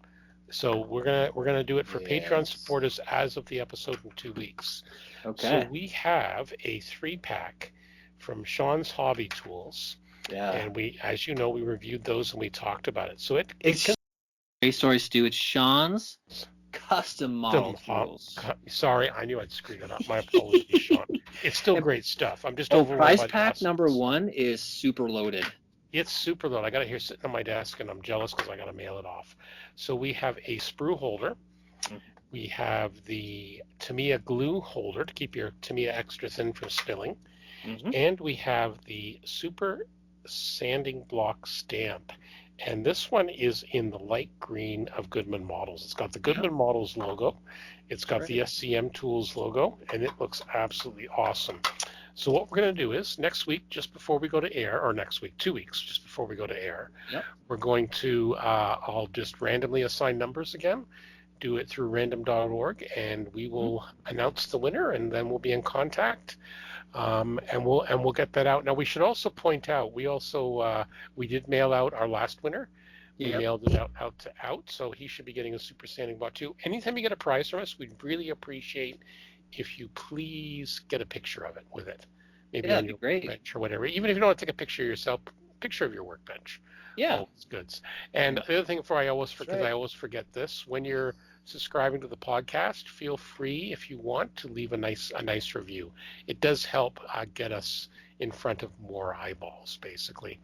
So we're gonna do it for Patreon supporters as of the episode in 2 weeks.
Okay.
So we have a 3-pack from Sean's Hobby Tools.
Yeah.
And as you know, we reviewed those and we talked about it. So
it's sorry, Stu. It's Sean's custom model tools.
Sorry, I knew I'd screwed it up. My apologies, Sean. It's still great stuff. I'm just overwhelmed.
Prize pack number 1 is super loaded.
It's super loaded. I got it here sitting on my desk, and I'm jealous because I got to mail it off. So we have a sprue holder. We have the Tamiya glue holder to keep your Tamiya extras in from spilling. And we have the super sanding block stamp. And this one is in the light green of Goodman Models. It's got the Goodman Models logo. It's got the SCM Tools logo, and it looks absolutely awesome. So what we're going to do is next week, just before we go to air, or next week, 2 weeks, just before we go to air, we're going to, I'll just randomly assign numbers again, do it through random.org, and we will announce the winner, and then we'll be in contact. And we'll get that out. Now we should also point out we did mail out our last winner. We mailed it out, so he should be getting a super sanding bot too. Anytime you get a prize from us, we'd really appreciate if you please get a picture of it with it, maybe on your workbench or whatever. Even if you don't want to take a picture of yourself, picture of your workbench.
Yeah,
it's good. And the other thing because I always forget this, when you're subscribing to the podcast, feel free if you want to leave a nice review. It does help get us in front of more eyeballs, basically.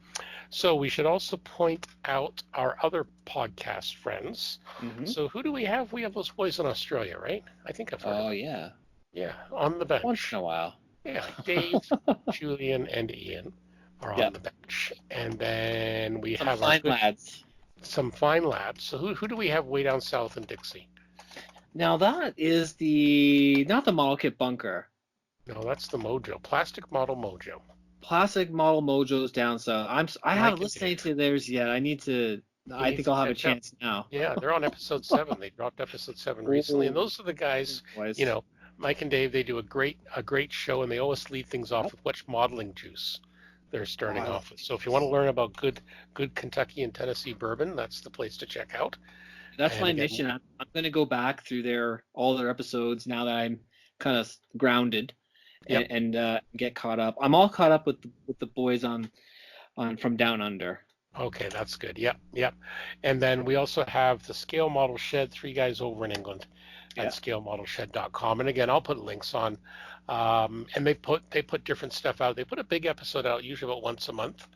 So we should also point out our other podcast friends.
Mm-hmm.
So who do we have? We have those boys in Australia, right? I think I've heard of
Oh,
them.
yeah.
Yeah, on the
Once in
bench.
a while.
Yeah, Dave, Julian, and Ian are on
Yep.
the bench. And then we
Some
have our
fine
good,
lads.
some fine lads. So who do we have way down south in Dixie?
Now that is not the model kit bunker.
No, that's the Mojo, Plastic Model Mojo.
Plastic model Mojo's down south. I
Mike
haven't
and
listened
Dave.
to theirs yet. I need to. I
need
think
to
I'll have a
catch up.
chance now.
Yeah, they're on episode 7. They dropped episode 7 recently, and
Oh,
those are the guys,
boys.
you know, Mike and Dave. They do a great show, and they always lead things off
Yep.
with which modeling juice they're starting
I
off
like
with. So if you want to learn about good Kentucky and Tennessee bourbon, that's the place to check out.
That's
And
my
again,
mission. I'm going to go back through all their episodes now that I'm kind of grounded
Yep.
and get caught up. I'm all caught up with the boys on from down under.
Okay, that's good. Yep. And then we also have the Scale Model Shed, 3 guys over in England at scalemodelShed.com. And again, I'll put links on. And they put different stuff out. They put a big episode out usually about once a month,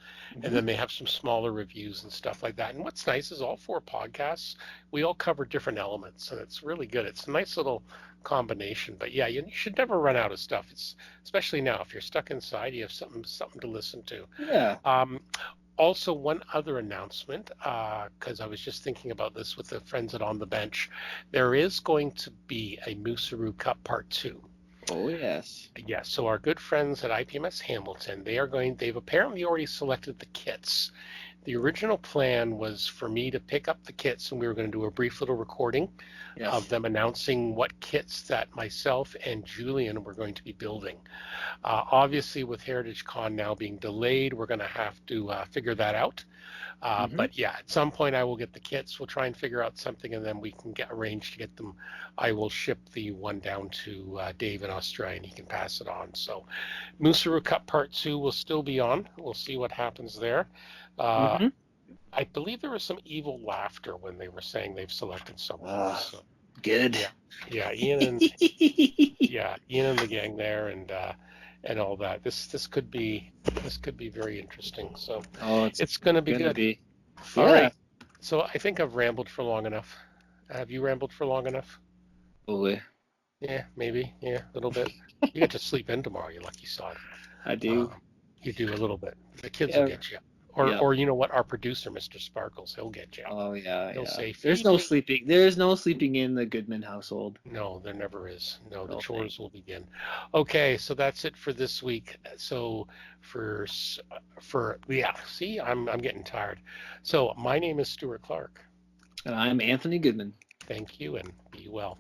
and then they have some smaller reviews and stuff like that. And what's nice is all 4 podcasts, we all cover different elements, and it's really good. It's a nice little combination. But yeah, you should never run out of stuff. It's especially now if you're stuck inside, you have something to listen to.
Yeah.
Also, one other announcement, because I was just thinking about this with the friends at On the Bench, there is going to be a Moosearoo Cup Part 2.
Oh, yes.
Yes, so our good friends at IPMS Hamilton, they've apparently already selected the kits. The original plan was for me to pick up the kits, and we were going to do a brief little recording of them announcing what kits that myself and Julian were going to be building. Obviously, with Heritage Con now being delayed, we're going to have to figure that out. But yeah, at some point I will get the kits. We'll try and figure out something, and then we can get arranged to get them. I will ship the one down to Dave in Australia, and he can pass it on. So Moosearoo Cup Part 2 will still be on. We'll see what happens there. I believe there was some evil laughter when they were saying they've selected someone. So,
good.
Yeah, Ian and the gang there, and all that. This could be very interesting. So it's going to be good. All right. So I think I've rambled for long enough. Have you rambled for long enough?
Probably.
Yeah, maybe. Yeah, a little bit. You get to sleep in tomorrow, you lucky sod.
I do.
You do a little bit. The kids will get you. Or you know what? Our producer, Mr. Sparkles, he'll get you.
Oh yeah.
He'll say,
"There's no sleeping. There's no sleeping in the Goodman household."
No, there never is. No, the chores will begin. Okay, so that's it for this week. So see, I'm getting tired. So my name is Stuart Clark.
And I'm Anthony Goodman.
Thank you, and be well.